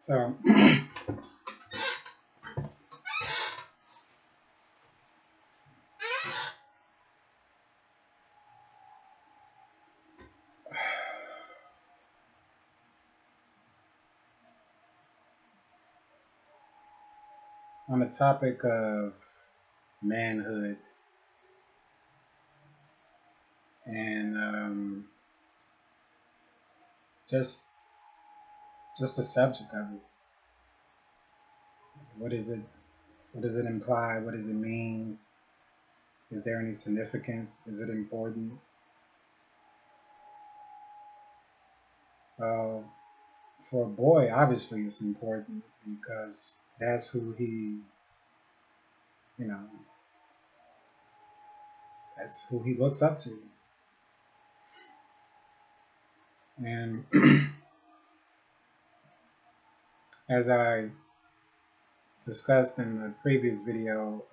So on the topic of manhood and just the subject of it, what is it? What does it imply? What does it mean? Is there any significance? Is it important? Uh, for a boy, obviously, it's important because that's who you know, that's who he looks up to. And as I discussed in the previous video,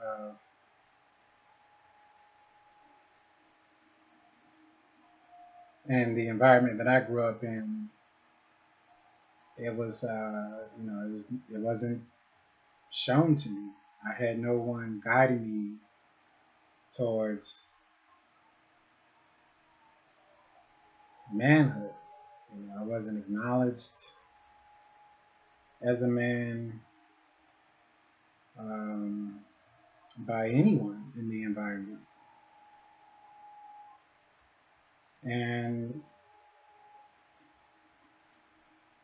and the environment that I grew up in, it was, it wasn't shown to me. I had no one guiding me towards manhood. I wasn't acknowledged as a man by anyone in the environment. And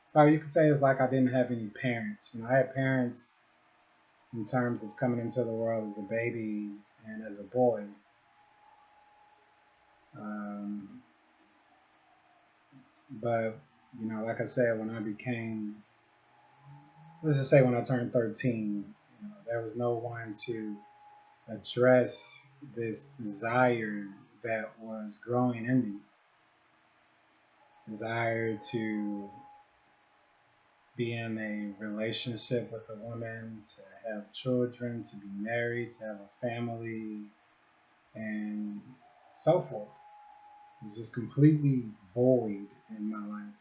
so you could say it's like I didn't have any parents. I had parents in terms of coming into the world as a baby and as a boy. But, like I said, when I became, let's just say when I turned 13, there was no one to address this desire that was growing in me. Desire to be in a relationship with a woman, to have children, to be married, to have a family, and so forth. It was just completely void in my life.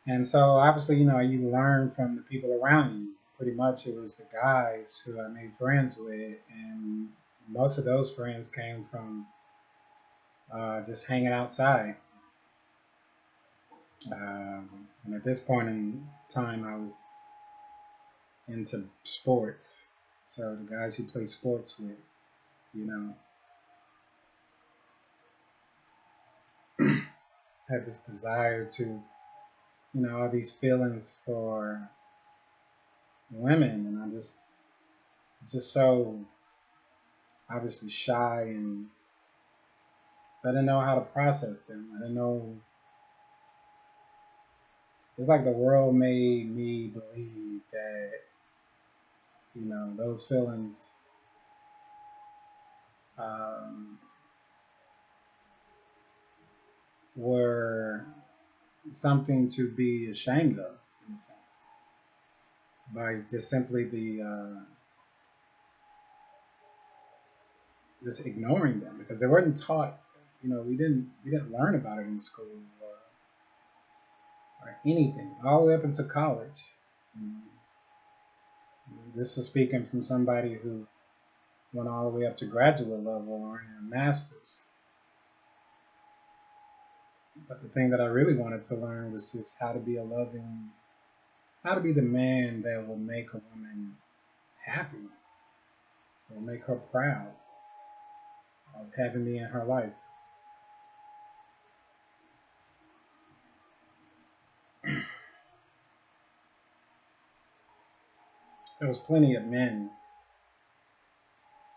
And so obviously, you learn from the people around you. Pretty much it was the guys who I made friends with, and most of those friends came from just hanging outside. And at this point in time, I was into sports. So the guys you play sports with, had this desire to, all these feelings for women, and I'm just so obviously shy, and I didn't know how to process them. I didn't know. It's like the world made me believe that, those feelings were something to be ashamed of, in a sense, by just simply just ignoring them, because they weren't taught. We didn't learn about it in school or anything, all the way up into college. This is speaking from somebody who went all the way up to graduate level or in a master's. But the thing that I really wanted to learn was just how to be the man that will make a woman happy, will make her proud of having me in her life. There was plenty of men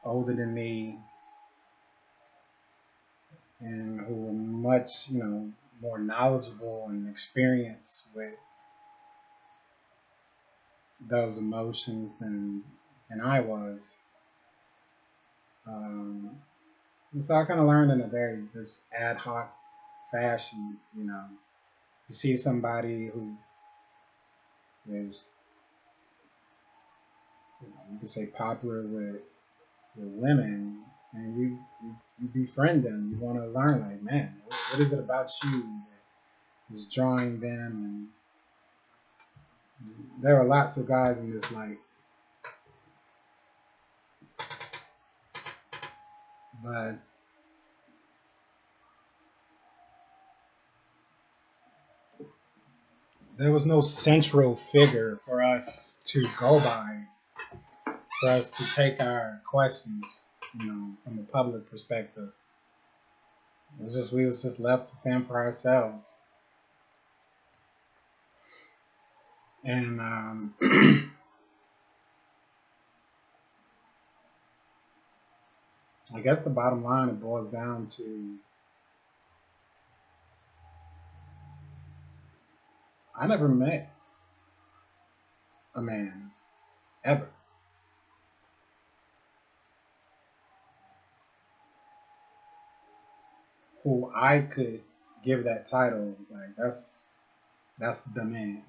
older than me and who were much, more knowledgeable and experienced with those emotions than I was. And so I kind of learned in a very just ad hoc fashion. You see somebody who is, you could say, popular with women, and you befriend them. You want to learn, like, man, what is it about you that is drawing them, There are lots of guys in this light, but there was no central figure for us to go by, for us to take our questions, from a public perspective. It was just we was just left to fend for ourselves, and I guess the bottom line it boils down to I never met a man ever who I could give that title like that's the man,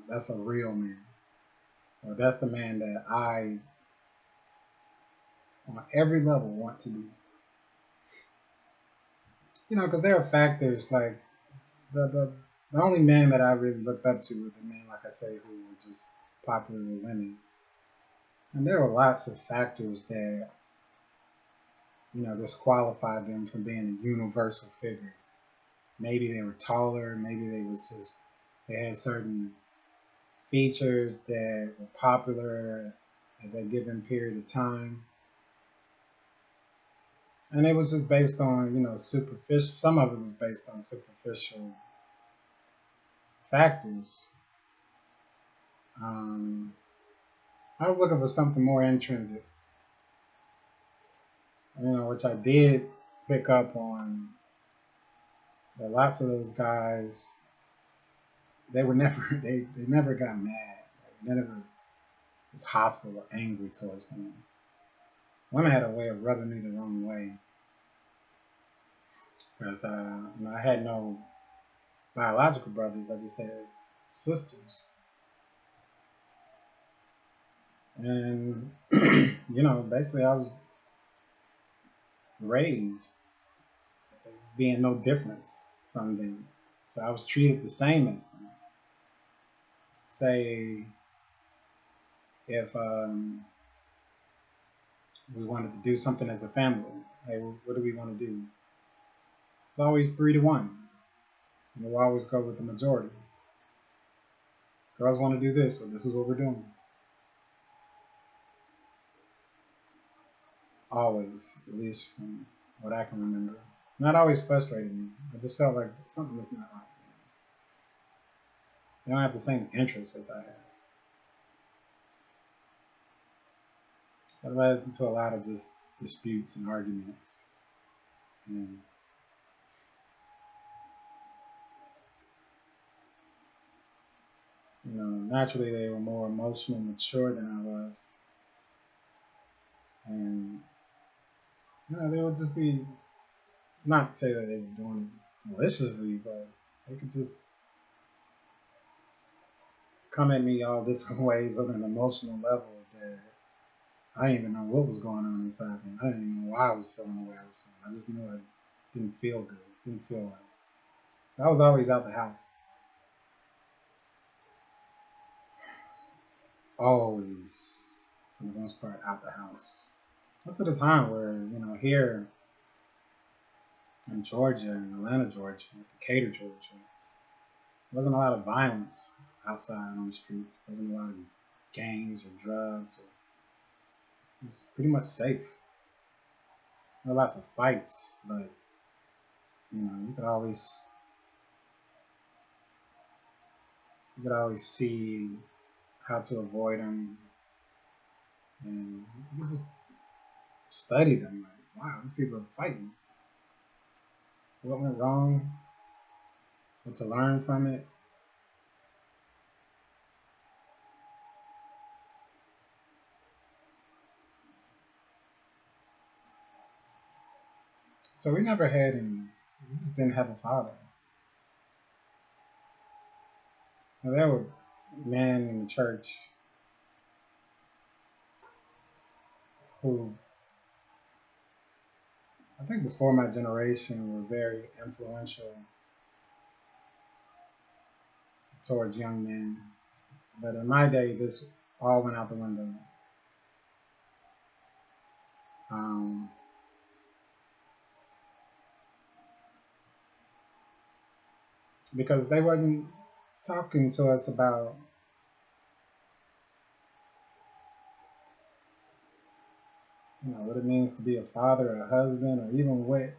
that's a real man, or that's the man that I on every level want to be. Because there are factors like the only man that I really looked up to were the men, like I say, who were just popular with women. And there were lots of factors that, disqualified them from being a universal figure. Maybe they were taller, maybe they had certain features that were popular at that given period of time. And it was just based on, superficial, some of it was based on superficial factors. I was looking for something more intrinsic, which I did pick up on. That lots of those guys, they were never, they never got mad. They never was hostile or angry towards women. Women had a way of rubbing me the wrong way because I had no biological brothers. I just had sisters, and basically I was raised being no difference from them, so I was treated the same as them. Say if we wanted to do something as a family, hey, what do we want to do? It's always 3-1. We'll always go with the majority. Girls want to do this, so this is what we're doing. Always, at least from what I can remember. Not always frustrated me. I just felt like something was not right. They don't have the same interests as I have. So it led into a lot of just disputes and arguments. And naturally they were more emotionally mature than I was. And they would just be, not to say that they were doing it maliciously, but they could just come at me all different ways on an emotional level that I didn't even know what was going on inside me. I didn't even know why I was feeling the way I was feeling. I just knew it didn't feel good. It didn't feel right. So I was always out the house. Always, for the most part, out the house. That's at a time where, here in Georgia, in Atlanta, Georgia, Decatur, Georgia, there wasn't a lot of violence outside on the streets. There wasn't a lot of gangs or drugs. It was pretty much safe. There were lots of fights, but you could always see how to avoid them, and you could just study them. Like, wow, these people are fighting. What went wrong? What to learn from it? So we never had any. We just didn't have a father. Now, there were men in the church who, I think before my generation, were very influential towards young men. But in my day, this all went out the window. Um, because they wasn't talking to us about, what it means to be a father or a husband, or even what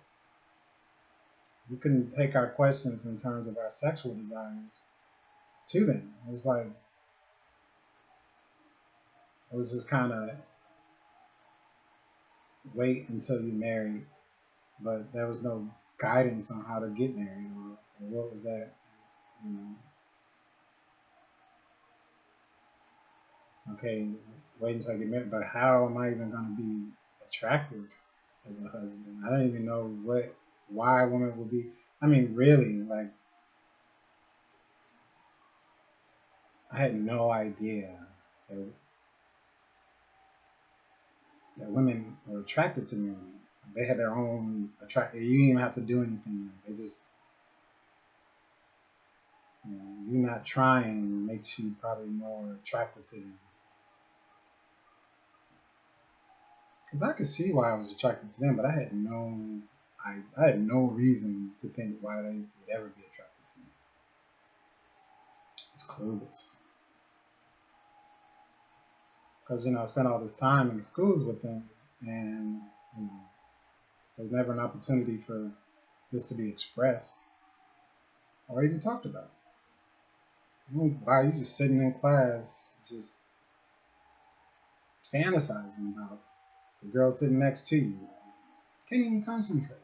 we couldn't take our questions in terms of our sexual desires to them. It was like it was just kind of wait until you married, but there was no guidance on how to get married, or what was that, you know. Okay, wait until I get married, but how am I even going to be attractive as a husband? I don't even know why a woman would be. I mean, really, like, I had no idea that, that women were attracted to men. They had their own attract. You didn't even have to do anything. They just, you not trying makes you probably more attracted to them. Because I could see why I was attracted to them, but I had no reason to think why they would ever be attracted to me. It's clueless. Because I spent all this time in the schools with them, and you know, there's never an opportunity for this to be expressed or even talked about. Why are you just sitting in class, just fantasizing about the girl sitting next to you? Can't even concentrate.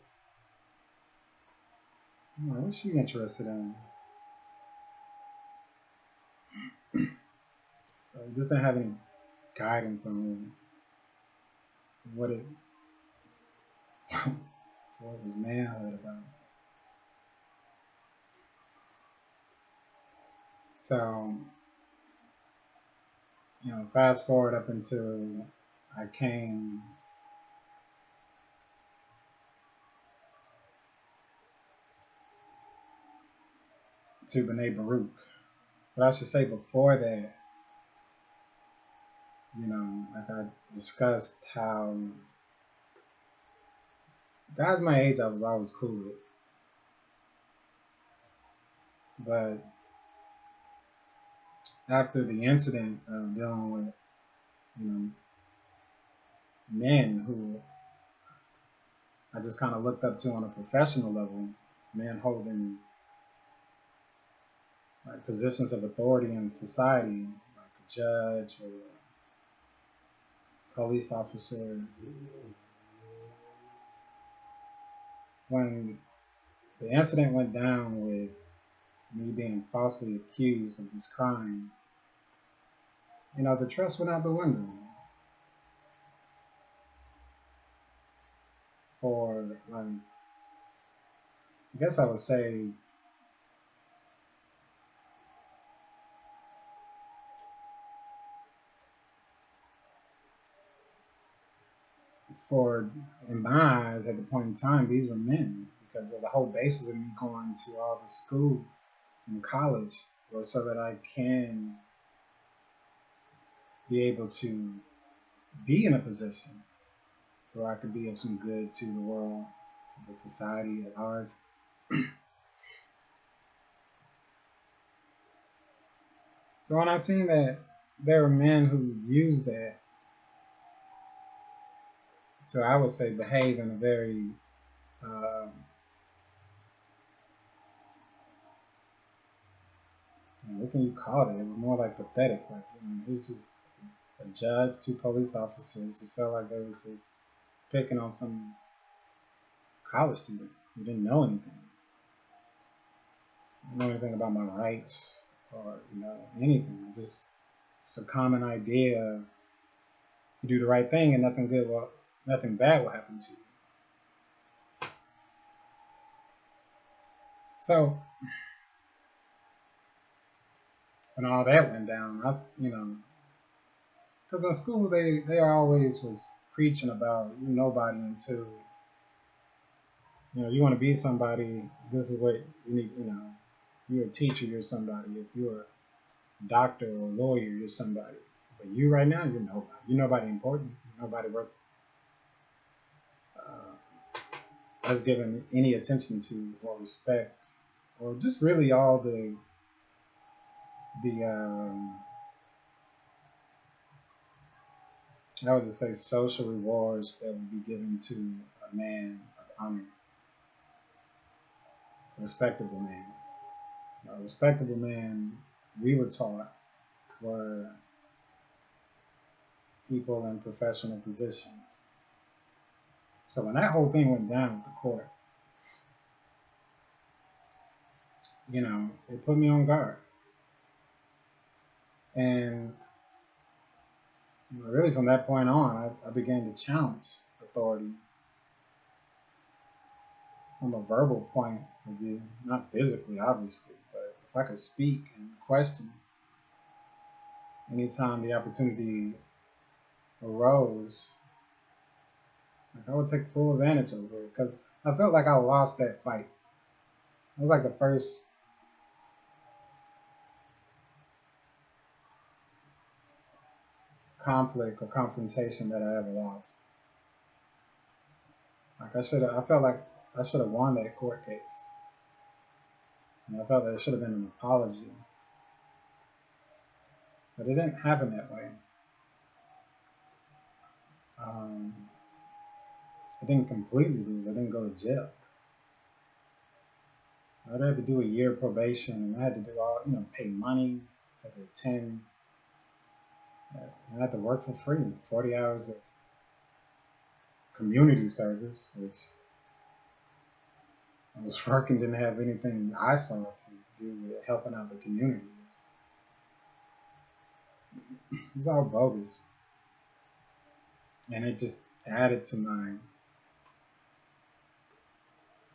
What's she interested in? So just didn't have any guidance on what it what was manhood about. So, fast forward up until I came to B'nai Baruch. But I should say before that, like I discussed how guys my age I was always cool with. But after the incident of dealing with, men who I just kind of looked up to on a professional level, men holding like positions of authority in society, like a judge or a police officer. When the incident went down with me being falsely accused of this crime, the trust went out the window for, like, I guess I would say for, in my eyes at the point in time, these were men, because of the whole basis of me going to all the school and college was so that I can be able to be in a position so I could be of some good to the world, to the society at large. But when I seen that there were men who used that to, I would say, behave in a very what can you call it? It was more like pathetic. Like, it was just a judge, two police officers. It felt like they was just picking on some college student who didn't know anything. Didn't know anything about my rights or anything. Just a common idea. You do the right thing and nothing bad will happen to you. So when all that went down, because in school they always was preaching about you nobody until you want to be somebody. This is what you need. You're a teacher. You're somebody. If you're doctor or lawyer, you're somebody. But you right now, you're nobody. You're nobody important. You're nobody worth us giving any attention to or respect, or just really all the I would just say social rewards that would be given to a man of honor, a respectable man. A respectable man, we were taught, were people in professional positions. So when that whole thing went down with the court, it put me on guard. And really from that point on, I began to challenge authority from a verbal point of view, not physically, obviously, but if I could speak and question anytime the opportunity arose, like I would take full advantage of it because I felt like I lost that fight. It was like the first conflict or confrontation that I ever lost. Like I felt like I should have won that court case. And I felt that it should have been an apology. But it didn't happen that way. Um, I didn't completely lose. I didn't go to jail. I had to do a year probation, and I had to do all, pay money, I had to attend, I had to work for free, 40 hours of community service, which I was working, didn't have anything I saw to do with helping out the community. It was all bogus. And it just added to my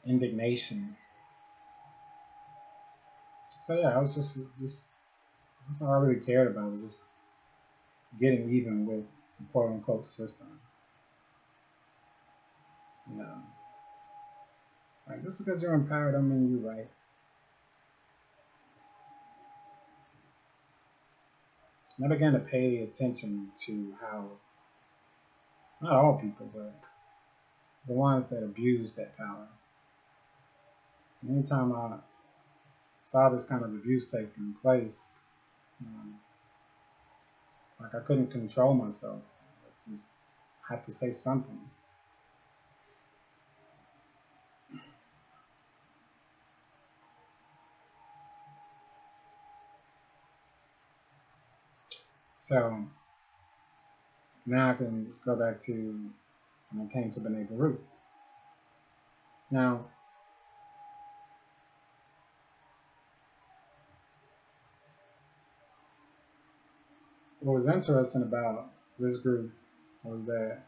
indignation. So yeah, I was just that's all I really cared about was just getting even with the quote unquote system. You know, like just because you're in power don't mean you're right. And I began to pay attention to how not all people, but the ones that abuse that power. And anytime I saw this kind of abuse taking place, it's like I couldn't control myself. I just had to say something. So now I can go back to when I came to B'nai Baruch. Now, what was interesting about this group was that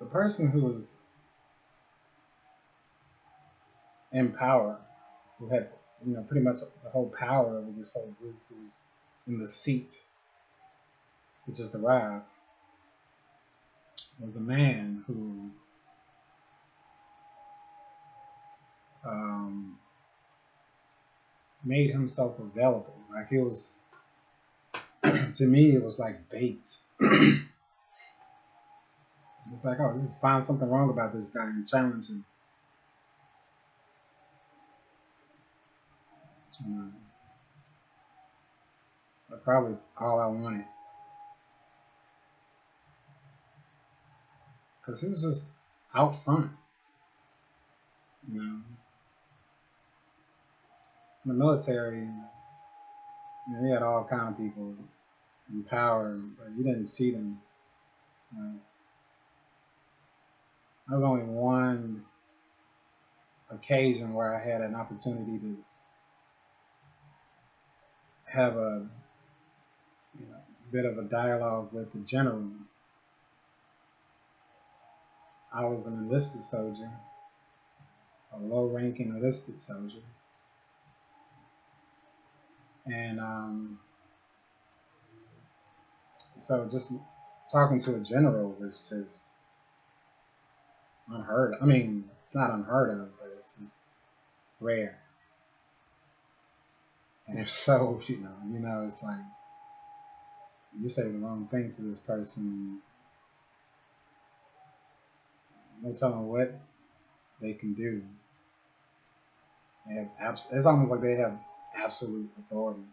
the person who was in power, who had pretty much the whole power over this whole group, who was in the seat, which is the Rav, was a man who made himself available. Like it was, to me, it was like bait. It's like, oh, just find something wrong about this guy and challenge him. That's probably all I wanted. Because he was just out front. In the military, we had all kind of people in power, but you didn't see them. There was only one occasion where I had an opportunity to have a bit of a dialogue with the general. I was an enlisted soldier, a low-ranking enlisted soldier, and so just talking to a general was just unheard of. I mean, it's not unheard of, but it's just rare. And if so, it's like you say the wrong thing to this person, no telling what they can do. They have it's almost like they have absolute authority.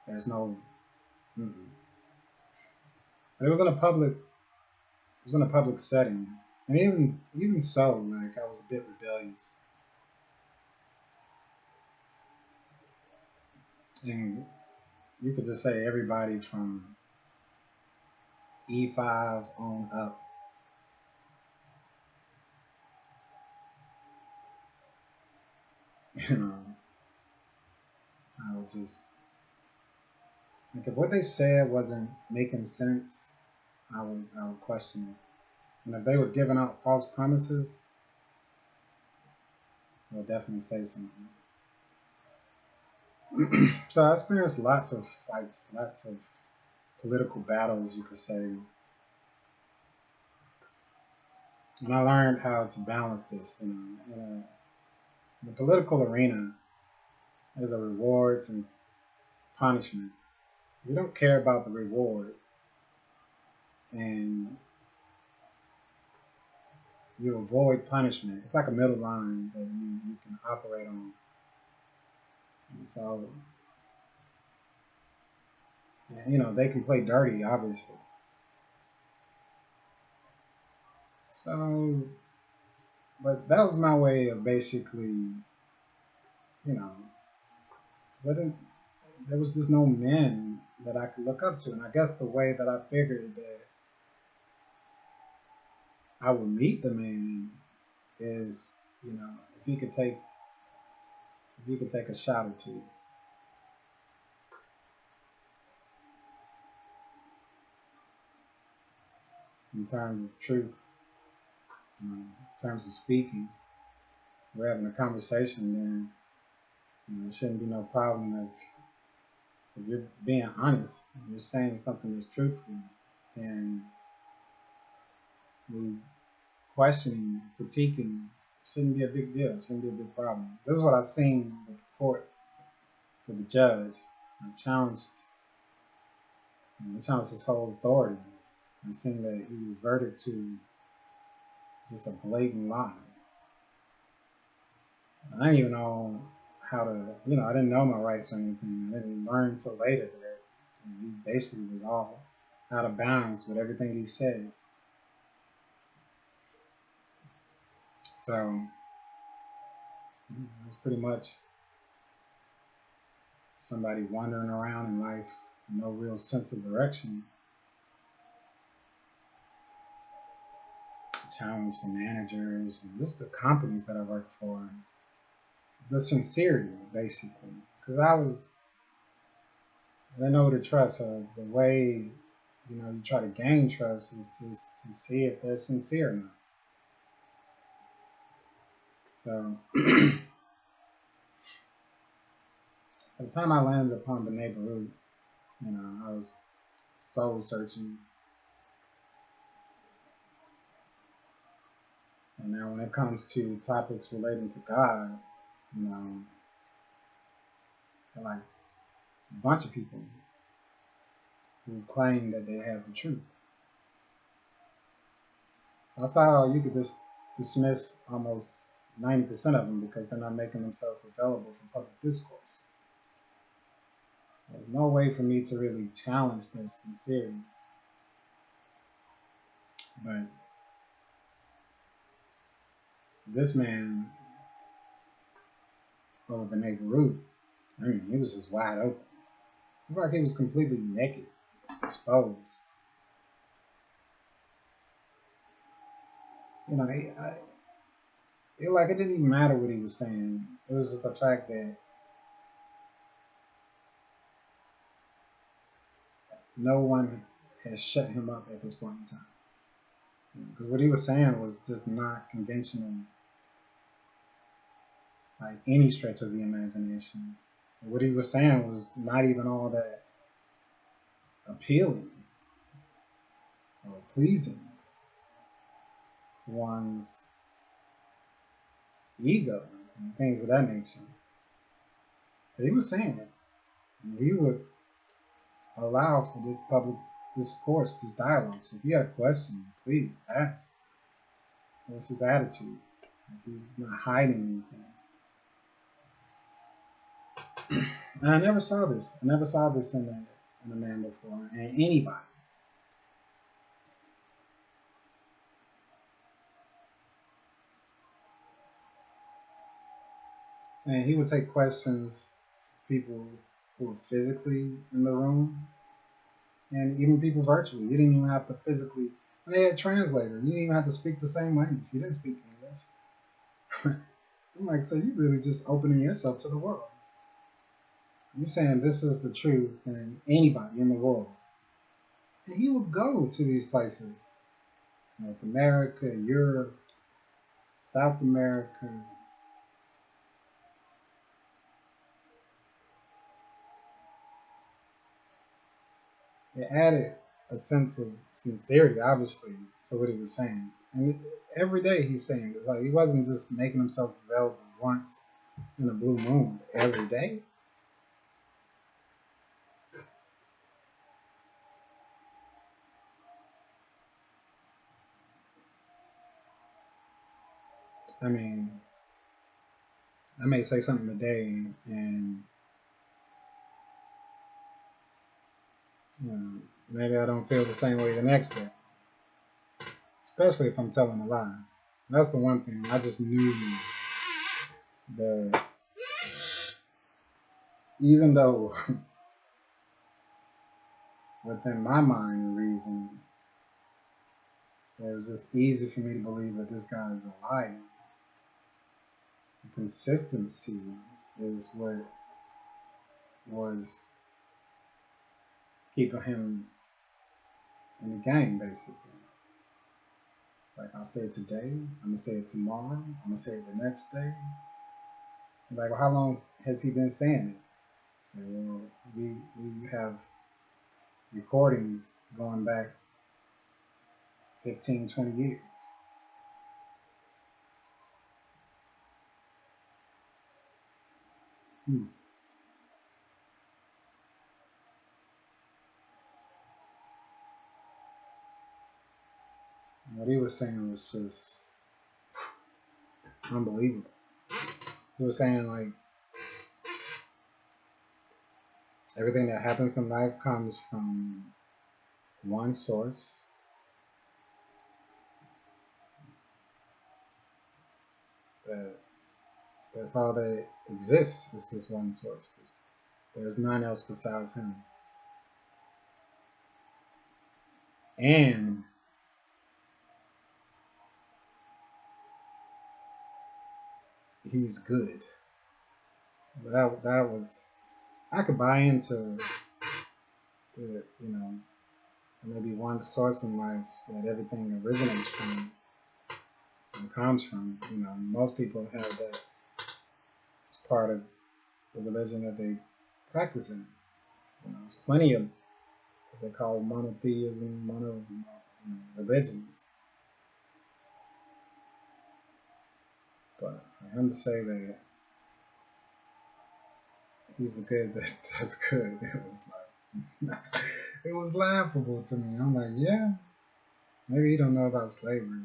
There's no, mm-mm. But it was in a public setting, and even so, like I was a bit rebellious, and you could just say everybody from E5 on up. You know, I would just like if what they said wasn't making sense, I would question it. And if they were giving out false promises, I would definitely say something. So I experienced lots of fights, lots of political battles, you could say. And I learned how to balance this. In the political arena, there's a rewards and punishment. You don't care about the reward, and you avoid punishment. It's like a middle line that you can operate on. And so, they can play dirty, obviously. So, but that was my way of basically, you know, there was just no men that I could look up to. And I guess the way that I figured that I would meet the man is, if he could take a shot or two. In terms of truth, in terms of speaking, we're having a conversation, then it shouldn't be no problem if you're being honest, if you're saying something that's truthful, and we questioning, critiquing shouldn't be a big deal, shouldn't be a big problem. This is what I've seen with the court, with the judge. I challenged his whole authority. I've seen that he reverted to just a blatant lie. I didn't even know how to, I didn't know my rights or anything. I didn't learn until later that he basically was all out of bounds with everything he said. So it was pretty much somebody wandering around in life, no real sense of direction. Challenge the managers and just the companies that I worked for. The sincerity, basically, because I didn't know who to trust. So the way you try to gain trust is just to see if they're sincere or not. So by the time I landed upon the neighborhood, I was soul searching. And now when it comes to topics relating to God, like a bunch of people who claim that they have the truth. That's how you could just dismiss almost 90% of them because they're not making themselves available for public discourse. There's no way for me to really challenge their sincerity. But this man over the neighborhood, he was just wide open. It was like he was completely naked, exposed. It didn't even matter what he was saying. It was just the fact that no one has shut him up at this point in time. Because what he was saying was just not conventional by any stretch of the imagination. What he was saying was not even all that appealing or pleasing to one's ego and things of that nature. But he was saying it. And he would allow for this public discourse, this dialogue. So if you have a question, please ask. What's his attitude? He's not hiding anything. And I never saw this. I never saw this in a man before, and anybody. And he would take questions from people who were physically in the room, and even people virtually. You didn't even have to physically. And they had translators. You didn't even have to speak the same language. You didn't speak English. I'm like, so you really just opening yourself to the world. You're saying this is the truth, and anybody in the world. And he would go to these places, North America, Europe, South America. It added a sense of sincerity, obviously, to what he was saying. And every day he's saying it. Like, he wasn't just making himself available once in a blue moon. Every day. I mean, I may say something today, and maybe I don't feel the same way the next day. Especially if I'm telling a lie. That's the one thing. I just knew that even though within my mind and reason, it was just easy for me to believe that this guy is a liar. The consistency is what was keeping him in the game, basically. Like, I'll say it today, I'm gonna say it tomorrow, I'm gonna say it the next day. Like, well, how long has he been saying it? So, well, we have recordings going back 15, 20 years. Hmm. What he was saying was just unbelievable. He was saying, like, everything that happens in life comes from one source. That that's all that exists is this one source. There's none else besides him. And he's good. That was, I could buy into the, maybe one source in life that everything originates from and comes from. Most people have that as part of the religion that they practice in. There's plenty of what they call monotheism, religions. But for him to say that he's the good that's good, it was like it was laughable to me. I'm like, yeah, maybe he don't know about slavery.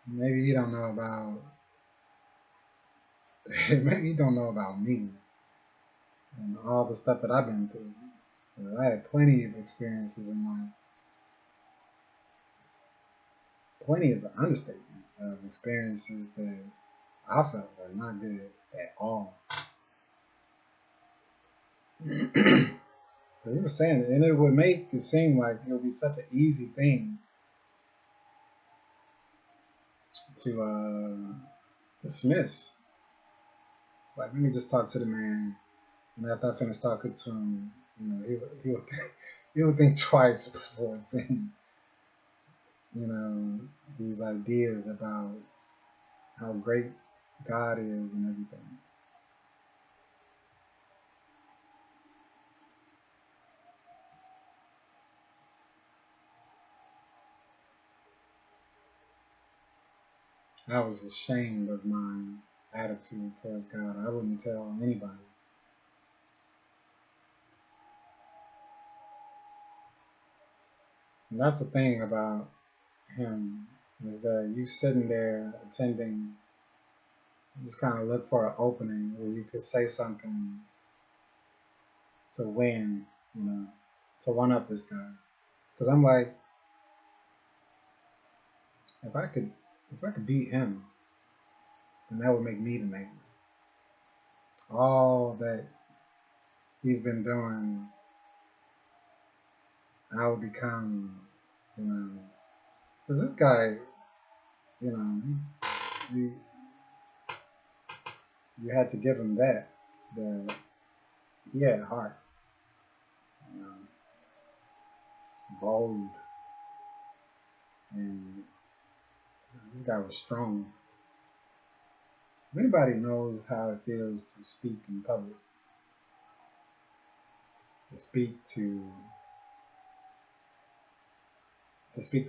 Maybe he don't know about maybe he don't know about me and all the stuff that I've been through. I had plenty of experiences in life. Plenty is an understatement of experiences that I felt were not good at all. But he was saying it, and it would make it seem like it would be such an easy thing to dismiss. It's like, let me just talk to the man, and after I finish talking to him, he would think twice before saying, you know, these ideas about how great God is and everything. I was ashamed of my attitude towards God. I wouldn't tell anybody. And that's the thing about him, is that you sitting there attending, just kind of look for an opening where you could say something to win, to one up this guy. Because I'm like, if I could, if I could beat him, then that would make me the man. All that he's been doing, I would become, you know, because this guy, you know, you you had to give him that he had heart, you know, bold, and this guy was strong. If anybody knows how it feels to speak in public, to speak to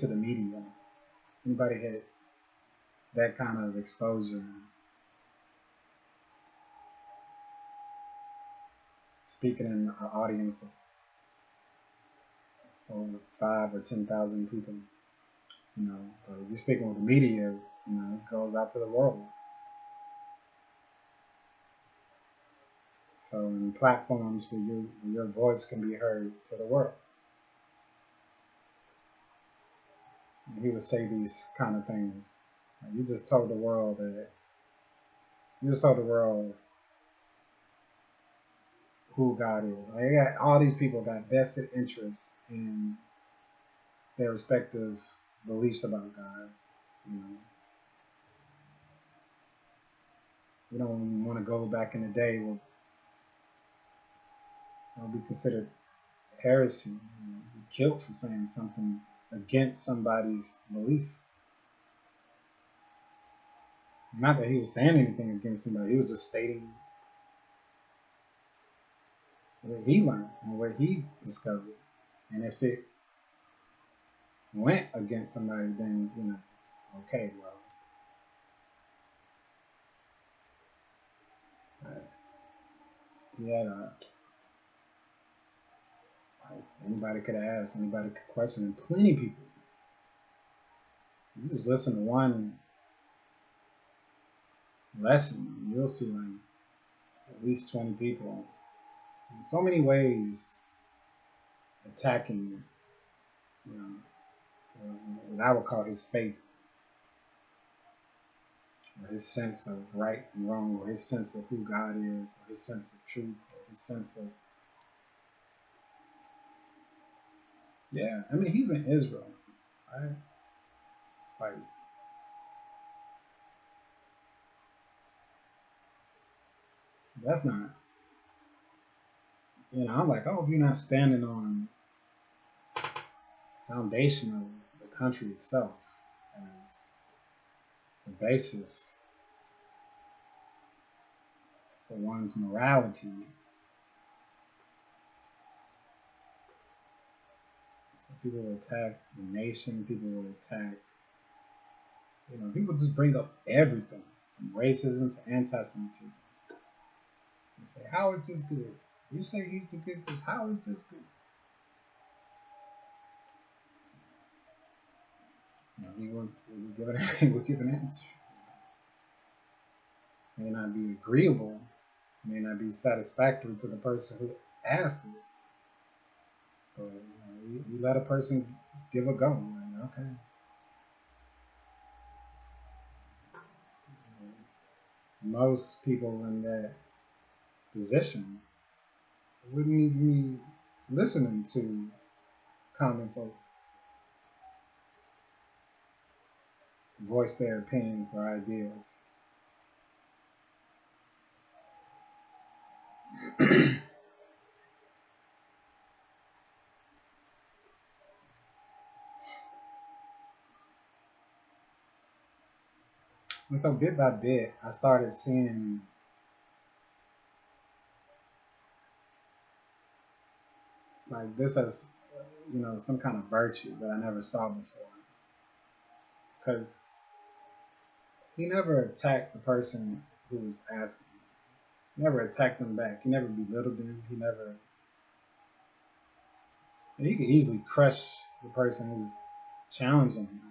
the media, anybody had that kind of exposure, speaking in an audience of over 5 or 10,000 people, but if you're speaking with the media, it goes out to the world. So in platforms where your voice can be heard to the world, he would say these kind of things. You just told the world who God is. Like, all these people got vested interests in their respective beliefs about God. We don't want to go back in the day where it would be considered heresy, guilt for saying something against somebody's belief. Not that he was saying anything against somebody, he was just stating what he learned and what he discovered. And if it went against somebody, then, okay, well, he had anybody could ask, anybody could question, and plenty of people. You just listen to one lesson, you'll see like at least 20 people in so many ways attacking, what I would call his faith, or his sense of right and wrong, or his sense of who God is, or his sense of truth, or his sense of, I mean, he's in Israel, right? Like, that's not, I'm like, I hope you're not standing on the foundation of the country itself as the basis for one's morality. So people will attack the nation, people will attack, people just bring up everything from racism to anti-Semitism. And say, how is this good? You say he's the good, how is this good? We will give an answer. May not be agreeable, may not be satisfactory to the person who asked it, but you let a person give a go. Like, okay. Most people in that position wouldn't even be listening to common folk voice their opinions or ideas. And so bit by bit, I started seeing like this as, some kind of virtue that I never saw before. Because he never attacked the person who was asking. He never attacked them back. He never belittled them. He never. He could easily crush the person who's challenging him.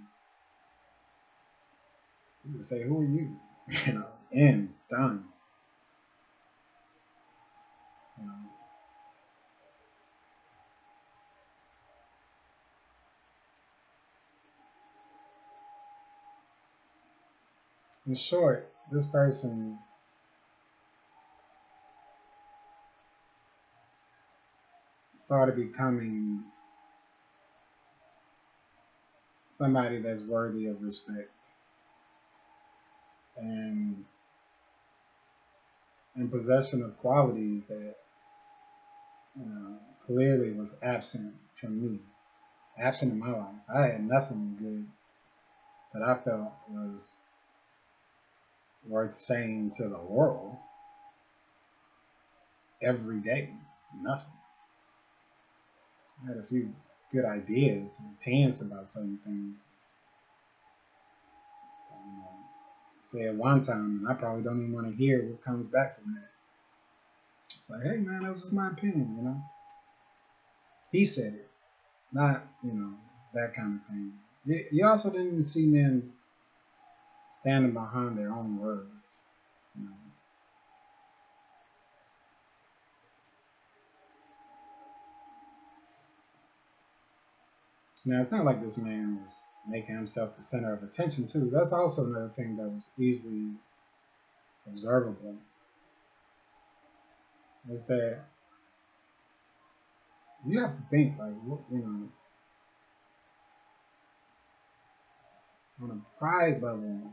He would say, "Who are you?" You know, in done. You know. In short, this person started becoming somebody that's worthy of respect and in possession of qualities that clearly was absent from me, absent in my life. I had nothing good that I felt was worth saying to the world every day. Nothing. I had a few good ideas and opinions about certain things. You know, say at one time, and I probably don't even want to hear what comes back from that. It's like, hey man, that was just my opinion, you know. He said it, not that kind of thing. You also didn't see men standing behind their own words. You know. Now it's not like this man was making himself the center of attention too. That's also another thing that was easily observable. Is that you have to think like on a pride level.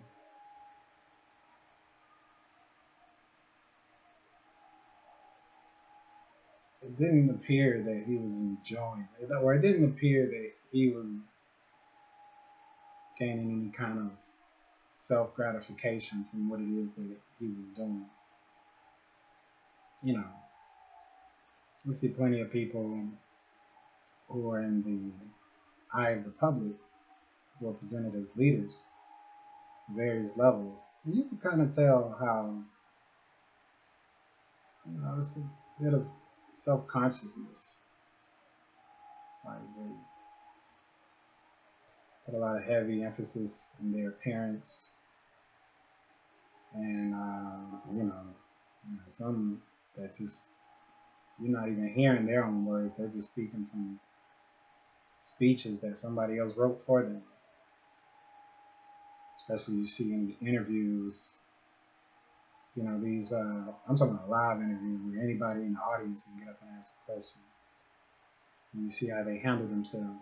It didn't appear that he was enjoying it, or it didn't appear that he was gaining any kind of self gratification from what it is that he was doing. You know, we see plenty of people who are in the eye of the public who are presented as leaders at various levels. And you can kind of tell how, it's a bit of self consciousness. Like they put a lot of heavy emphasis in their appearance, and some that just you're not even hearing their own words; they're just speaking from speeches that somebody else wrote for them. Especially you see in interviews, these I'm talking about live interviews where anybody in the audience can get up and ask a question. And you see how they handle themselves.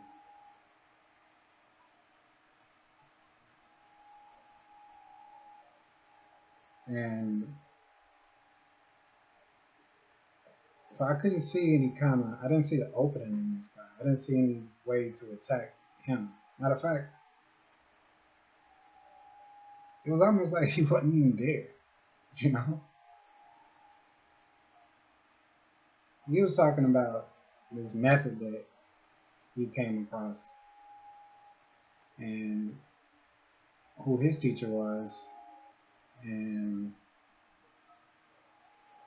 And so I couldn't see I didn't see an opening in this guy. I didn't see any way to attack him. Matter of fact, it was almost like he wasn't even there, you know? He was talking about this method that he came across and who his teacher was and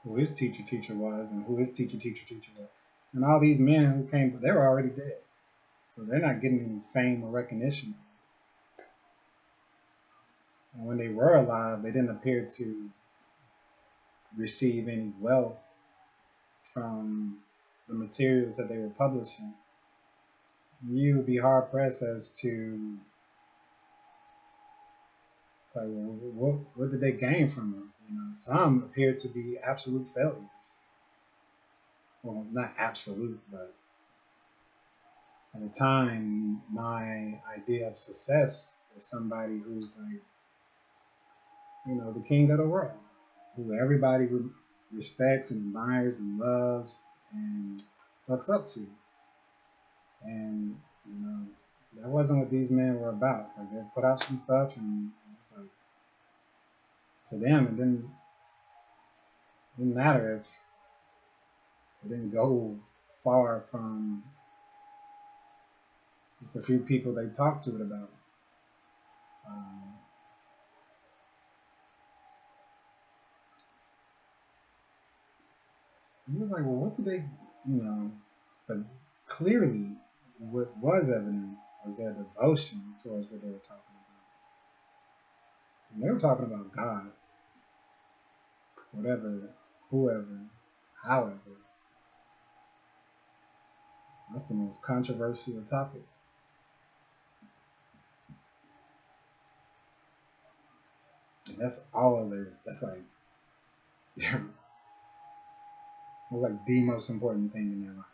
who his teacher was and who his teacher was. And all these men who came, they were already dead. So they're not getting any fame or recognition. And when they were alive, they didn't appear to receive any wealth from the materials that they were publishing. You would be hard pressed as to like, what did they gain from them? Some appear to be absolute failures. Well, not absolute, but at the time, my idea of success is somebody who's like, the king of the world, who everybody respects and admires and loves and looks up to. And, that wasn't what these men were about. Like they put out some stuff and it's like, to them, it didn't matter if it didn't go far from just a few people they talked to it about. Um, He was like, well, what did they, you know? But clearly, what was evident was their devotion towards what they were talking about. And they were talking about God, whatever, whoever, however. That's the most controversial topic. And that's all of their, that's like, it was like the most important thing in their life.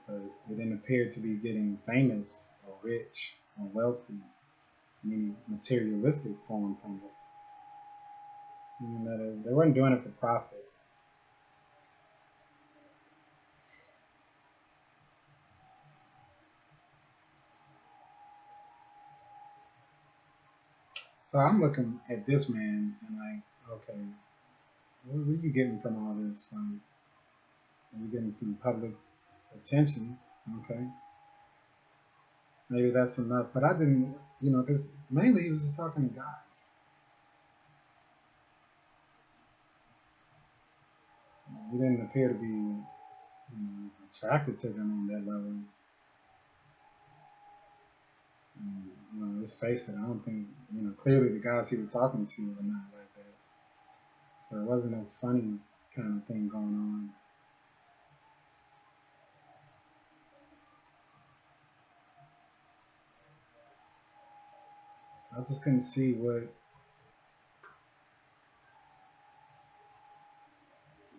But it didn't appear to be getting famous or rich or wealthy in any materialistic form from it. You know, they weren't doing it for profit. So I'm looking at this man and like, okay, what are you getting from all this? Like, are you getting some public attention? Okay, maybe that's enough. But I didn't, because mainly he was just talking to God. He didn't appear to be attracted to them on that level. Let's face it, I don't think, clearly the guys he was talking to were not like that. So it wasn't a funny kind of thing going on. So I just couldn't see what,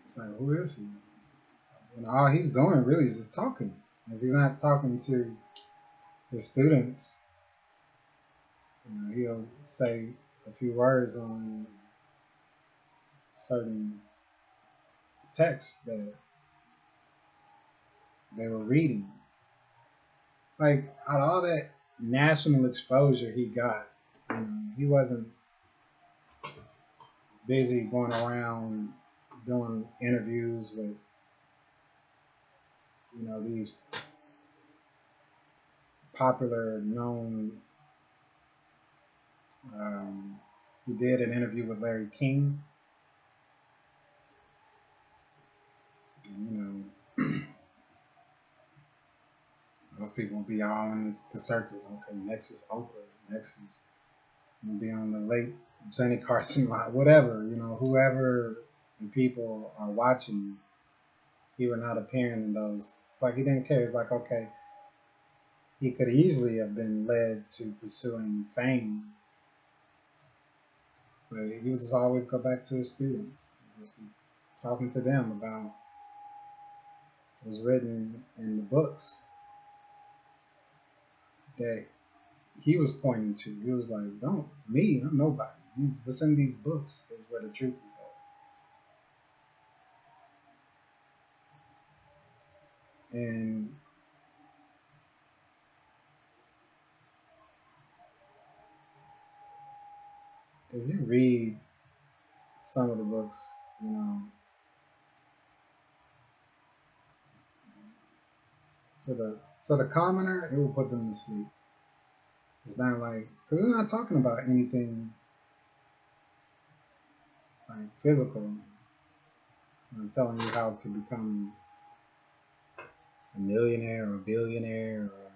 it's like, who is he? All he's doing really is just talking. If he's not talking to his students, he'll say a few words on certain texts that they were reading. Like, out of all that national exposure he got, he wasn't busy going around doing interviews with, these popular, known. He did an interview with Larry King. And, most people will be all in the circuit. Okay, next is Oprah. Next is going to be on the late Jenny Carson lot. Whatever, whoever the people are watching, he would not appearing in those. Like, he didn't care. It's like, okay, he could easily have been led to pursuing fame, but he would just always go back to his students, just be talking to them about what was written in the books that he was pointing to. He was like, "Don't me, I'm nobody. What's in these books is where the truth is at." And if you read some of the books, to the commoner, it will put them to sleep. It's not like, because they're not talking about anything like physical. I'm telling you how to become a millionaire or a billionaire or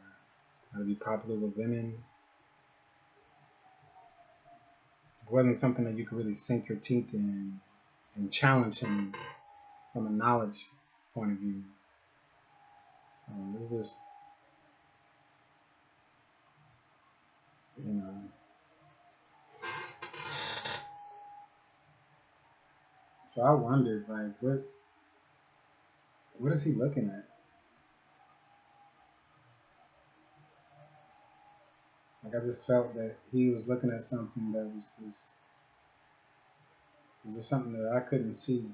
how to be popular with women. It wasn't something that you could really sink your teeth in and challenge him from a knowledge point of view. So it was just, you know. So I wondered, like, what is he looking at? Like, I just felt that he was looking at something that was just something that I couldn't see.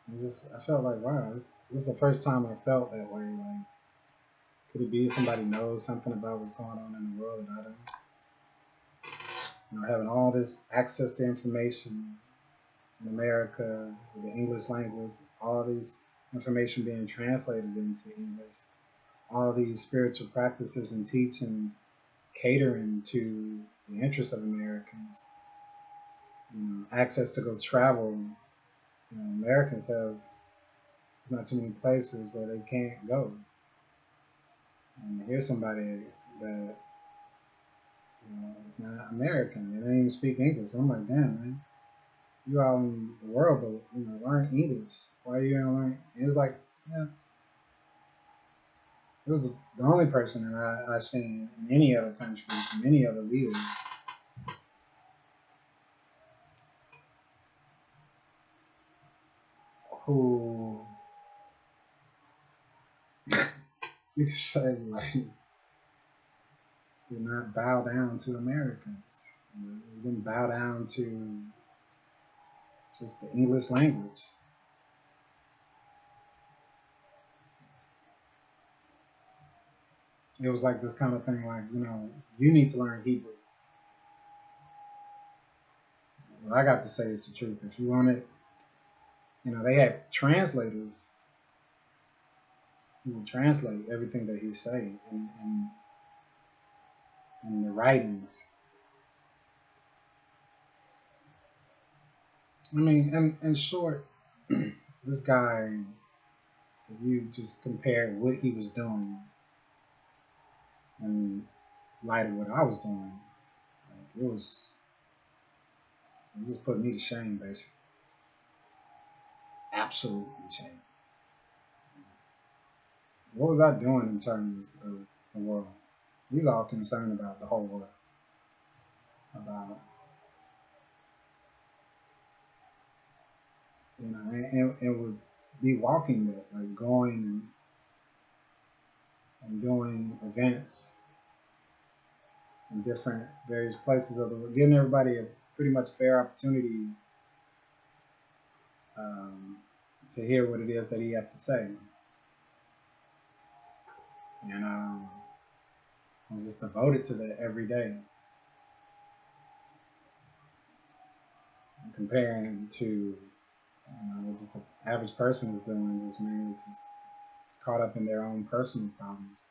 I felt like, wow, this is the first time I felt that way. Like, could it be somebody knows something about what's going on in the world that I don't? Having all this access to information in America with the English language, all these information being translated into English, all these spiritual practices and teachings catering to the interests of Americans. access to go travel. Americans have not too many places where they can't go. And here's somebody that is not American. They don't even speak English. I'm like, damn, man, you out in the world, but learn English. Why you don't learn? And it's like, yeah, it was the only person that I've seen in any other country from any other leaders who you could say like did not bow down to Americans. They didn't bow down to just the English language. It was like this kind of thing, like you need to learn Hebrew. What I got to say is the truth. If you want it, they had translators who would translate everything that he said in the writings. I mean, in short, this guy, if you just compare what he was doing in light of what I was doing, like it just put me to shame, basically. Absolutely shame. What was I doing in terms of the world? He's all concerned about the whole world, about and would be walking that, like going and doing events in different various places of the world, giving everybody a pretty much fair opportunity um, to hear what it is that he has to say. And I was just devoted to that every day. And comparing to what just the average person is doing, just mainly just caught up in their own personal problems.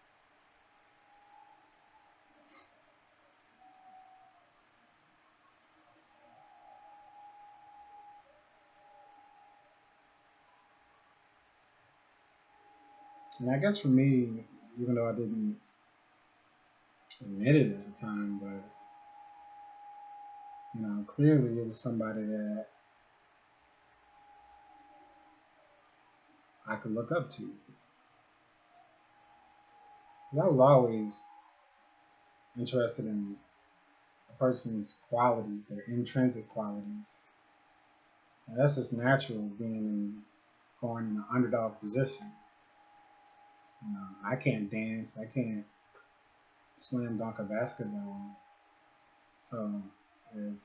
And I guess for me, even though I didn't admit it at the time, but clearly it was somebody that I could look up to. I was always interested in a person's qualities, their intrinsic qualities. And that's just natural going in an underdog position. I can't dance, I can't slam dunk a basketball. So if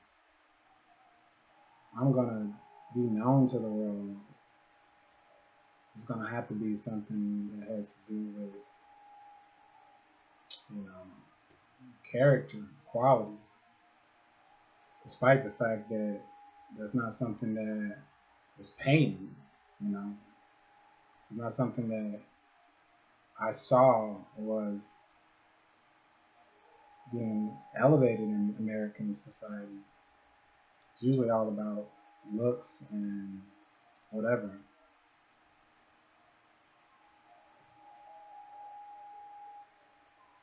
I'm gonna be known to the world, it's gonna have to be something that has to do with character, qualities. Despite the fact that that's not something that was paid, it's not something that I saw was being elevated in American society. It's usually all about looks and whatever.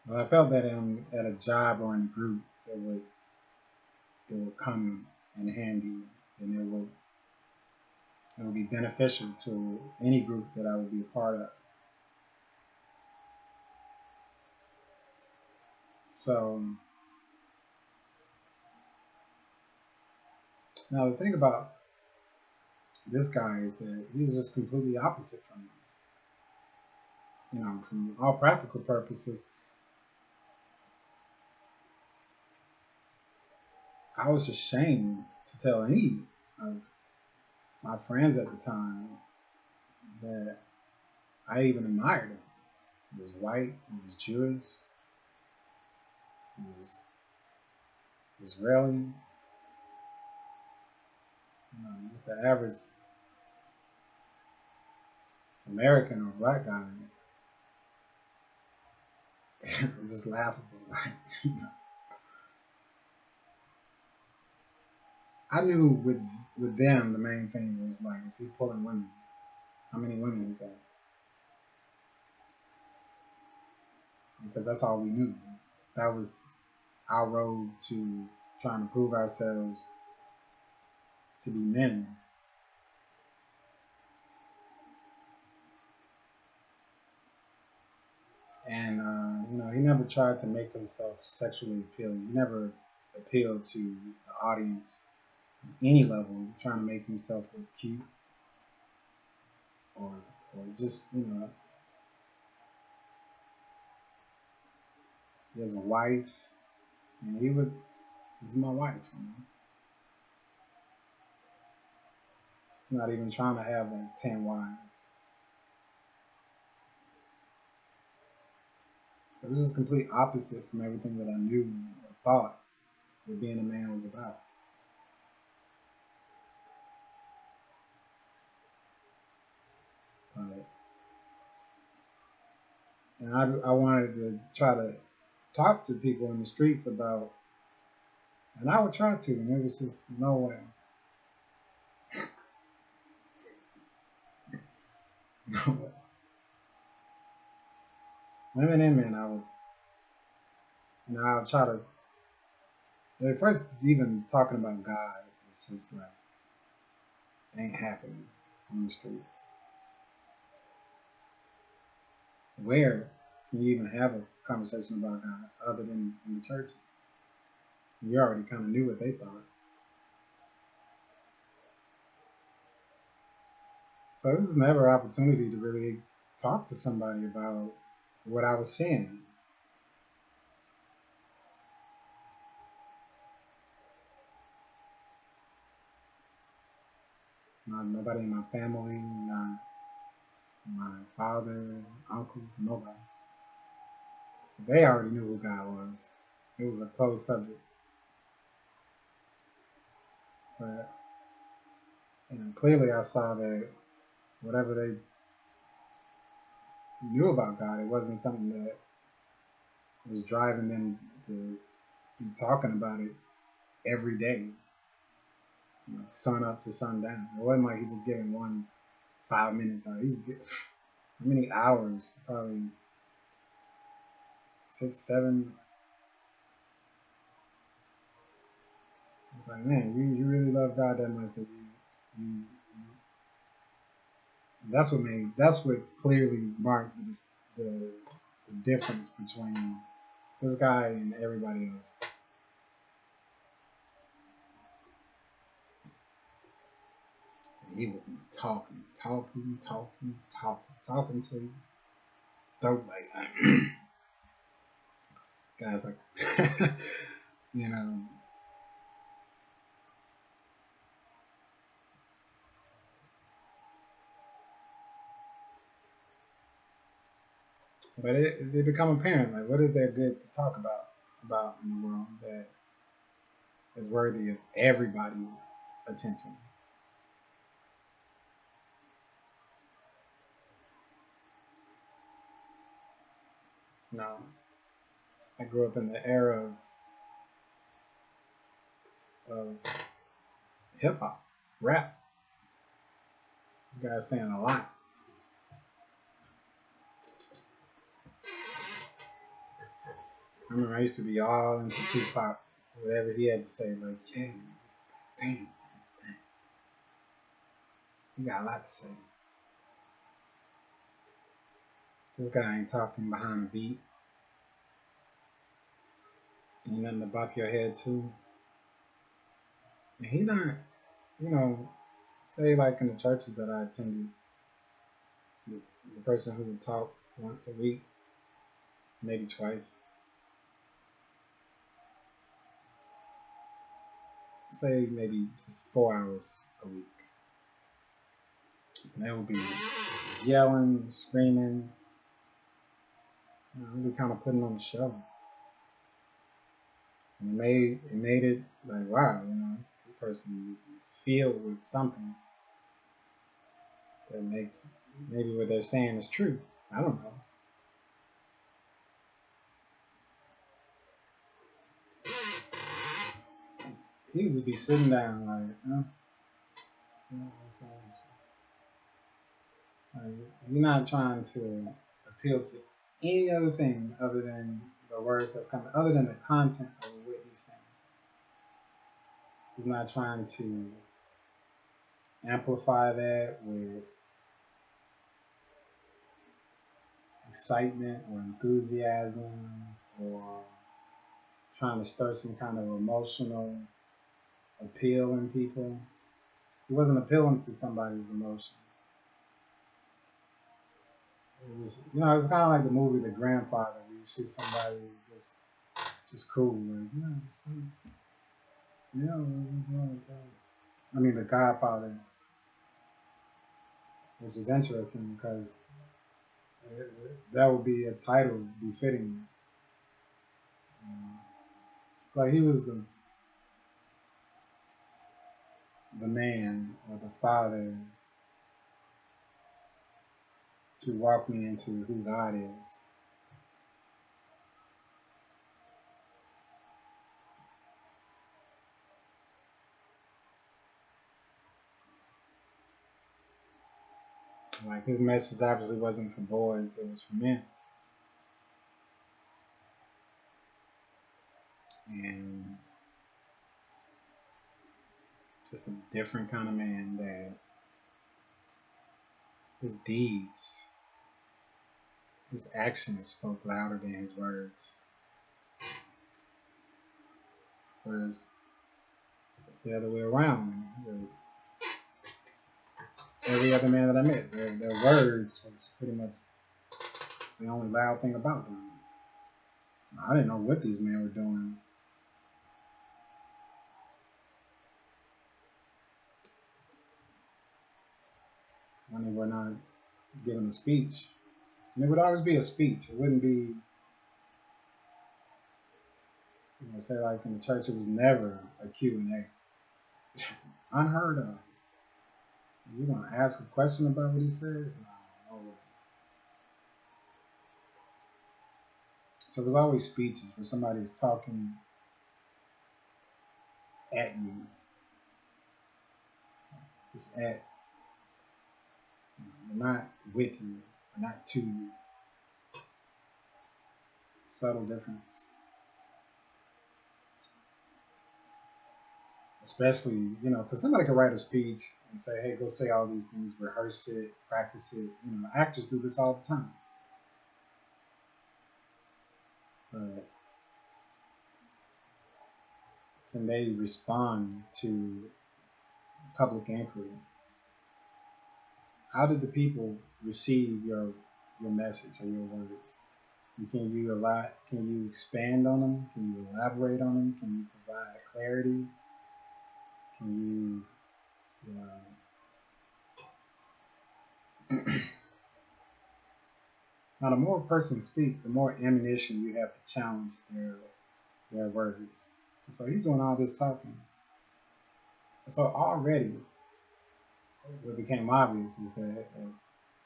But I felt that at a job or in a group, it would come in handy, and it would be beneficial to any group that I would be a part of. So now the thing about this guy is that he was just completely opposite from me. From all practical purposes, I was ashamed to tell any of my friends at the time that I even admired him. He was white, he was Jewish, he was Israeli, just the average American or black guy. It's just laughable. I knew with them the main thing was like, is he pulling women? How many women he got? Because that's all we knew. That was our road to trying to prove ourselves to be men. And he never tried to make himself sexually appealing. He never appealed to the audience on any level, trying to make himself look cute or just he has a wife, and this is my wife. Not even trying to have like 10 wives. So this is complete opposite from everything that I knew or thought what being a man was about. But, and I wanted to try to talk to people in the streets about, and I would try to, and it was just no way. No way. Women and men, I'll try to. At first, even talking about God, it's just like, it ain't happening on the streets. Where can you even have a conversation about God other than in the churches? You already kind of knew what they thought. So this is never an opportunity to really talk to somebody about what I was seeing. Not nobody in my family, not my father, uncles, nobody. They already knew who God was. It was a closed subject. But clearly I saw that whatever they knew about God, it wasn't something that was driving them to be talking about it every day, sun up to sundown. It wasn't like he's just giving one 5 minute time. He's getting how many hours? Probably 6, 7. It's like, man, you really love God that much that you that's what clearly marked the difference between this guy and everybody else. He would be talking to you. Throat like guys like you know. But it become apparent like what is there good to talk about in the world that is worthy of everybody's attention. No, I grew up in the era of hip hop, rap. This guy's saying a lot. I remember I used to be all into Tupac. Whatever he had to say, like, yeah, damn, he got a lot to say. This guy ain't talking behind a beat. Ain't nothing to bop your head to. And he not, say like in the churches that I attended, the person who would talk once a week, maybe twice. Say maybe just 4 hours a week. And they would be yelling, screaming. We'd be kind of putting on a show. And it made it like, wow, this person is filled with something that makes maybe what they're saying is true. I don't know. he would just be sitting down like, like, you're not trying to appeal to any other thing other than the words that's coming, other than the content of what he's saying. He's not trying to amplify that with excitement or enthusiasm or trying to stir some kind of emotional appeal in people. He wasn't appealing to somebody's emotions. It was, it's kind of like the movie The Grandfather, where you see somebody just cool, like, yeah, I mean, The Godfather, which is interesting because that would be a title befitting. Like he was the man or the father to walk me into who God is. Like his message obviously wasn't for boys, it was for men. And just a different kind of man that his deeds, his actions spoke louder than his words. Whereas it's the other way around. Every other man that I met, their words was pretty much the only loud thing about them. I didn't know what these men were doing. When they were not giving a speech. And it would always be a speech. It wouldn't be, say like in the church, it was never a Q&A. Unheard of. You're going to ask a question about what he said? No. So it was always speeches where somebody is talking at you. Just at you. Not with you. Not to you. Subtle difference. Especially, because somebody could write a speech and say, hey, go say all these things, rehearse it, practice it. Actors do this all the time. But can they respond to public inquiry? How did the people receive your message or your words? And can you expand on them? Can you elaborate on them? Can you provide clarity? Can you now the more a person speaks, the more ammunition you have to challenge their words. And so he's doing all this talking. And so already what became obvious is that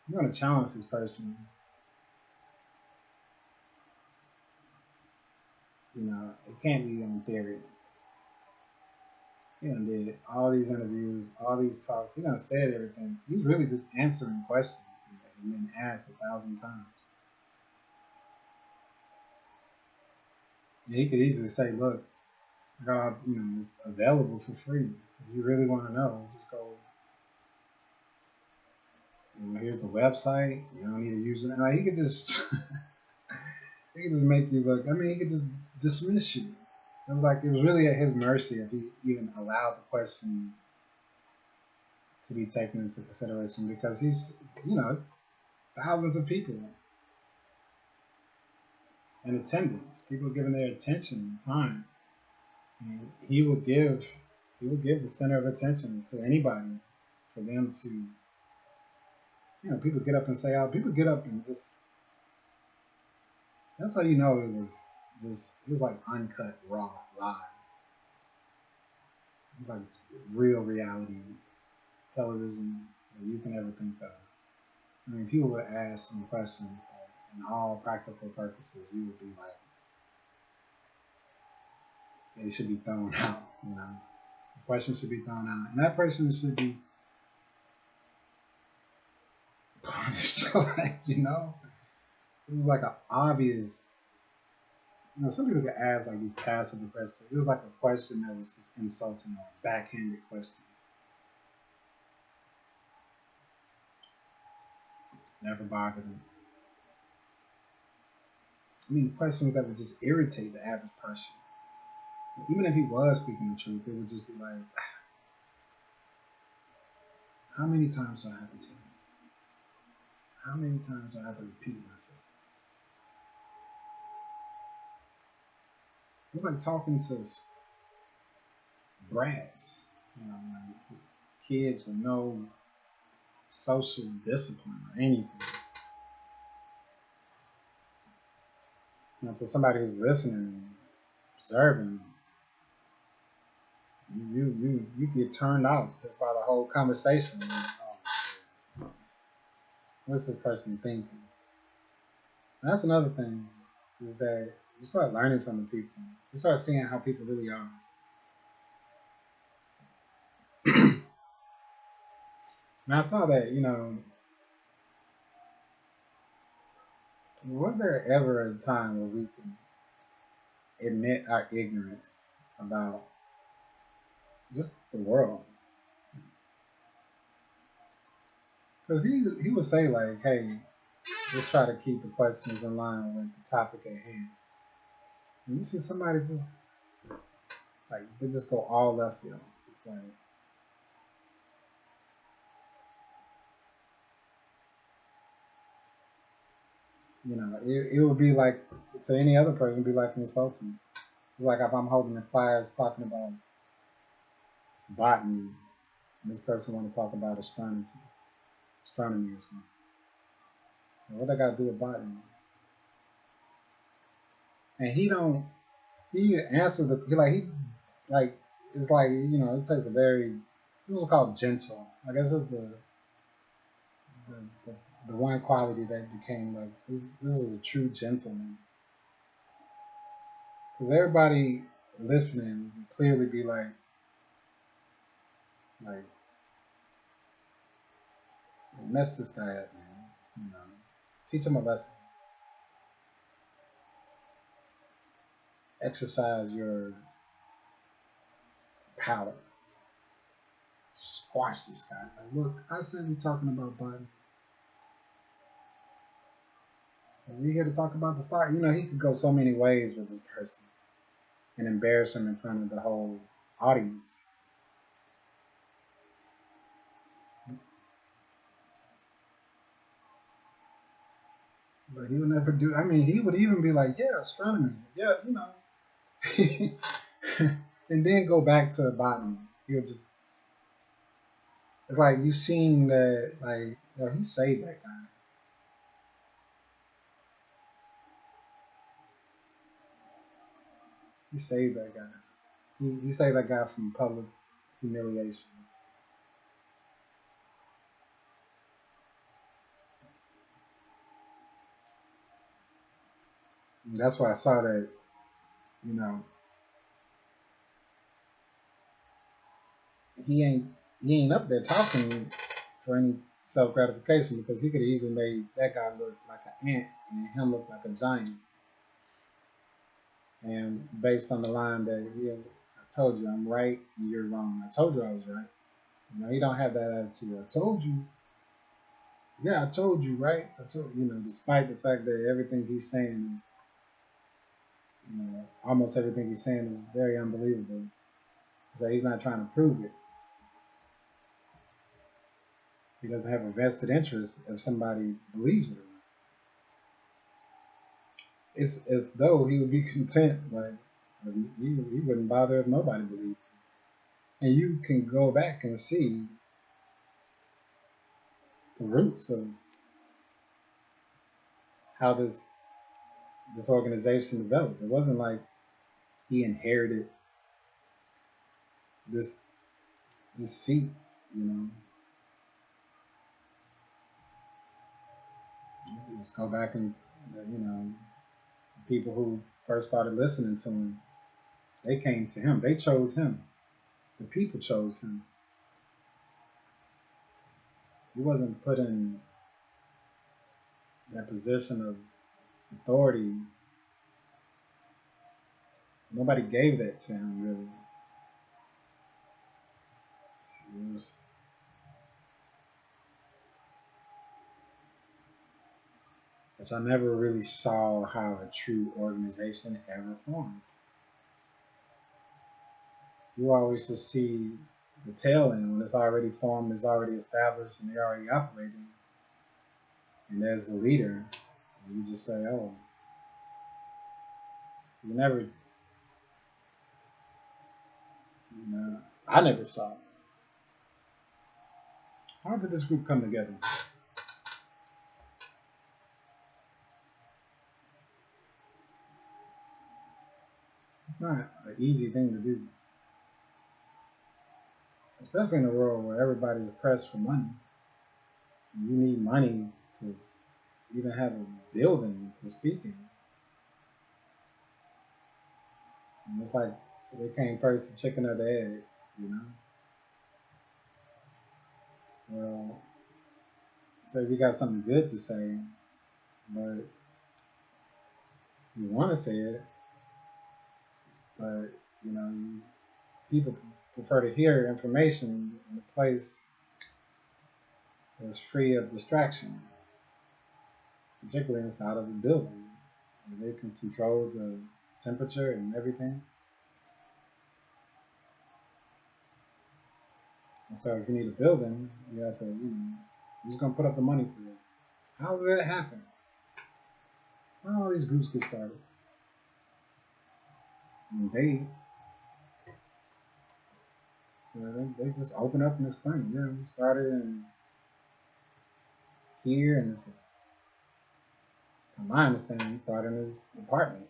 you're going to challenge this person. It can't be on theory. He done did all these interviews, all these talks. He done said everything. He's really just answering questions that have been asked 1,000 times. He could easily say, look, God, it's available for free. If you really want to know, just go. Here's the website. You don't need to use it. Like, he could just, he could just make you look. I mean, he could just dismiss you. It was really at his mercy if he even allowed the question to be taken into consideration, because he's, thousands of people in attendance, people giving their attention and time. And he will give the center of attention to anybody for them to, people get up and say, people get up and just, that's how you know it was like uncut, raw, live. It was like real reality television that you can ever think of. I mean, people would ask some questions that, in all practical purposes, you would be like, they should be thrown out, Questions should be thrown out, and that person should be punished. Like, it was like an obvious. Some people could ask like these passive aggressive. It was like a question that was just insulting or a backhanded question. Never bothered him. I mean, questions that would just irritate the average person. Even if he was speaking the truth, it would just be like, how many times do I have to tell you? How many times do I have to repeat myself? It was like talking to brats, like just kids with no social discipline or anything. To somebody who's listening and observing, you get turned off just by the whole conversation. Oh, what's this person thinking? And that's another thing, is that you start learning from the people. You start seeing how people really are. And I saw that, was there ever a time where we can admit our ignorance about just the world? Because he would say like, hey, let's try to keep the questions in line with the topic at hand. And you see somebody just like they just go all left field. It's like, it would be like to any other person, it'd be like insulting. It's like if I'm holding a class talking about botany, and this person want to talk about astronomy or something. What I got to do with botany? And he answered he it's like, it takes a very, this is called gentle. I guess this is the, the, the one quality that became like, this was a true gentleman. Because everybody listening would clearly be like, mess this guy up, man. Teach him a lesson. Exercise your power. Squash this guy. Like, look, I said we're talking about botany. We're here to talk about the stock. He could go so many ways with this person and embarrass him in front of the whole audience. But he would never do. I mean, he would even be like, "Yeah, astronomy. Yeah, and then go back to botany. He would just. It's like you seen that, like, he saved that guy. He saved that guy. He saved that guy from public humiliation. And that's why I saw that, you know, he ain't he ain't up there talking for any self gratification, because he could have easily made that guy look like an ant and him look like a giant. And based on the line that I told you I'm right and you're wrong. I told you I was right. He don't have that attitude. I told you. Yeah, I told you, right? I told despite the fact that everything he's saying is, almost everything he's saying is very unbelievable. So he's not trying to prove it. He doesn't have a vested interest if somebody believes it or not. It's as though he would be content, like he wouldn't bother if nobody believed him. And you can go back and see the roots of how this organization developed. It wasn't like he inherited this seat, you know. Just go back and people who first started listening to him, they came to him. They chose him. The people chose him. He wasn't put in that position of authority. Nobody gave that to him, really. It was, which I never really saw how a true organization ever formed. You always just see the tail end when it's already formed, it's already established, and they're already operating. And there's a leader, and you just say, oh, you never, I never saw it. How did this group come together? It's not an easy thing to do, especially in a world where everybody's pressed for money. You need money to even have a building to speak in. And it's like they came first, the chicken or the egg, you know? Well, so if you got something good to say, but you want to say it, but people prefer to hear information in a place that's free of distraction, particularly inside of a building. They can control the temperature and everything. And so if you need a building, you have to, you're just going to put up the money for it. How did that happen? How all these groups get started? And they just open up and explain. Yeah, we started in here, and it's, from my understanding, he started in his apartment.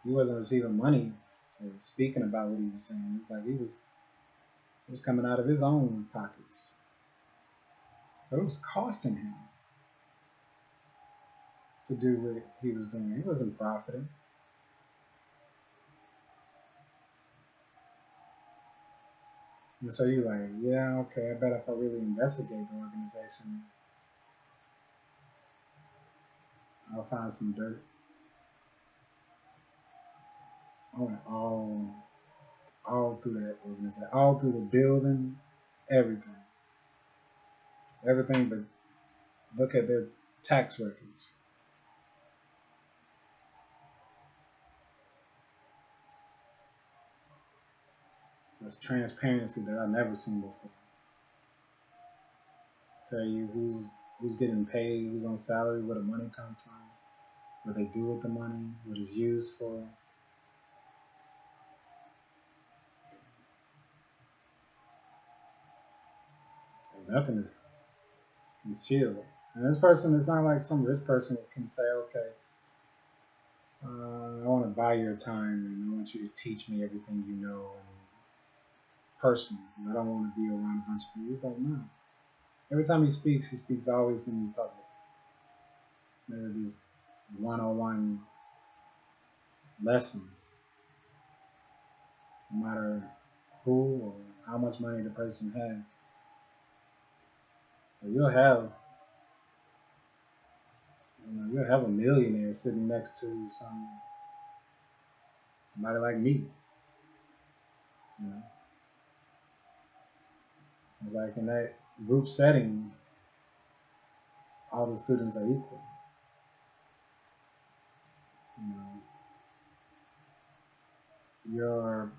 He wasn't receiving money for speaking about what he was saying. It's like it was coming out of his own pockets. So it was costing him to do what he was doing. He wasn't profiting. And so you're like, yeah, okay, I bet if I really investigate the organization, I'll find some dirt. I went all through that organization, all through the building, everything. Everything but look at their tax records. There's transparency that I've never seen before. Tell you who's getting paid, who's on salary, where the money comes from, what they do with the money, what it's used for. And nothing is concealed. And this person is not like some rich person that can say, okay, I want to buy your time and I want you to teach me everything you know and personally. I don't want to be around a bunch of people. He's like, no. Every time he speaks always in public. There are these one-on-one lessons, no matter who or how much money the person has. So you'll have a millionaire sitting next to somebody like me. It's like in that group setting, all the students are equal. Your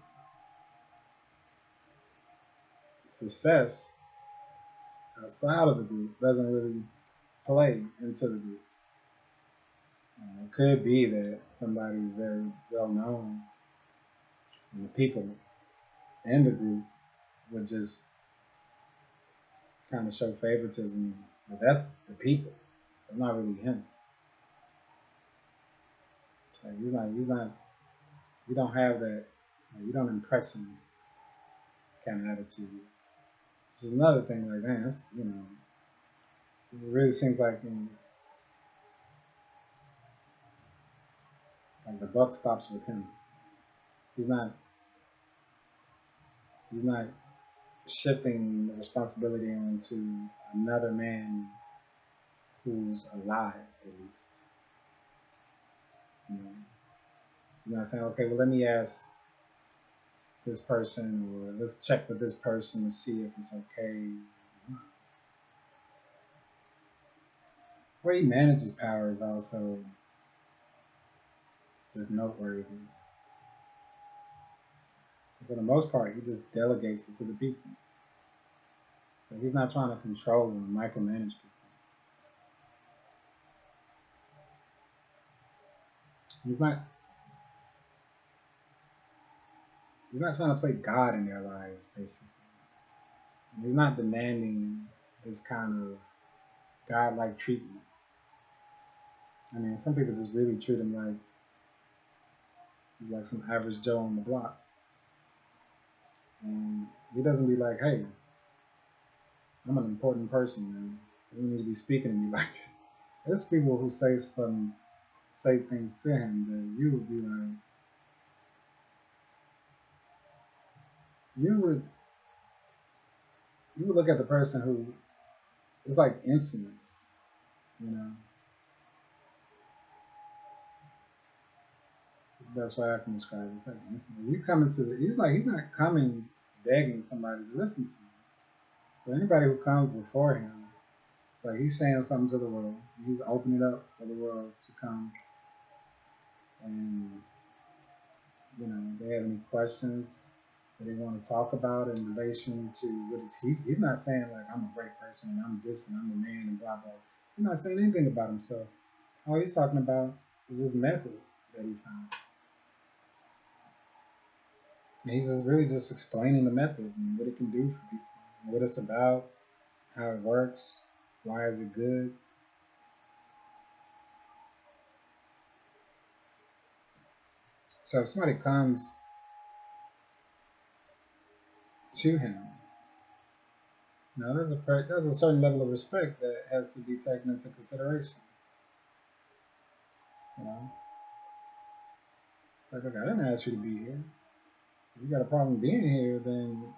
success outside of the group doesn't really play into the group. It could be that somebody is very well known and the people in the group would just kind of show favoritism, but that's the people. It's not really him. So he's not. You don't have that. You don't impress him kind of attitude. Which is another thing. Like, man, that's, it really seems like like the buck stops with him. He's not He's not shifting the responsibility onto another man who's alive, at least. You know, you're not saying, okay, well, let me ask this person, or let's check with this person to see if it's okay. The way he manages power is also just noteworthy. For the most part, he just delegates it to the people. So he's not trying to control and micromanage people. He's not. He's not trying to play God in their lives, basically. He's not demanding this kind of God-like treatment. I mean, some people just really treat him like he's like some average Joe on the block. And he doesn't be like, hey, I'm an important person, man. You need to be speaking to me like that. There's people who say things to him that you would be like, you would look at the person who is like insolence, you know. That's why I can describe it. It's like insolence. You come into he's not coming begging somebody to listen to him. So anybody who comes before him, it's like he's saying something to the world. He's opening up for the world to come, and they have any questions that they want to talk about in relation to what he's not saying like I'm a great person and I'm this and I'm a man and blah blah. He's not saying anything about himself. All he's talking about is his method that he found. And he's just explaining the method and what it can do for people, what it's about, how it works, why is it good. So if somebody comes to him, there's a certain level of respect that has to be taken into consideration. You know, like, okay, I didn't ask you to be here. If you got a problem being here, then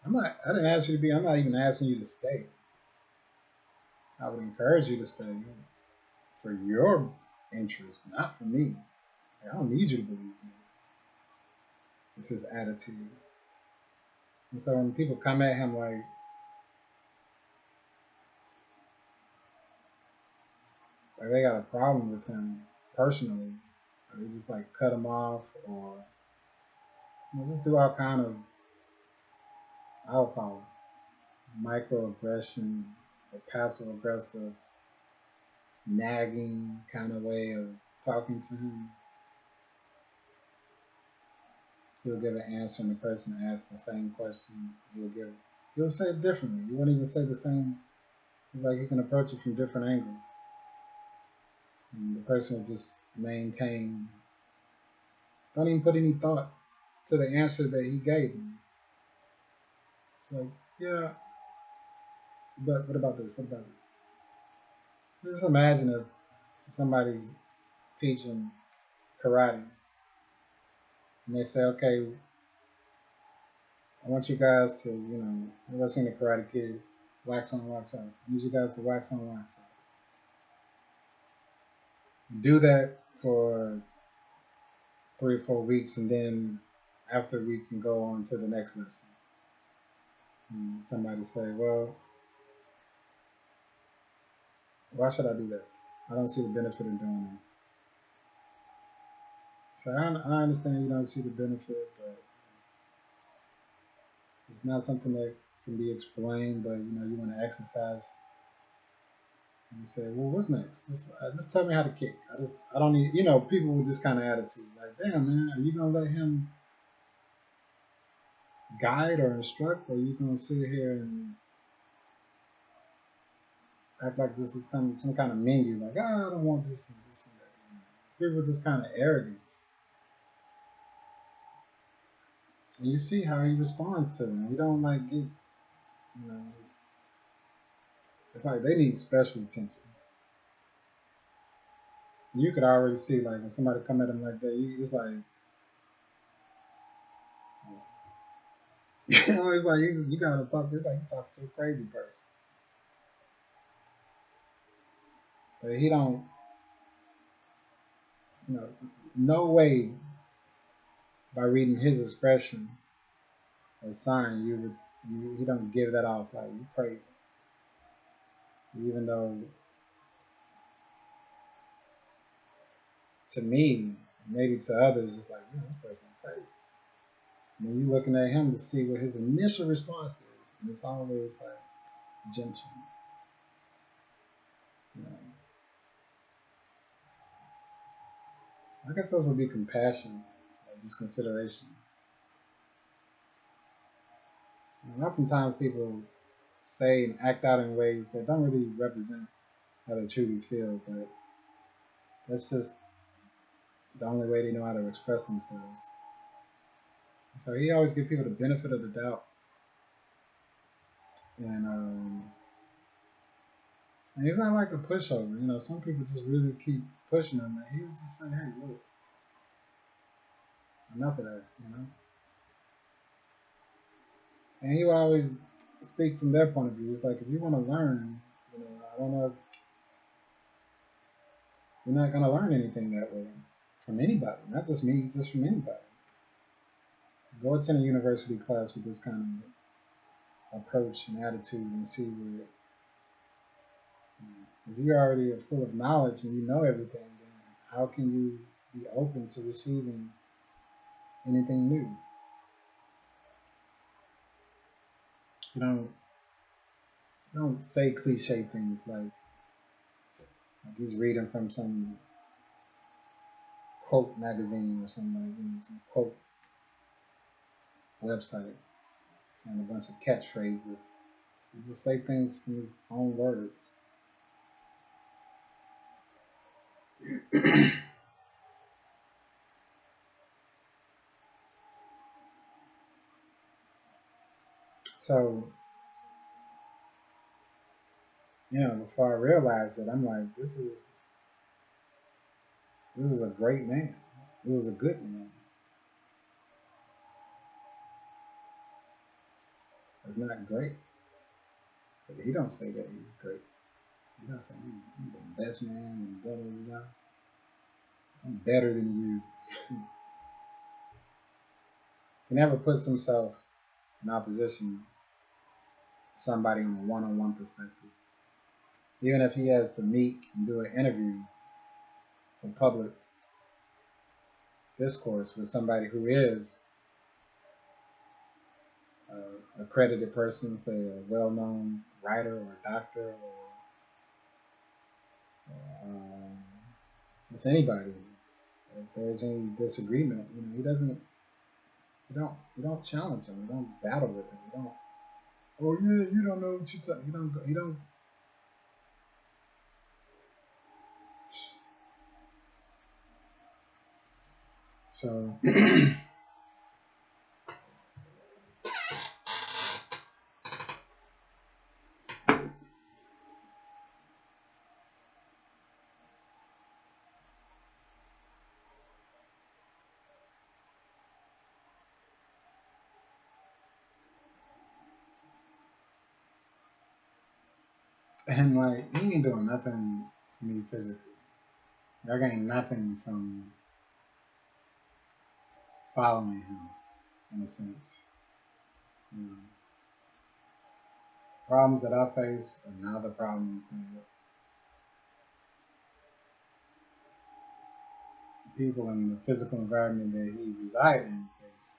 I'm not. I didn't ask you to be. I'm not even asking you to stay. I would encourage you to stay for your interest, not for me. Like, I don't need you to believe me. It's his attitude. And so when people come at him like they got a problem with him personally, or they just like cut him off, or just do all kind of, I'll call it microaggression or passive aggressive nagging kind of way of talking to him. He'll give an answer, and the person asks the same question. He'll say it differently. You won't even say the same. It's like he can approach it from different angles. And the person will just maintain, don't even put any thought to the answer that he gave him. It's like, yeah, but what about this? What about this? Just imagine if somebody's teaching karate and they say, okay, I want you guys to, I've ever seen a Karate Kid, wax on, wax off. I need you guys to wax on, wax off. Do that for 3 or 4 weeks, and then after we can go on to the next lesson. And somebody say, well, why should I do that? I don't see the benefit in doing that. So I understand you don't see the benefit, but it's not something that can be explained, but you want to exercise. And you say, well, what's next? Just tell me how to kick. I don't need, people with this kind of attitude. Like, damn, man, are you going to let him guide or instruct, or are you going to sit here and act like this is some kind of menu? Like, I don't want this and this and that. People with this kind of arrogance. And you see how he responds to them. You don't it's like they need special attention. You could already see, like, when somebody come at him like that, it's like, You know, it's like you gotta talk. It's like you talk to a crazy person, but he don't. You know, no way by reading his expression or sign he don't give that off like you crazy. Even though to me, maybe to others, it's like, man, this person crazy. And then you looking at him to see what his initial response is, and it's always like gentle. You know, I guess those would be compassion, or just consideration. And oftentimes people say and act out in ways that don't really represent how they truly feel, but that's just the only way they know how to express themselves. So he always gives people the benefit of the doubt, and and he's not like a pushover. You know, some people just really keep pushing him, and he was just saying, "Hey, look, enough of that," you know. And he will always speak from their point of view. It's like if you want to learn, you know, I don't know, if you're not gonna learn anything that way from anybody, not just me, just from anybody. Go attend a university class with this kind of approach and attitude, and see where. If you're already full of knowledge and you know everything, then how can you be open to receiving anything new? You don't say cliche things like he's reading from some quote magazine or something like, you know, some quote website saying a bunch of catchphrases. He just say things from his own words. So, you know, before I realized it, I'm like, this is a great man. This is a good man. It's not great, but he don't say that he's great. He don't say I'm the best man and better than you. I'm better than you. He never puts himself in opposition to somebody in a one-on-one perspective. Even if he has to meet and do an interview for public discourse with somebody who is a accredited person, say a well-known writer or doctor or just anybody. If there's any disagreement, you know, he doesn't. You don't challenge him. You don't battle with him. You don't. Oh yeah, you don't know what you're talking. You don't. You don't. So, and like he ain't doing nothing for me physically. I gain nothing from following him, in a sense. You know, problems that I face are not the problems that people in the physical environment that he resides in face.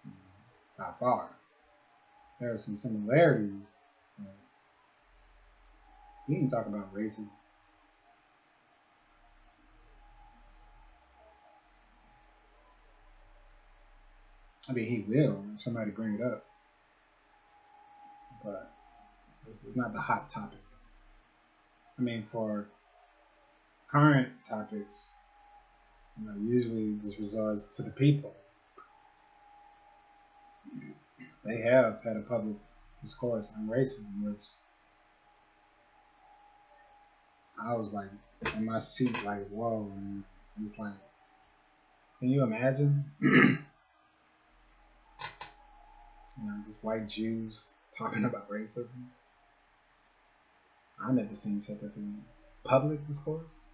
You know, by far, there are some similarities. But he can talk about racism. I mean, he will if somebody bring it up, but this is not the hot topic. I mean, for current topics, you know, usually this resorts to the people. They have had a public discourse on racism, which I was like in my seat, like, whoa, man. It's like, can you imagine? Just white Jews talking about racism. I've never seen such a thing. Public discourse.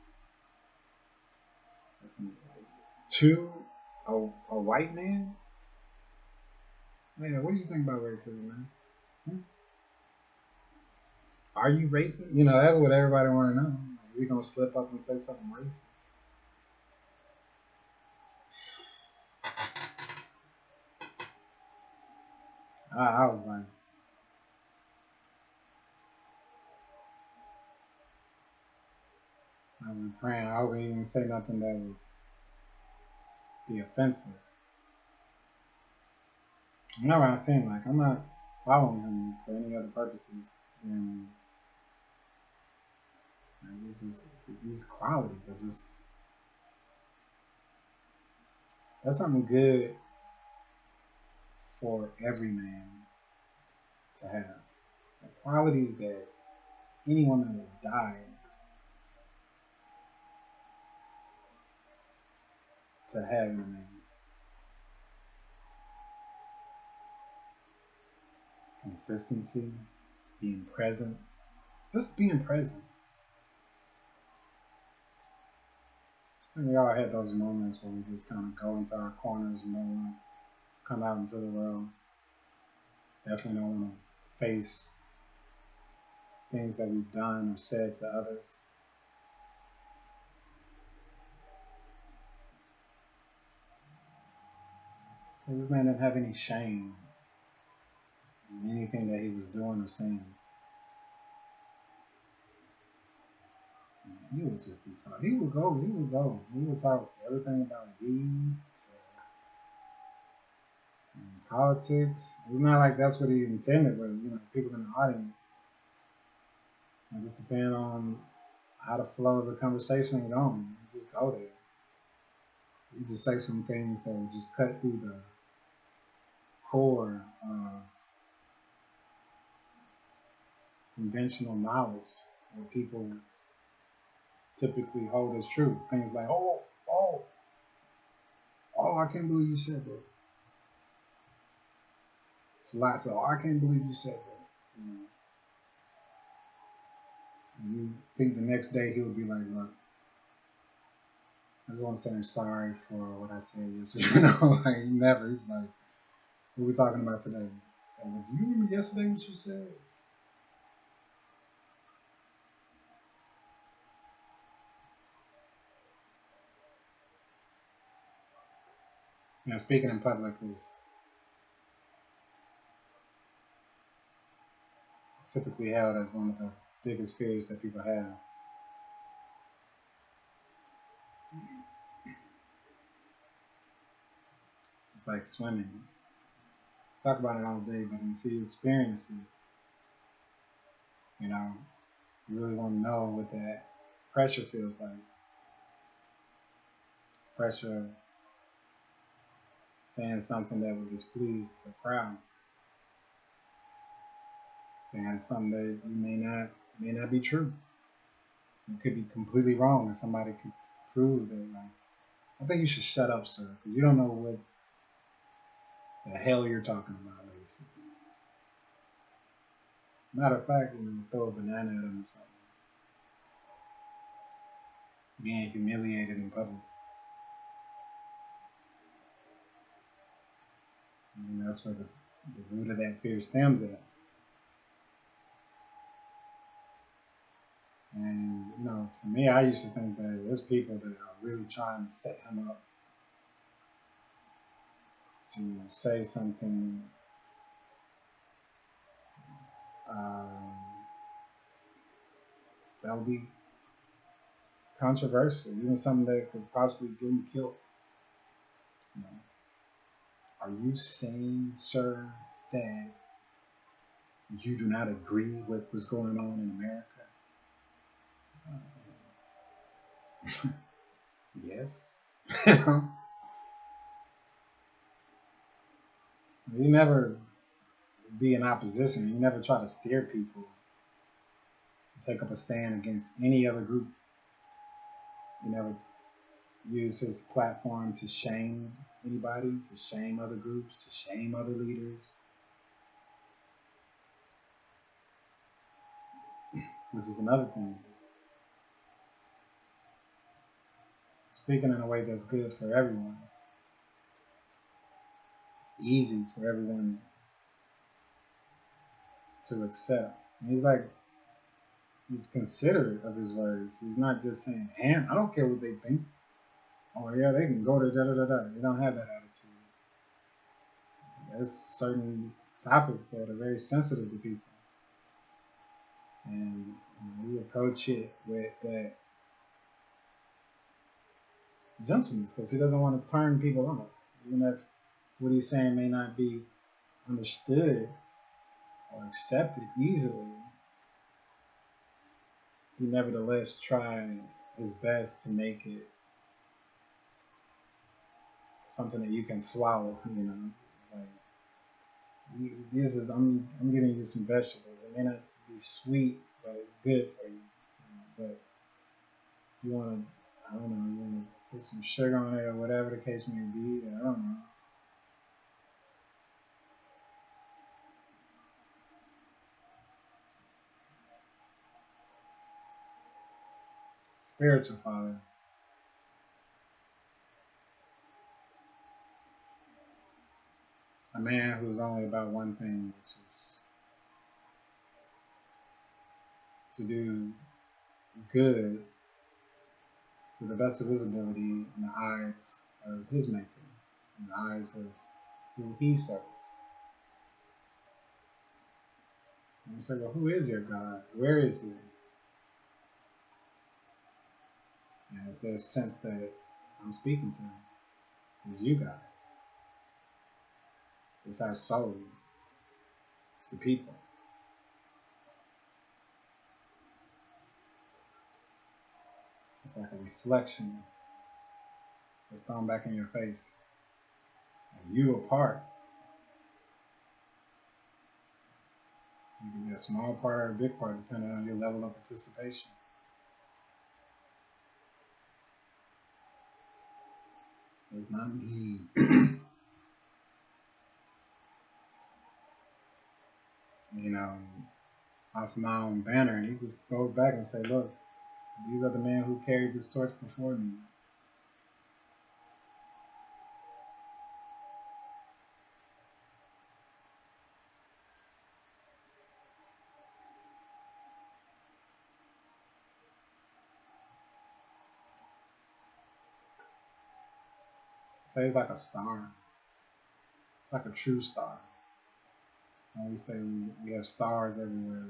To a white man. Man, what do you think about racism, man? Hmm? Are you racist? That's what everybody want to know. Is he gonna slip up and say something racist? I was like, I was praying. I hope he didn't say nothing that would be offensive. You know what I'm saying? Like, I'm not following him for any other purposes than these qualities are just, that's something good for every man to have. The qualities that any woman would die to have in a man. Consistency, being present, just being present. And we all had those moments where we just kind of go into our corners and don't want to come out into the world. Definitely don't want to face things that we've done or said to others. So this man didn't have any shame in anything that he was doing or saying. He would just be talking. He would go. He would talk everything about weed, politics. It's not like that's what he intended, but people in the audience. It just depends on how the flow of the conversation is going. You just go there. You just say some things that would just cut through the core conventional knowledge that people typically hold as true. Things like, I can't believe you said that. It's a lot. So, I can't believe you said that. You think the next day he would be like, look, I just want to say I'm sorry for what I said yesterday. Like he never. He's like, what are we talking about today? Like, do you remember yesterday what you said? Speaking in public is typically held as one of the biggest fears that people have. It's like swimming. Talk about it all day, but until you experience it, you really want to know what that pressure feels like. Pressure saying something that would displease the crowd. Saying something that you may not be true. It could be completely wrong, and somebody could prove that. Like, I think you should shut up, sir, because you don't know what the hell you're talking about, basically. Matter of fact, throw a banana at him or something. Being humiliated in public. And that's where the root of that fear stems at. And, for me, I used to think that there's people that are really trying to set him up to say something that would be controversial, even something that could possibly get him killed. Are you saying, sir, that you do not agree with what's going on in America? Yes. You never be in opposition. You never try to steer people to take up a stand against any other group. You never use his platform to shame anybody, to shame other groups, to shame other leaders. which is another thing. Speaking in a way that's good for everyone. It's easy for everyone to accept. And he's considerate of his words. He's not just saying, "And I don't care what they think." Oh yeah, they can go to da da da da. You don't have that attitude. There's certain topics that are very sensitive to people, and we approach it with that gentleness because he doesn't want to turn people off, even if what he's saying may not be understood or accepted easily. He nevertheless tried his best to make it something that you can swallow. It's like this is I'm giving you some vegetables. It may not be sweet, but it's good for you. But you want to, I don't know, you want to put some sugar on it or whatever the case may be. I don't know. Spiritual father, a man who's only about one thing, which is to do good to the best of his ability in the eyes of his maker, in the eyes of who he serves. And you say, well, who is your God? Where is he? And it's that sense that I'm speaking to is you guys. It's our soul. It's the people. It's like a reflection that's thrown back in your face. And you a part. You can be a small part or a big part depending on your level of participation. It's not me. You know, off my own banner, and he just goes back and say, look, these are the men who carried this torch before me. Say it's like a star. It's like a true star. And we say we have stars everywhere,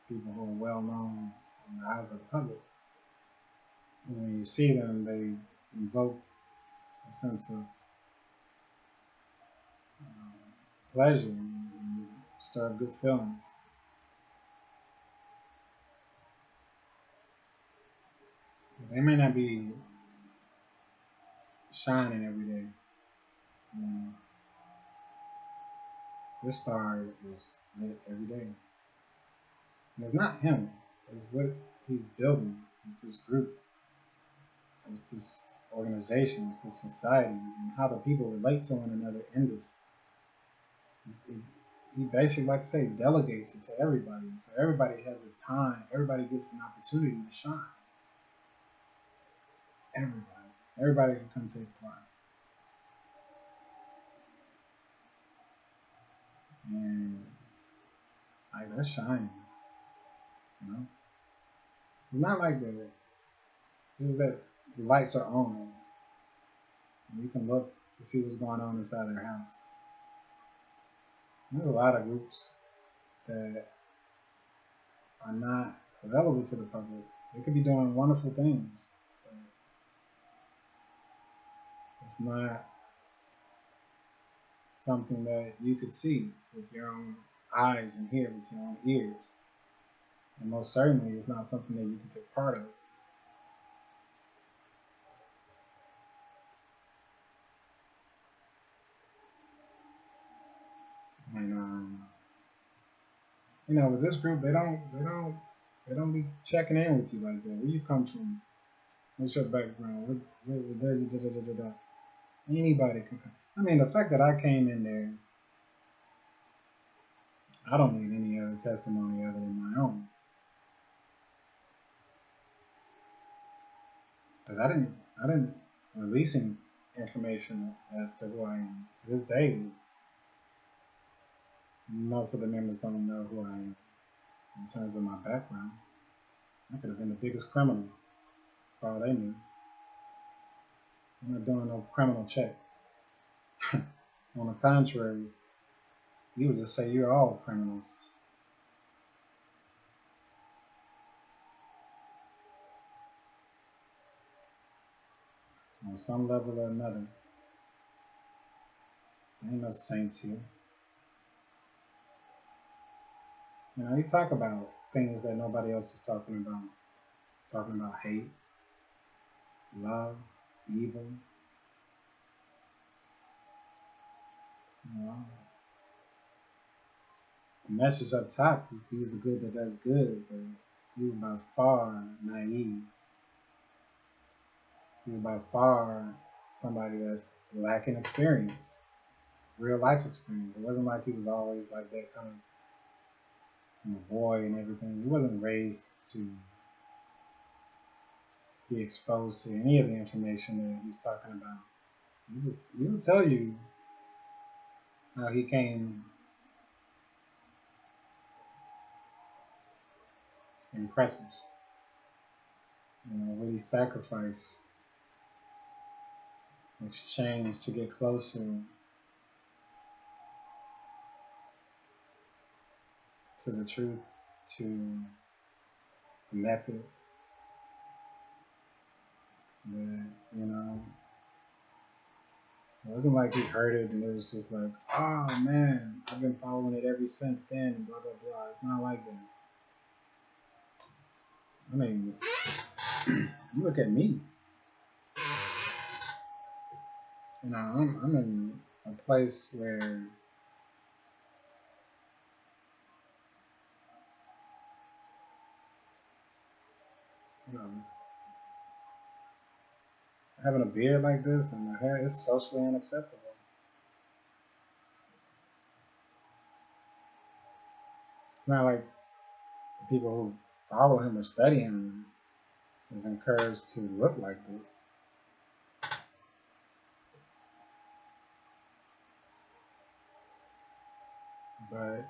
people who are well known in the eyes of the public. And when you see them, they invoke a sense of pleasure and stir up good feelings. They may not be shining every day. You know, this star is lit every day. And it's not him. It's what he's building. It's this group. It's this organization. It's this society. And how the people relate to one another in this. He basically, like I say, delegates it to everybody. So everybody has a time. Everybody gets an opportunity to shine. Everybody. Everybody can come take part. And like they're shining. You know? It's not like that. It's just that the lights are on. And you can look to see what's going on inside their house. And there's a lot of groups that are not available to the public. They could be doing wonderful things. But it's not something that you could see with your own eyes and hear with your own ears. And most certainly it's not something that you can take part of. And you know, with this group, they don't be checking in with you like that. Where you come from? What's your background? What does you da da da da da? Anybody can come. I mean, the fact that I came in there, I don't need any other testimony other than my own. because I didn't release any information as to who I am. To this day, most of the members don't know who I am in terms of my background. I could have been the biggest criminal for all they knew. I'm not doing no criminal check. On the contrary, you would just say you're all criminals. On some level or another. There ain't no saints here. You know, you talk about things that nobody else is talking about. Talking about hate, love, evil. You know, the message up top is he's the good that does good, but he's by far naive. He's by far somebody that's lacking experience, real life experience. It wasn't like he was always like that kind of boy and everything. He wasn't raised to be exposed to any of the information that he's talking about. He'll tell you how he came impressive. You know, what he sacrificed in exchange to get closer to the truth, to the method that, you know, it wasn't like he heard it and it was just like, oh man, I've been following it ever since then, and blah, blah, blah. It's not like that. I mean, look at me. You know, I'm in a place where, you know, having a beard like this and my hair is socially unacceptable. It's not like the people who follow him or study him is encouraged to look like this. But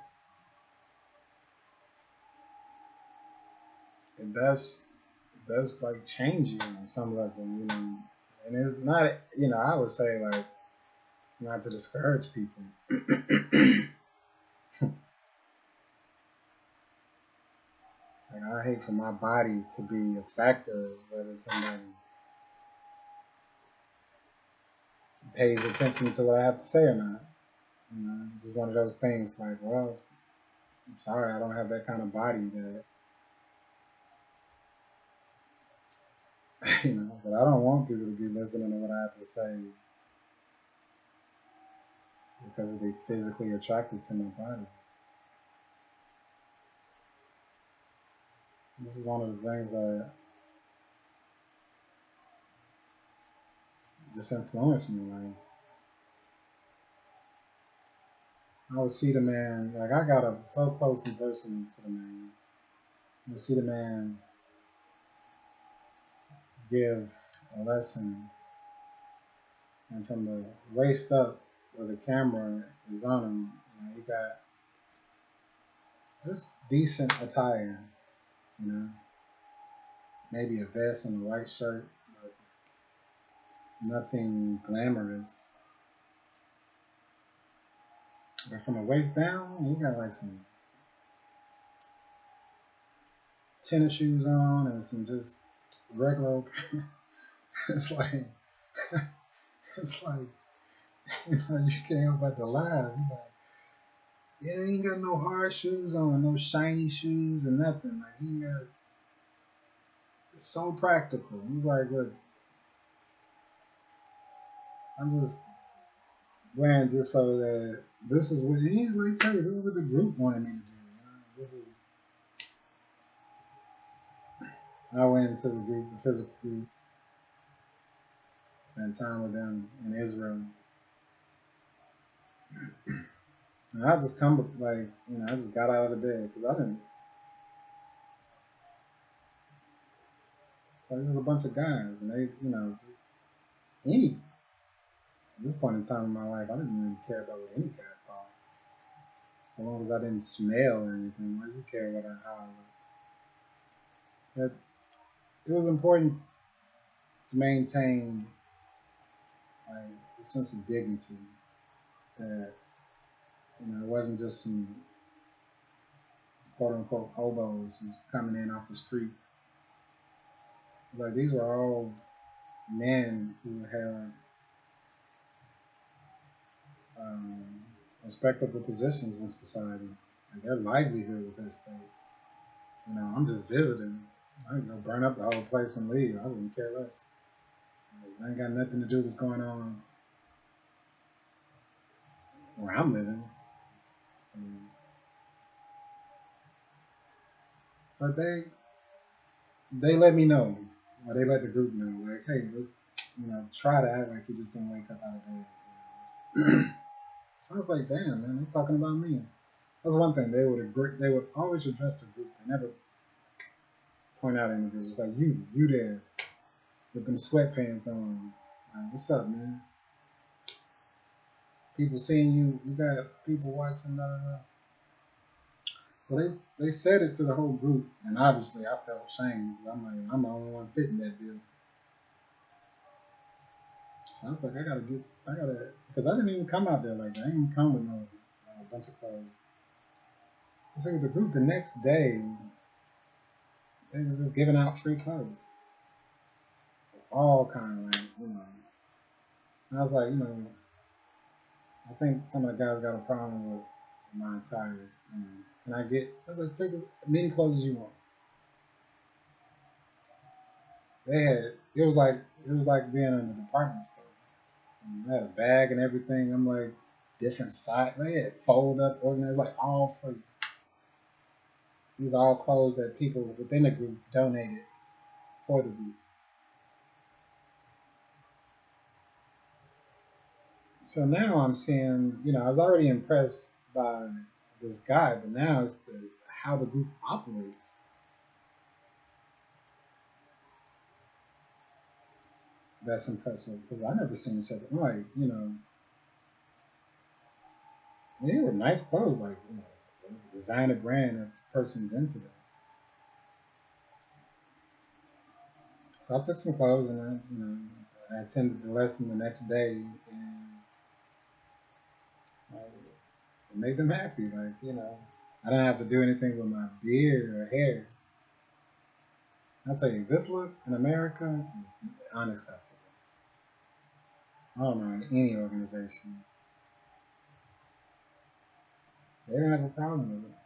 it does like change you on some level, you know. And it's not, you know, I would say like not to discourage people. Like I hate for my body to be a factor whether somebody pays attention to what I have to say or not. You know, it's just one of those things like, well, I'm sorry, I don't have that kind of body that you know, but I don't want people to be listening to what I have to say because they physically attracted to my body. This is one of the things that just influenced me. Like I would see the man, like I got up so close and personal to the man. I would see the man give a lesson, and from the waist up, where the camera is on him, you know, he got just decent attire, you know, maybe a vest and a white shirt, but nothing glamorous. But from the waist down, he got like some tennis shoes on and some just regular. It's like, it's like, you know, you can't help but to laugh. You're like, yeah, he ain't got no hard shoes on, no shiny shoes and nothing. Like he got it's so practical. He's like, look, I'm just wearing this so that this is what he like tell you. This is what the group wanted me to do. You know? This is. I went into the group, the physical group, spent time with them in Israel. And I just come like, you know, I just got out of the bed because I didn't. So this is a bunch of guys, and they, just any. At this point in time in my life, I didn't really care about what any guy thought. So long as I didn't smell or anything, why do you care what how I look? It was important to maintain like a sense of dignity that it wasn't just some quote unquote hobos just coming in off the street. Like these were all men who had um, respectable positions in society. Like their livelihood was at stake. I'm just visiting. I can go burn up the whole place and leave. I wouldn't care less. I ain't got nothing to do with what's going on where I'm living. But they let me know, or they let the group know, like, hey, let's try to act like you just didn't wake up out of bed. So I was like, damn, man, they're talking about me. That's one thing. They would always address the group. They never point out individuals. Like you there with them sweatpants on. Like, what's up, man? People seeing you. You got people watching. So they said it to the whole group, and obviously I felt shame because I'm like I'm the only one fitting that bill. So I was like, because I didn't even come out there like that. I didn't even come with no bunch of clothes. So the group the next day, they was just giving out free clothes, all kind of like. And I was like, I think some of the guys got a problem with my attire. Can I get? I was like, take as many clothes as you want. They had it was like being in a department store. They had a bag and everything. I'm like different size. They had fold up, organized, like all free. These are all clothes that people within the group donated for the group. So now I'm seeing, I was already impressed by this guy, but now it's how the group operates. That's impressive because I never seen such. Like, they were nice clothes, like designer brand if the person's into that. So I took some clothes and I attended the lesson the next day and it made them happy. Like, I didn't have to do anything with my beard or hair. I'll tell you, this look in America is unacceptable. I don't know in any organization. They don't have a problem with it.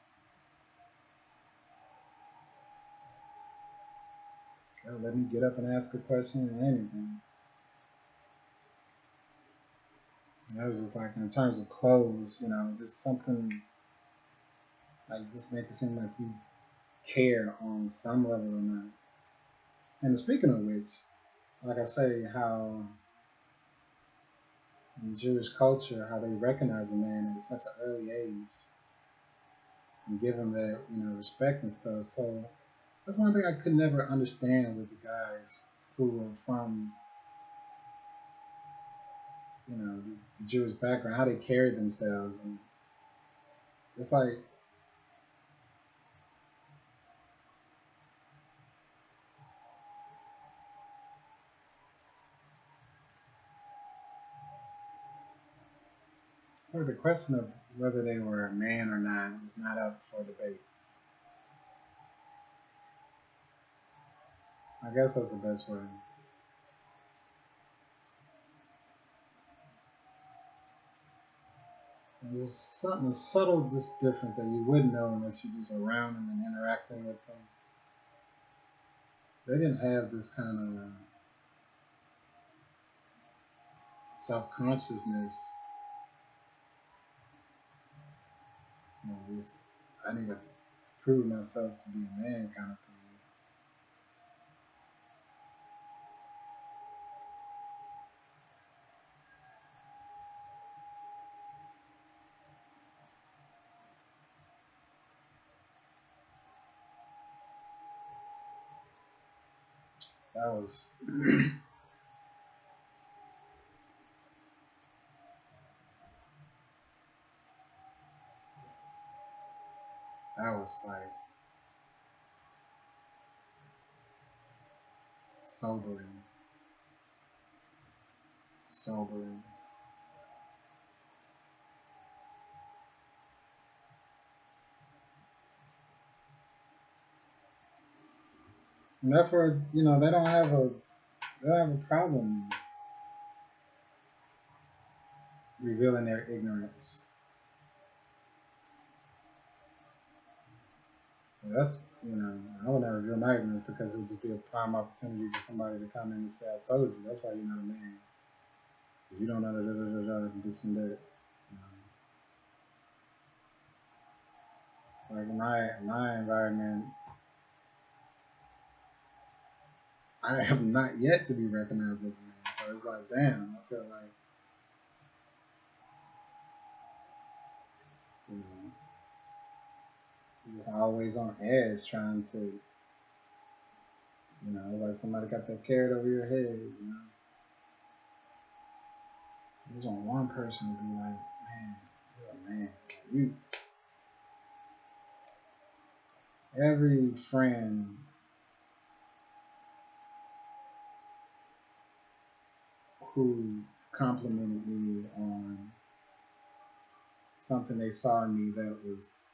They'll let me get up and ask a question and anything. And that was just like in terms of clothes, just something like just make it seem like you care on some level or not. And speaking of which, like I say, how in Jewish culture, how they recognize a man at such an early age and give him that, respect and stuff. So that's one thing I could never understand with the guys who were from, the Jewish background, how they carried themselves. And it's like, the question of whether they were a man or not was not up for debate. I guess that's the best word. There's something subtle, just different that you wouldn't know unless you're just around them and interacting with them. They didn't have this kind of self-consciousness. Just, I need to prove myself to be a man kind of thing. That was that was like sobering, sobering. And therefore, they don't have a problem revealing their ignorance. That's I would never reveal my ignorance because it would just be a prime opportunity for somebody to come in and say, "I told you." That's why you're not a man. You don't know this and that. So like in my environment, I have not yet to be recognized as a man. So it's like, damn, I feel like you know, you're just always on edge trying to, like somebody got that carrot over your head. You just want one person to be like, man, you're a man. You every friend who complimented me on something they saw in me that was,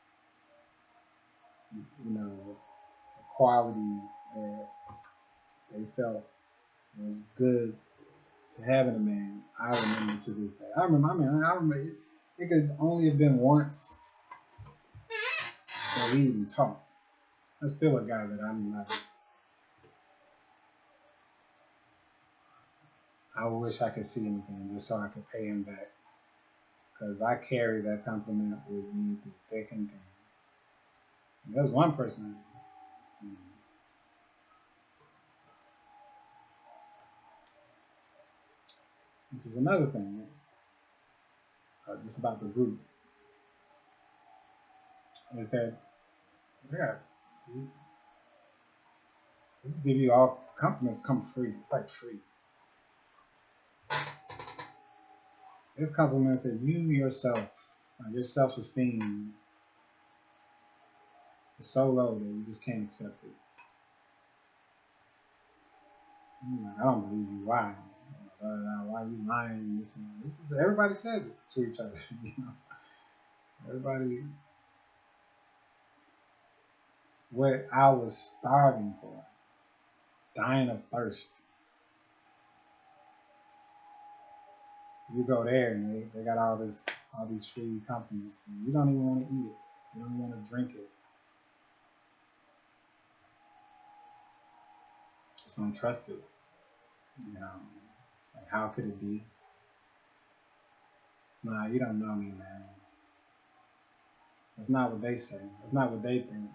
a quality that they felt was good to have in a man. I remember to this day. I remember it could only have been once that we even talked. That's still a guy that I'm not. I wish I could see him again just so I could pay him back. Because I carry that compliment with me through thick and thin. And there's one person. This is another thing. Just about the group. Is that, yeah, let's give you all compliments come free. It's like free. It's compliments that you yourself, your self esteem is so low that you just can't accept it. I don't believe you. Why? Why are you lying? This and that. Everybody says it to each other. Everybody. What I was starving for, dying of thirst. You go there and they got all these free compliments, and you don't even want to eat it. You don't want to drink it. Just don't trust it. It's like, how could it be? Nah, you don't know me, man. That's not what they say. That's not what they think.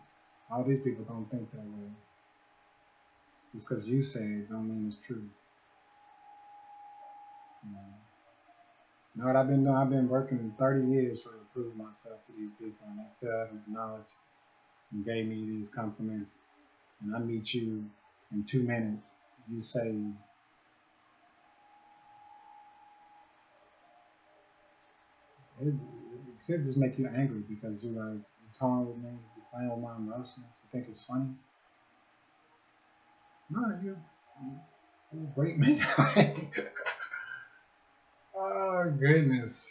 All these people don't think that way. Just because you say it don't mean it's true. You know what I've been doing? I've been working 30 years trying to prove myself to these people, and they still haven't acknowledged and gave me these compliments. And I meet you in 2 minutes. You say, it could just make you angry because you're like, you're toying with me, you're playing with my emotions, you think it's funny. No, you're a great man. Oh, goodness.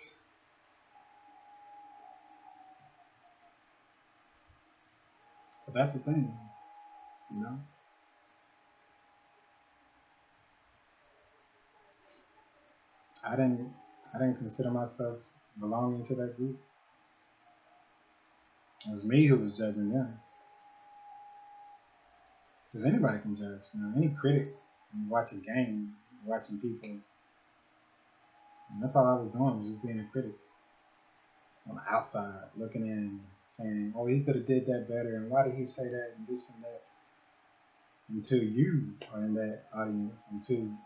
But that's the thing, you know? I didn't I didn't consider myself belonging to that group. It was me who was judging them. Because anybody can judge. Any critic, when you watch a game, watching people, and that's all I was doing was just being a critic. So on the outside, looking in, saying, "Oh, he could have did that better," and why did he say that, and this and that. Until you are in that audience, until the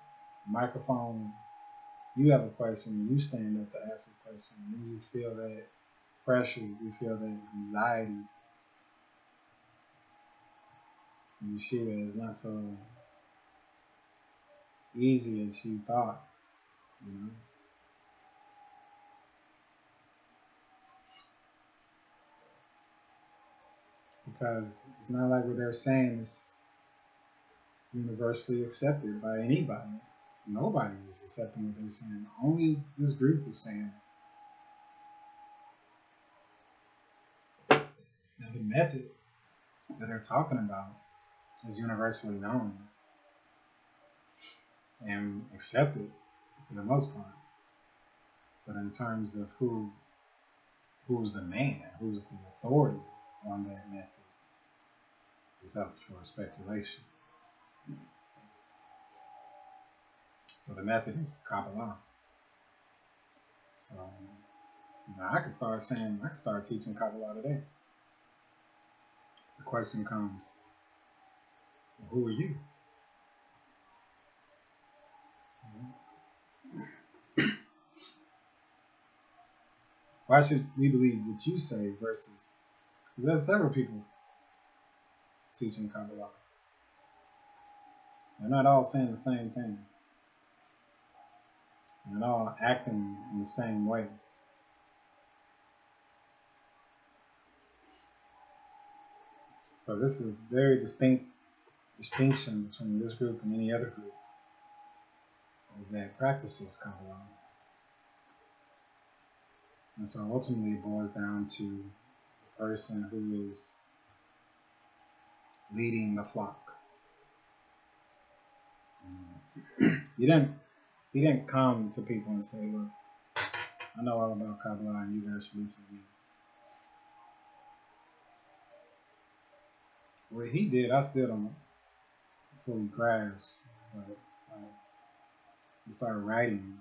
microphone, you have a question, you stand up to ask a question, and then you feel that pressure, you feel that anxiety, and you see that it's not so easy as you thought, you know, because it's not like what they're saying is universally accepted by anybody. Nobody is accepting what they're saying. Only this group is saying it. And the method that they're talking about is universally known and accepted for the most part. But in terms of who's the man, who's the authority on that method, is up for speculation. So the method is Kabbalah. So I could start teaching Kabbalah today. The question comes, who are you? Why should we believe what you say versus, there's several people teaching Kabbalah. They're not all saying the same thing. They're not all acting in the same way. So this is a very distinction between this group and any other group that practices Kabbalah. And so ultimately it boils down to the person who is leading the flock. He didn't come to people and say, look, I know all about Kabbalah and you guys should listen to me. What he did, I still don't fully grasp, but he started writing.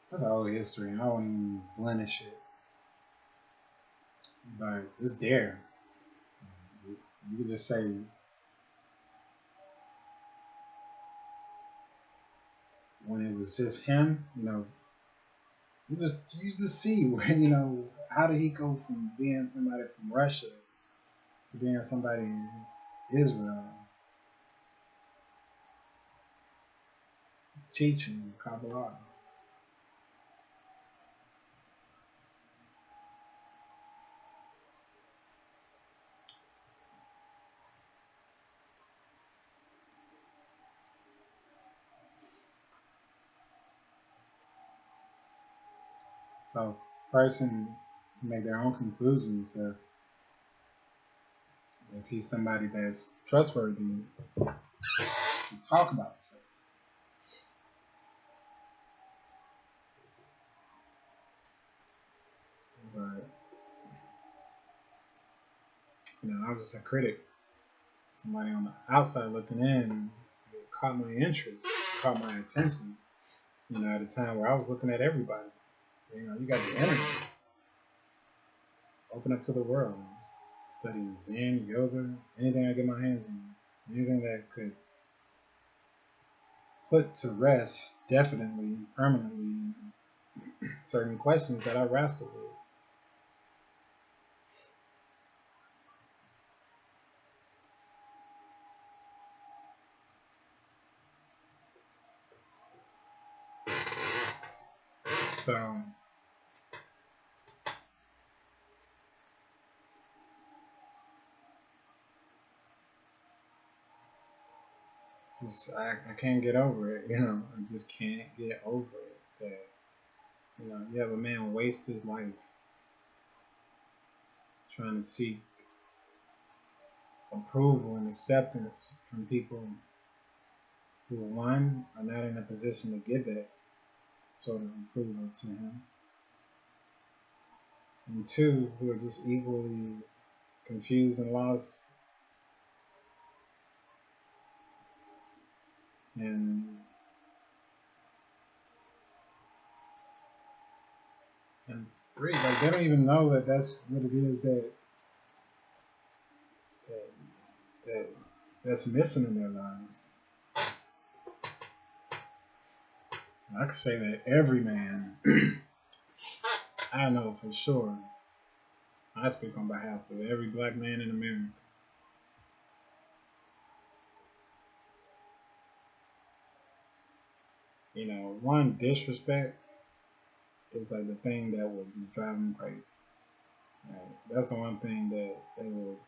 That's an old history. I won't even blemish it, but it's there. You could just say, when it was just him, you just see where, how did he go from being somebody from Russia to being somebody in Israel teaching Kabbalah. So person can make their own conclusions if he's somebody that's trustworthy to talk about the subject. But I was just a critic, somebody on the outside looking in. It caught my interest, caught my attention. At a time where I was looking at everybody. You got the internet. Open up to the world. Studying Zen, yoga, anything I get my hands on, anything that could put to rest definitely, permanently, certain questions that I wrestle with. So I can't get over it, I just can't get over it that, you have a man waste his life trying to seek approval and acceptance from people who, one, are not in a position to give that sort of approval to him, and two, who are just equally confused and lost and break. Like, they don't even know that that's what it is that's missing in their lives. I could say that every man, I know for sure, I speak on behalf of every black man in America, One, disrespect is like the thing that will just drive them crazy. Right? That's the one thing that they will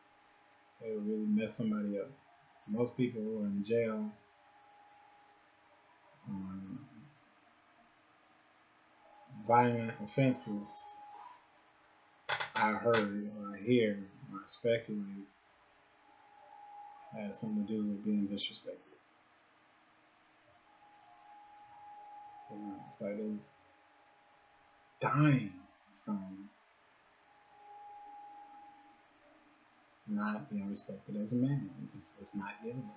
really mess somebody up. Most people who are in jail on violent offenses, I heard or I hear or I speculate, has something to do with being disrespected. It's like they're dying from not being respected as a man. It just was not given to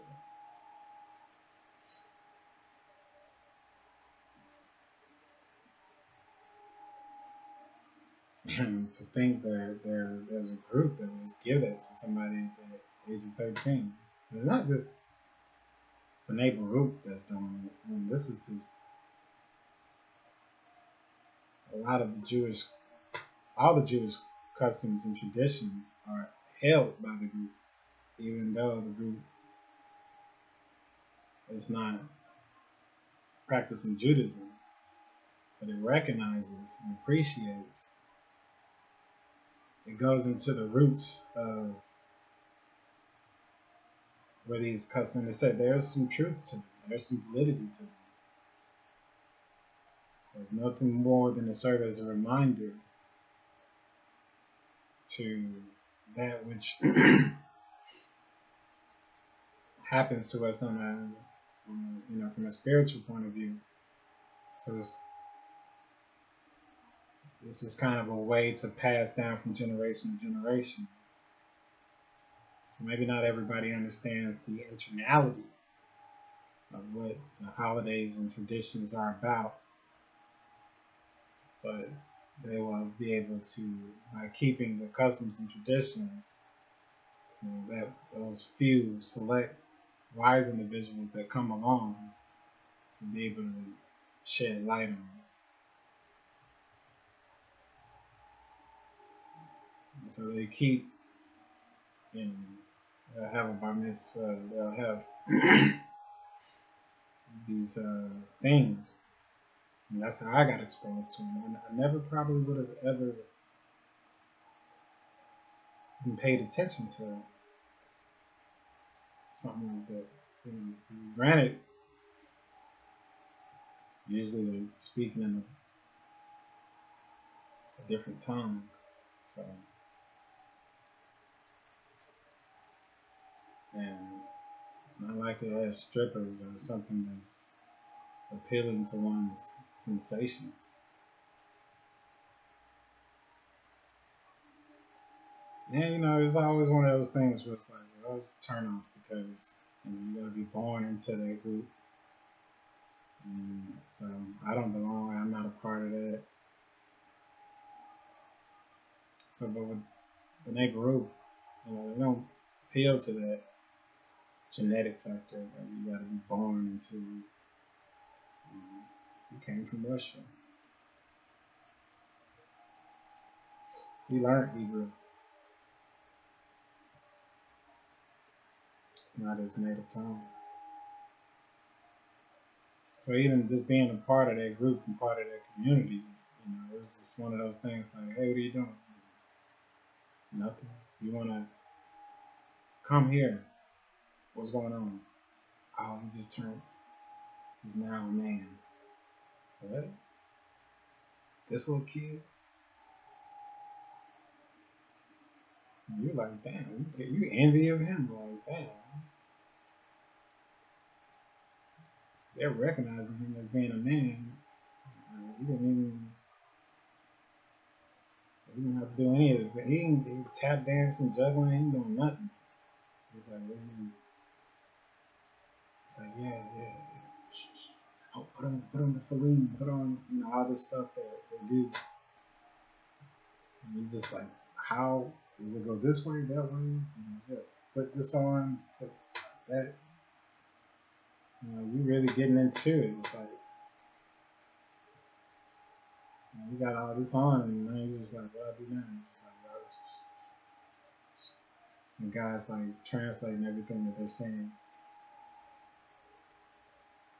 them. And to think that there's a group that will just give that to somebody at the age of 13. And it's not just the neighbor group that's doing it. I mean, this is just a lot of all the Jewish customs and traditions are held by the group, even though the group is not practicing Judaism, but it recognizes and appreciates. It goes into the roots of where these customs, they said there's some truth to them, there's some validity to them. There's nothing more than to serve as a reminder to that which happens to us from a spiritual point of view. So this is kind of a way to pass down from generation to generation. So maybe not everybody understands the internality of what the holidays and traditions are about, but they will be able to, by keeping the customs and traditions, that those few select wise individuals that come along will be able to shed light on. And so they keep, they'll have a bar mitzvah, they'll have these things. And that's how I got exposed to them. I never probably would have ever been paid attention to something like that. Granted, usually they're speaking in a different tongue. So, and it's not like it has strippers or something that's appealing to one's sensations. And it's always one of those things where it's like, well, it's a turn off because you gotta be born into that group. And so I don't belong, I'm not a part of that. So, but with the group, they don't appeal to that genetic factor that you gotta be born into. You came from Russia. We learned Hebrew. It's not his native tongue. So even just being a part of that group and part of that community, it was just one of those things like, hey, what are you doing? Nothing. You want to come here? What's going on? Oh, he just turned. He's now a man. What? This little kid? You're like, damn, you envy of him. Like, damn. They're recognizing him as being a man. He didn't have to do any of it. He didn't tap dancing, juggling, he ain't doing nothing. He's like, what do you mean? It's like, yeah. Oh, put on the Feline, put on, all this stuff that they do. And you're just like, how does it go this way, that way? Put this on, put that. You really getting into it. It's like, you got all this on, and then you're just like, what I do now? It's just like, and guys like translating everything that they're saying.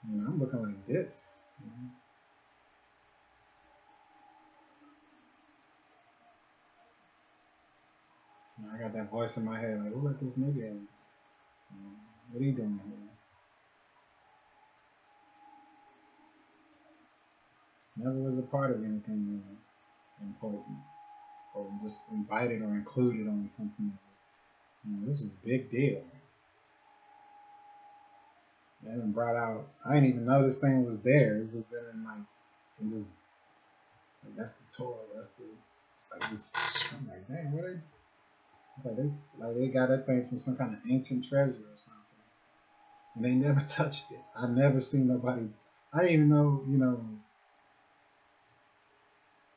I'm looking like this. Mhm. And I got that voice in my head like, who let this nigga in? What are you doing here? Never was a part of anything important, or just invited or included on something that was, this was a big deal. They haven't brought out. I didn't even know this thing was there. It's just been in this. Like, that's the toy. That's the. It's like this. I'm like, dang, what they got that thing from some kind of ancient treasure or something, and they never touched it. I never seen nobody. I didn't even know,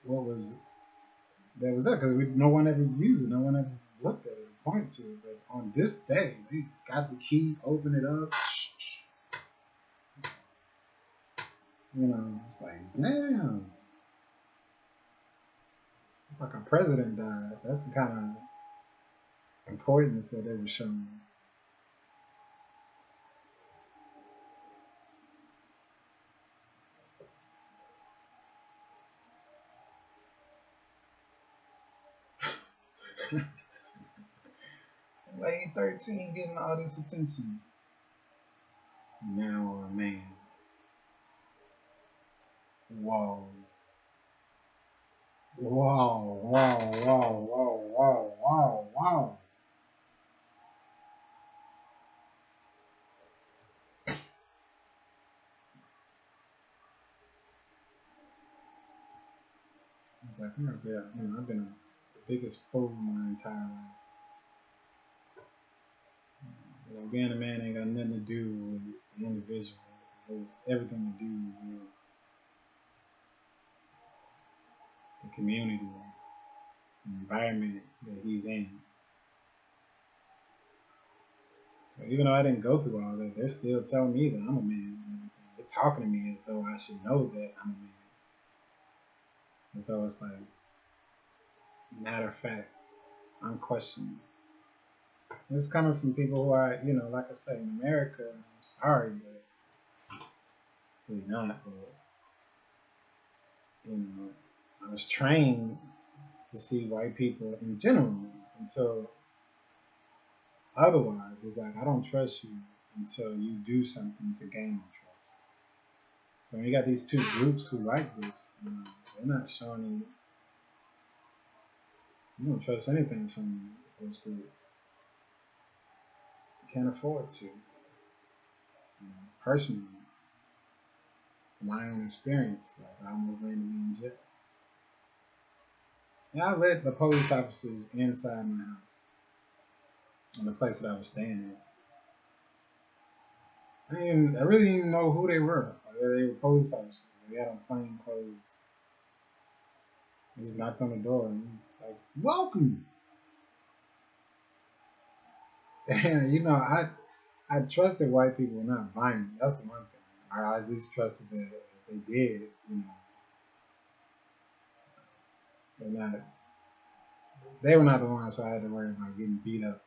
what was that was there because no one ever used it. No one ever looked at it or pointed to it. But on this day, they got the key, opened it up. It's like, damn. It's like a president died. That's the kind of importance that they were showing. Late 13 getting all this attention. Now a man. Whoa. Whoa, whoa, whoa, whoa, whoa, whoa, whoa. I think I've been the biggest fool my entire life. Being a man ain't got nothing to do with the individual. It has everything to do with the community, the environment that he's in. So even though I didn't go through all that, they're still telling me that I'm a man. They're talking to me as though I should know that I'm a man. As though it's like matter of fact, unquestioned. This is coming from people who are, like I say, in America, I'm sorry, but really not. But, you know, I was trained to see white people in general until otherwise. It's like, I don't trust you until you do something to gain my trust. So when you got these two groups who like this, they're not showing you don't trust anything from this group. You can't afford to. Personally, my own experience, like I almost landed me in jail. And I let the police officers inside my house, in the place that I was staying at. I really didn't even know who they were. They were police officers. They had on plain clothes. They just knocked on the door and like, welcome. And I trusted white people were not violent. That's one thing. I at least trusted that if they did, they're not. They were not the ones who I had to worry about getting beat up.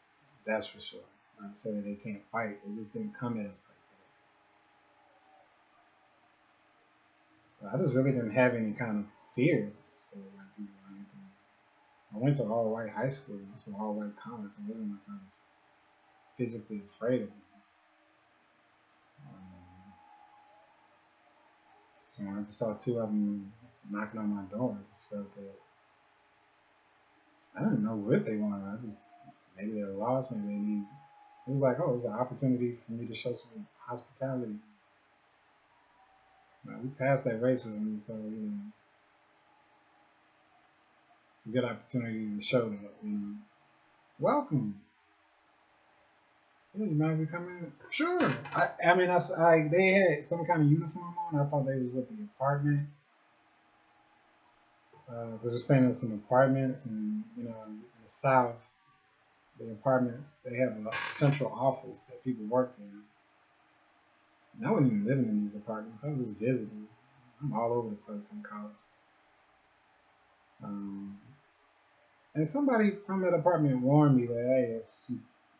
That's for sure. Not to say that they can't fight. They just didn't come at us like that. So I just really didn't have any kind of fear for white people or anything. I went to all white high school. It's an all white college. It wasn't like I was physically afraid of them. So when I just saw two of them knocking on my door, I just felt that I didn't know what they wanted. Maybe they were lost, maybe they need. It was like, oh, it's an opportunity for me to show some hospitality. We passed that racism, so it's a good opportunity to show that. Welcome. Yeah, you mind if we come in? Sure. I mean, they had some kind of uniform on. I thought they was with the apartment. Because we're staying in some apartments, and in the South, the apartments they have a central office that people work in. And I wasn't even living in these apartments. I was just visiting. I'm all over the place in college. And somebody from that apartment warned me that hey,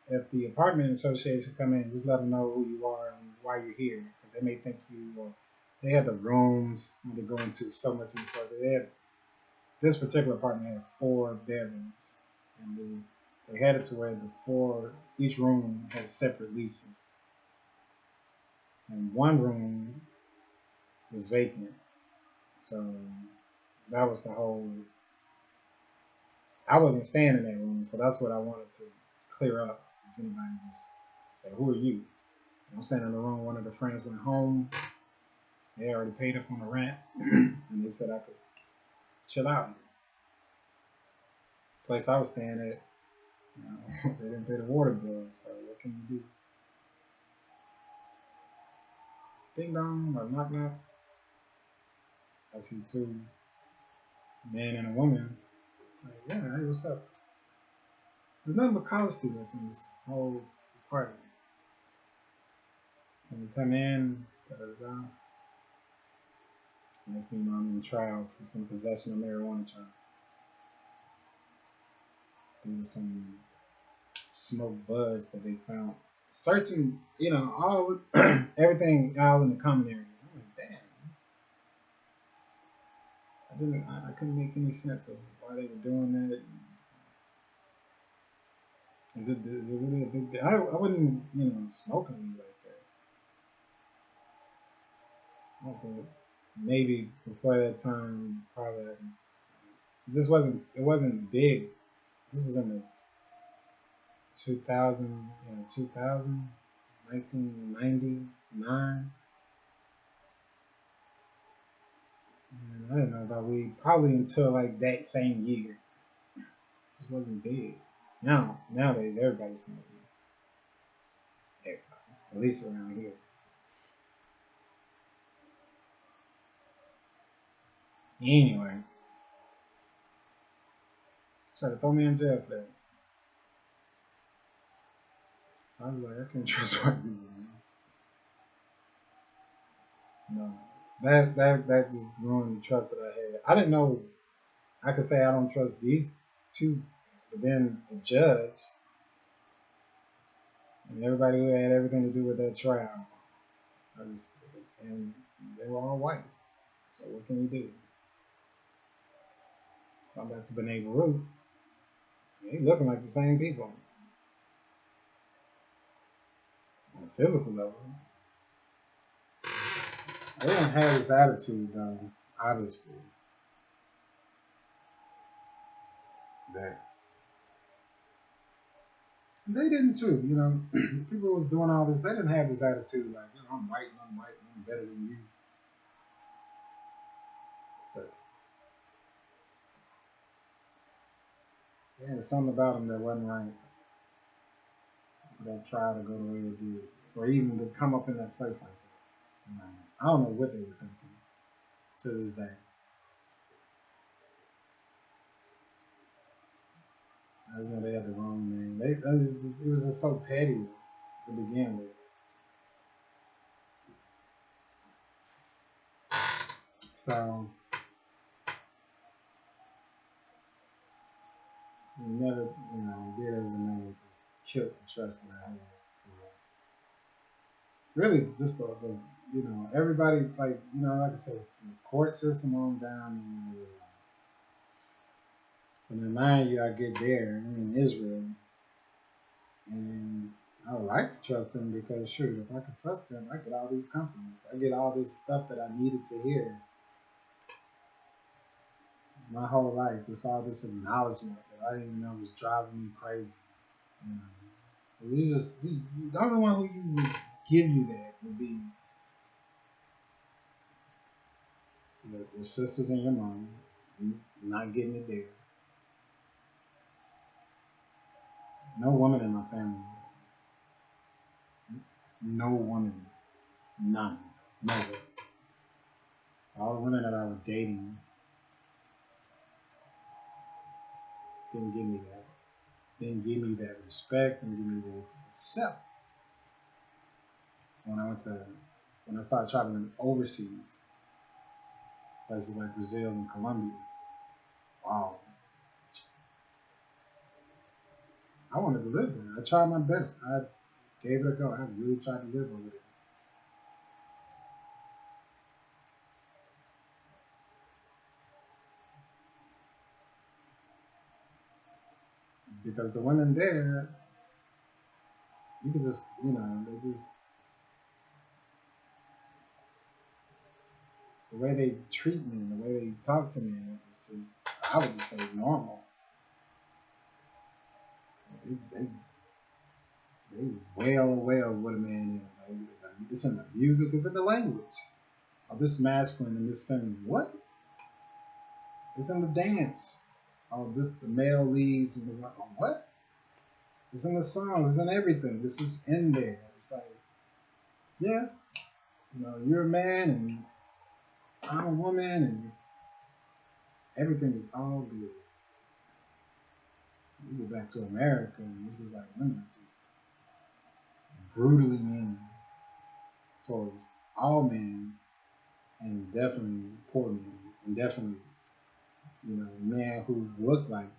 if the apartment association come in, just let them know who you are and why you're here. They may think you they had the rooms. I had to go into so much in the store. They had this particular apartment had 4 bedrooms, and they had it to where each room had separate leases, and one room was vacant. So that was the whole. I wasn't staying in that room, so that's what I wanted to clear up. If anybody was say, "Who are you?" I'm staying in the room. One of the friends went home. They already paid up on the rent, and they said I could chill out. The place I was staying at, they didn't pay the water bill, so what can you do? Ding dong, or knock knock. I see 2 men and a woman. Like, yeah, hey, what's up? There's nothing but college students in this whole apartment. When you come in, da-da-da. Next thing you know, I'm in trial for some possession of marijuana charge. There was some smoke buzz that they found. Searching, all everything all in the common areas. I'm like, damn. I couldn't make any sense of why they were doing that. Is it really a big deal? I wouldn't, smoke weed like that. I don't think maybe before that time, probably it wasn't big. This was in the 2000, 2000, 1999. And I didn't know about weed probably until like that same year. This wasn't big. Nowadays everybody's smoking. Everybody, at least around here. Anyway, tried to throw me in jail for that. So I was like, I can't trust white people, man. No, that just ruined the trust that I had. I didn't know I could say I don't trust these 2, but then the judge and everybody who had everything to do with that trial, and they were all white. So what can you do? I'm back to B'nai Baruch. They looking like the same people on a physical level. They didn't have this attitude though, obviously. That they didn't too, people who was doing all this, they didn't have this attitude like, I'm white and I'm better than you. But there's something about them that wasn't right for that trial to go the way it did, or even to come up in that place like that. I don't know what they were thinking to this day. I just know they had the wrong name. It was just so petty to begin with. So you never, did as a man, just killed the trust that I had. Really, just everybody, like I said, from the court system on down. So then mind you, I get there, I'm in Israel, and I would like to trust him because, shoot, if I could trust him, I get all these compliments. I get all this stuff that I needed to hear my whole life. It's all this acknowledgement that I didn't even know was driving me crazy. The only one who you would give you that would be your sisters and your mom. Not getting it there. No woman in my family. No woman. None. Never. All the women that I was dating didn't give me that. Didn't give me that respect. Didn't give me that accept. When I started traveling overseas, places like Brazil and Colombia, wow. I wanted to live there. I tried my best. I gave it a go. I really tried to live over there. because the women there, you could just, they just the way they treat me, the way they talk to me, it's just, I would just say normal. They wail what a man is. Like, it's in the music, it's in the language. Oh, this masculine and this feminine. What? It's in the dance. Oh, this the male leads and the what? It's in the songs. It's in everything. This is in there. It's like, yeah, you're a man and I'm a woman and everything is all good. You go back to America and this is like women are just brutally mean towards all men and definitely poor men and definitely men who look like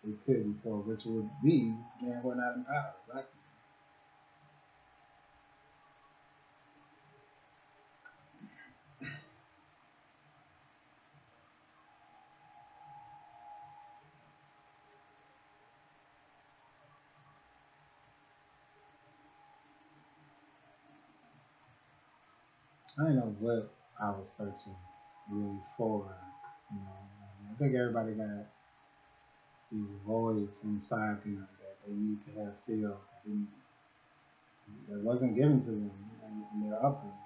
they could be poor, which would be men who are not in power. Exactly. I don't know what I was searching really for. I think everybody got these voids inside them that they need to have filled that wasn't given to them in their upbringing.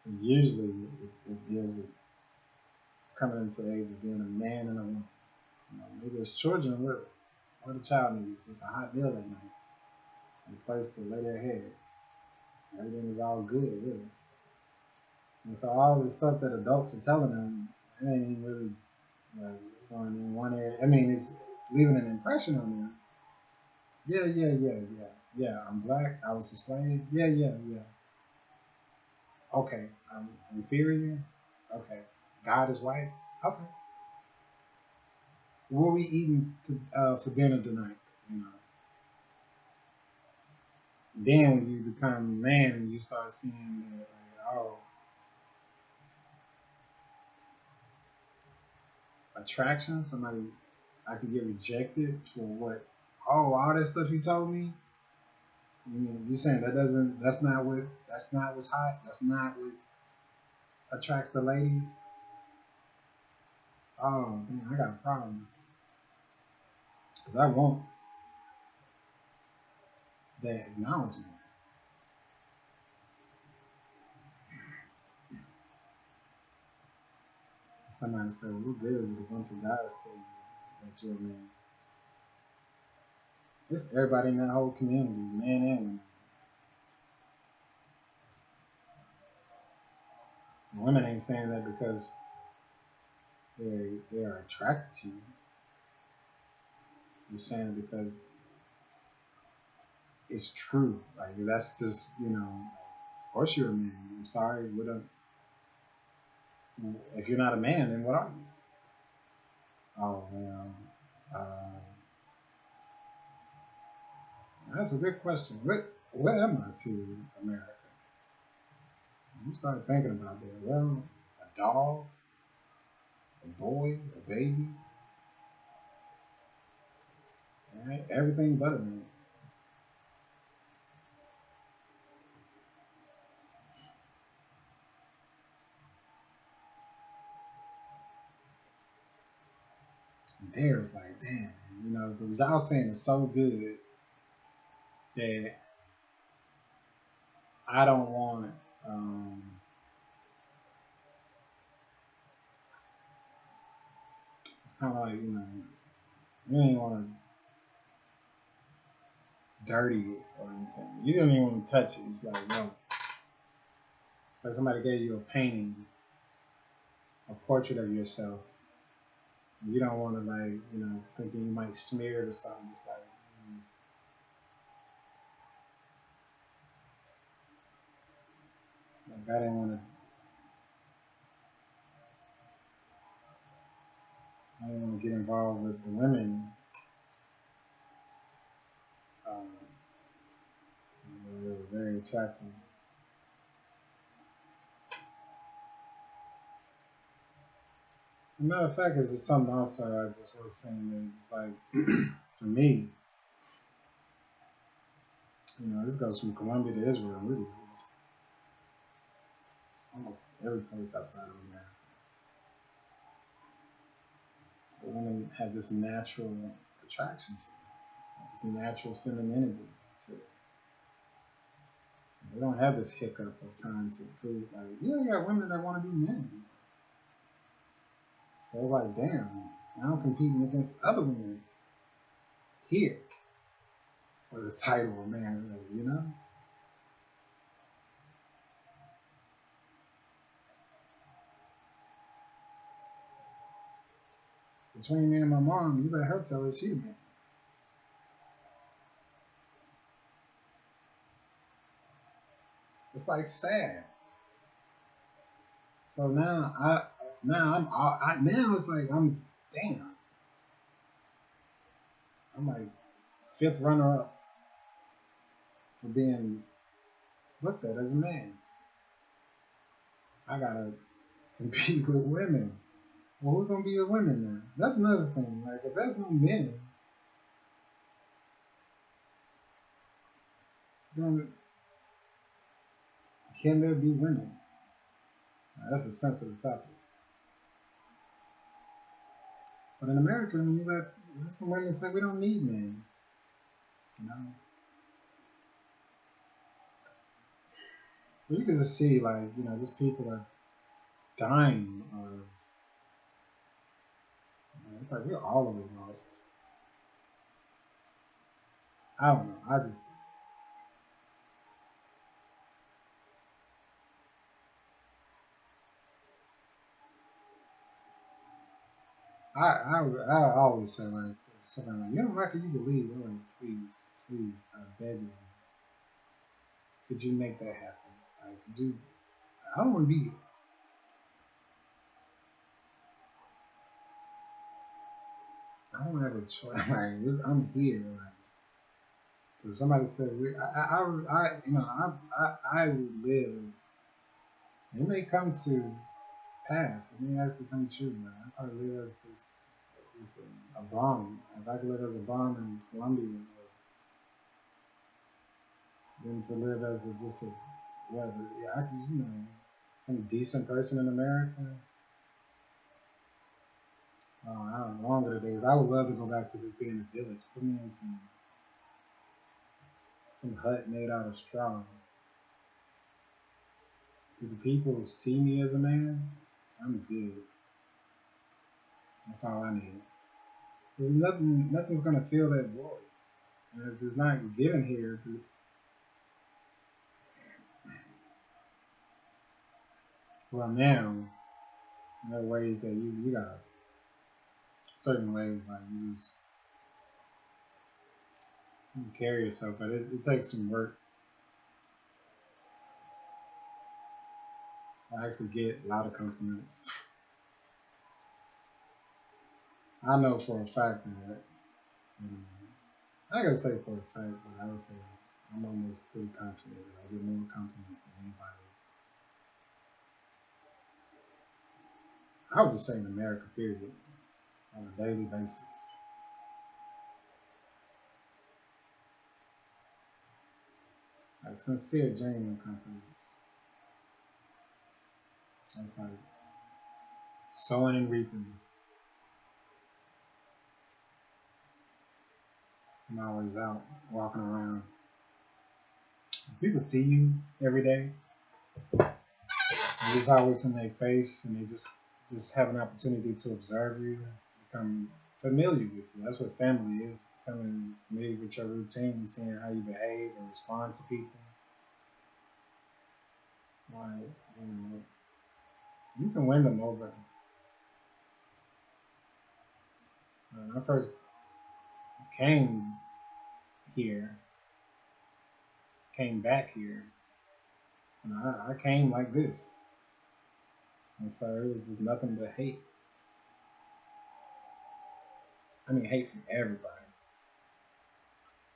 And usually it deals with coming into the age of being a man and a woman. Maybe as children, what a child needs just a hot meal at night, a place to lay their head. Everything is all good, really. And so all the stuff that adults are telling them, it ain't even really it's going in one area. I mean, it's leaving an impression on them. Yeah, yeah, yeah, yeah. Yeah, I'm black. I was a slave. Yeah, yeah, yeah. Okay, I'm inferior. Okay, God is white. Okay, what are we eating for dinner tonight? You know. Then when you become a man and you start seeing that, like, oh, attraction, somebody I could get rejected for what? Oh, all that stuff you told me. You saying that's not what's hot. That's not what attracts the ladies. Oh, man, I got a problem. Cause I want that acknowledgement. Somebody said, well, "What good is it a bunch of guys tell you that you're a man?" It's everybody in that whole community, men and women. Women ain't saying that because they are attracted to you. They're saying it because it's true. Like that's just of course you're a man. I'm sorry, if you're not a man, then what are you? Oh well, uh, that's a good question. What am I to America? You start thinking about that. Well, a dog, a boy, a baby, right? Everything but a man. And there's like, damn, the y'all saying is so good that I don't want. Um, it's kind of like you don't even want to dirty it or anything. You don't even want to touch it. It's like no. Like somebody gave you a painting, a portrait of yourself. You don't want to thinking you might smear it or something. It's like I didn't want to. I didn't want to get involved with the women. Um, they were very attractive. As a matter of fact, it's just something else I just was saying that it's like For me, this goes from Colombia to Israel. Really, it's almost every place outside of America. But women have this natural attraction to it, this natural femininity to it. They don't have this hiccup of trying to prove, like, yeah, you got women that want to be men. So it's like, damn, now I'm competing against other women here for the title of man, Between me and my mom, you let her tell it she the man. It's like sad. So now it's like damn. I'm like fifth runner up for being looked at as a man. I gotta compete with women. Well, who's gonna be the women now? That's another thing. Like, if there's no men, then can there be women? That's a sensitive topic. But in America, when you let some women say we don't need men, you know, but you can just see like these people are dying, or it's like we're all of it lost. I don't know. I always say like something like, you don't reckon you believe? I'm like, please, I beg you, could you make that happen? Like, could you? I don't want to be. I don't have a choice. Like, I'm here. Like, if somebody said, I would live as. It may come to pass. It may actually come true. Man. I probably live as this a bomb. If I could live as a bomb in Colombia, than to live as I could, some decent person in America. Oh, I don't know, longer days. I would love to go back to just being a village. Put me in some hut made out of straw. If the people see me as a man, I'm good. That's all I need. There's nothing's gonna fill that void. And if it's not given here, well, now there are ways that you got certain ways, like you carry yourself, but it takes some work. I actually get a lot of compliments. I know for a fact that, I gotta say for a fact, but I would say I'm almost pretty confident that I get more compliments than anybody. I would just say in America, period, on a daily basis. Like sincere, genuine compliments. That's like sowing and reaping. I'm always out walking around. People see you every day. You're just always in their face, and they just have an opportunity to observe you, become familiar with you. That's what family is. Becoming familiar with your routine, seeing how you behave and respond to people. Like, you can win them over. When I first came here, came back here, I came like this. And so it was just nothing but hate. I mean, hate from everybody.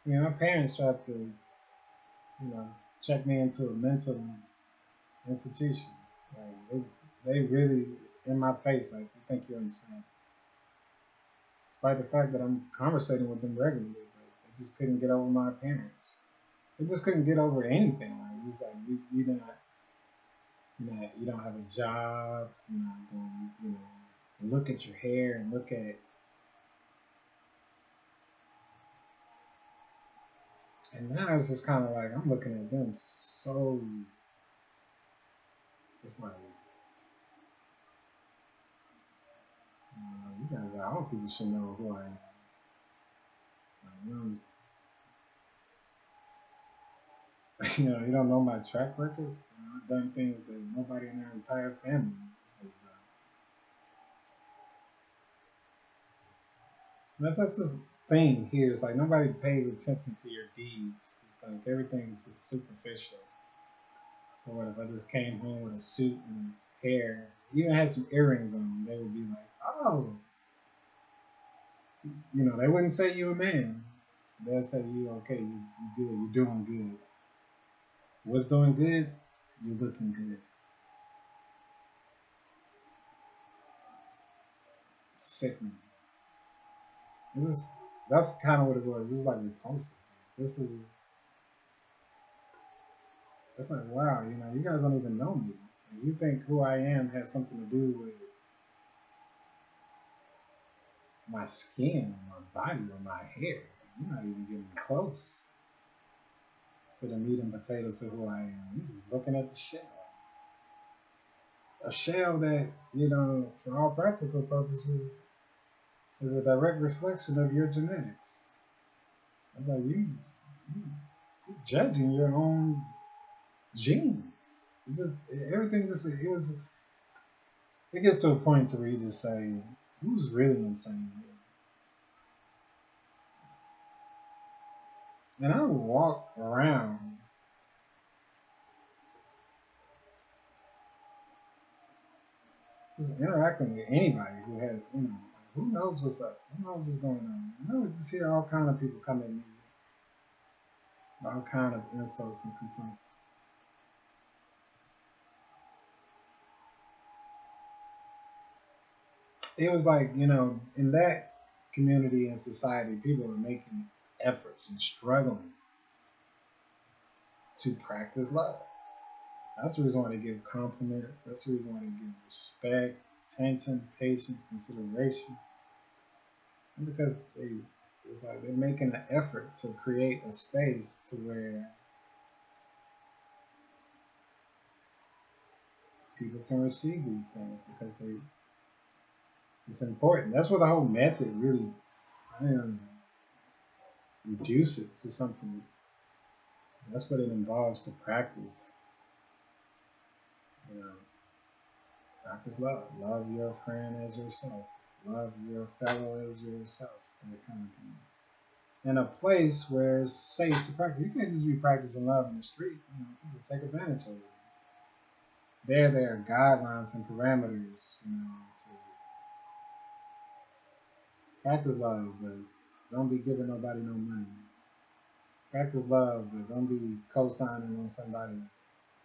My parents tried to, check me into a mental institution. Like, they really in my face, like, you think you're insane. despite the fact that I'm conversating with them regularly. But I just couldn't get over my appearance. I just couldn't get over anything. Like, just like you don't have a job. You're not going, look at your hair and look at. And now it's just kind of like I'm looking at them so. It's like, you guys, all people should know who I am. You don't know my track record. I've done things that nobody in our entire family has done. That's this thing here. It's like nobody pays attention to your deeds. It's like everything's just superficial. So what if I just came home with a suit and hair, even had some earrings on? They would be like, "Oh, they wouldn't say you a man. They'll say you okay, you good, you're doing good. What's doing good? You're looking good." Sickening. That's kind of what it was. This is like repulsive. This is It's like, wow, you guys don't even know me. You think who I am has something to do with my skin, my body, or my hair. You're not even getting close to the meat and potatoes of who I am. You're just looking at the shell. A shell that, for all practical purposes, is a direct reflection of your genetics. It's like you're judging your own genes. It gets to a point to where you just say, who's really insane here? And I walk around just interacting with anybody who has, who knows what's up? Who knows what's going on? I would just hear all kind of people come at me, all kind of insults and complaints. It was like, in that community and society, people were making efforts and struggling to practice love. That's the reason why they give compliments. That's the reason why they give respect, attention, patience, consideration. And because it's like they're making an effort to create a space to where people can receive these things because it's important. That's what the whole method really reduce it to something. That's what it involves to practice. Practice love. Love your friend as yourself. Love your fellow as yourself. That kind of thing. In a place where it's safe to practice. You can't just be practicing love in the street. People take advantage of it. There are guidelines and parameters, to practice love, but don't be giving nobody no money. Practice love, but don't be co-signing on somebody's.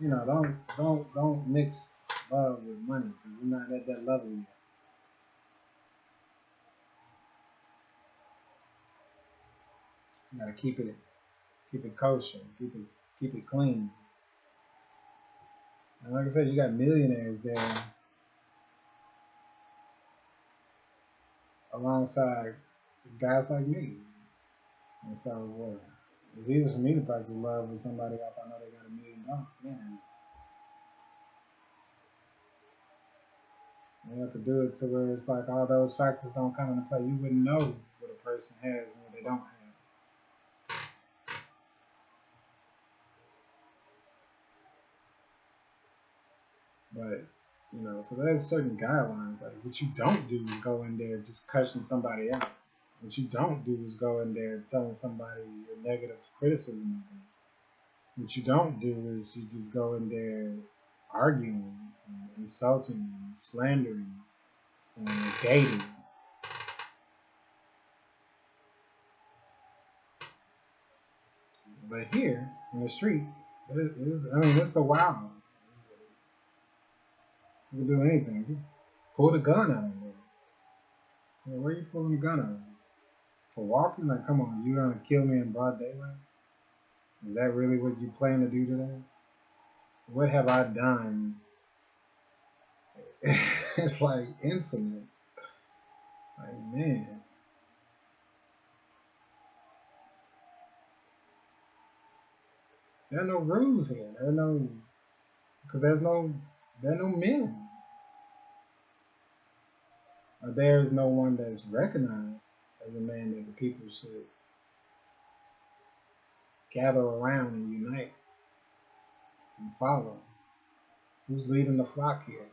Don't mix love with money because we're not at that level yet. You gotta keep it kosher, keep it clean. And like I said, you got millionaires there alongside guys like me. And so, it's easy for me to practice love with somebody if I know they got $1 million. Man. So you have to do it to where it's like all those factors don't come into play. You wouldn't know what a person has and what they don't have. But, so there's certain guidelines. Like, what you don't do is go in there just cussing somebody out. What you don't do is go in there telling somebody your negative criticism of them. What you don't do is you just go in there arguing, and insulting, and slandering, and dating. But here, in the streets, it's the wild. You can do anything. You pull the gun out of them. Where are you pulling the gun out of? For walking? Like, come on, you gonna kill me in broad daylight? Is that really what you plan to do today? What have I done? It's like insolence. Like, man, there are no rules here. There are no, because there are no men. Or there is no one that's recognized as a man that the people should gather around and unite and follow. Who's leading the flock here?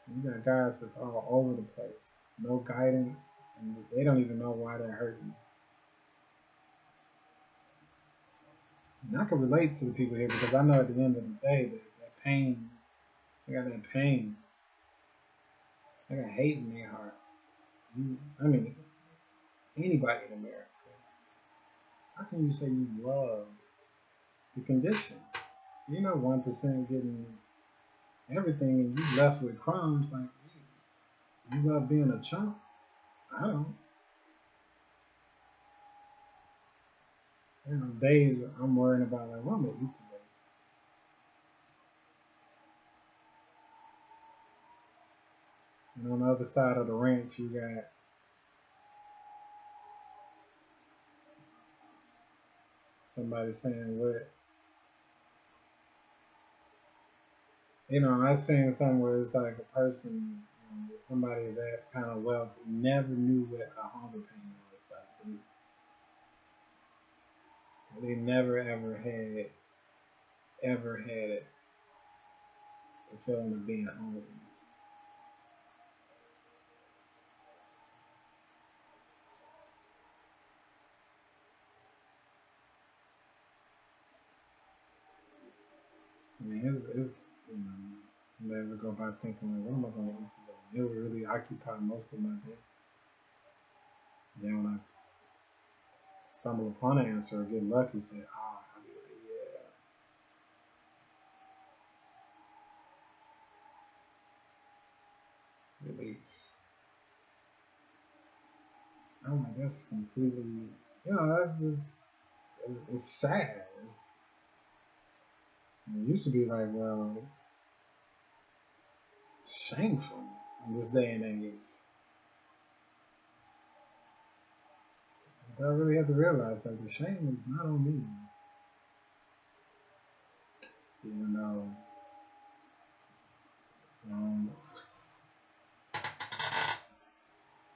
You got guys that's all over the place, no guidance, and they don't even know why they're hurting. And I can relate to the people here because I know at the end of the day that pain, they got that pain, they got hate in their heart. I mean, anybody in America, how can you say you love the condition? You know, 1% getting everything and you left with crumbs. Like, you love being a chump? I don't. You know, days I'm worrying about, like, what I'm gonna eat today. And on the other side of the ranch, you got somebody saying what, you know, I seen somewhere it's like a person, somebody that kind of wealth who never knew what a hunger pain was like. They never ever had it, the feeling of being hungry. I mean, it's some days I go by thinking like, what am I going to eat today? It would really occupy most of my day. Then when I stumble upon an answer or get lucky, say, I'll be like, yeah, relief. I'm like, that's completely, that's just, it's sad. It used to be like, well, shameful in this day and age. So I really have to realize that the shame is not on me. Even though, um,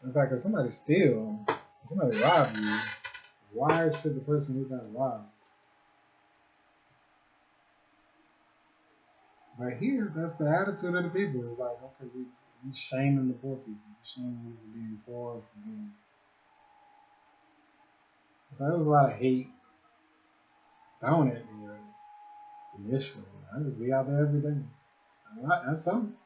it's like if somebody steals, if somebody robs you, why should the person who got robbed? Right here, that's the attitude of the people. It's like, okay, you shaming the poor people. You shaming them for being poor, for being. So there was a lot of hate thrown at me initially. I just be out there every day. That's something.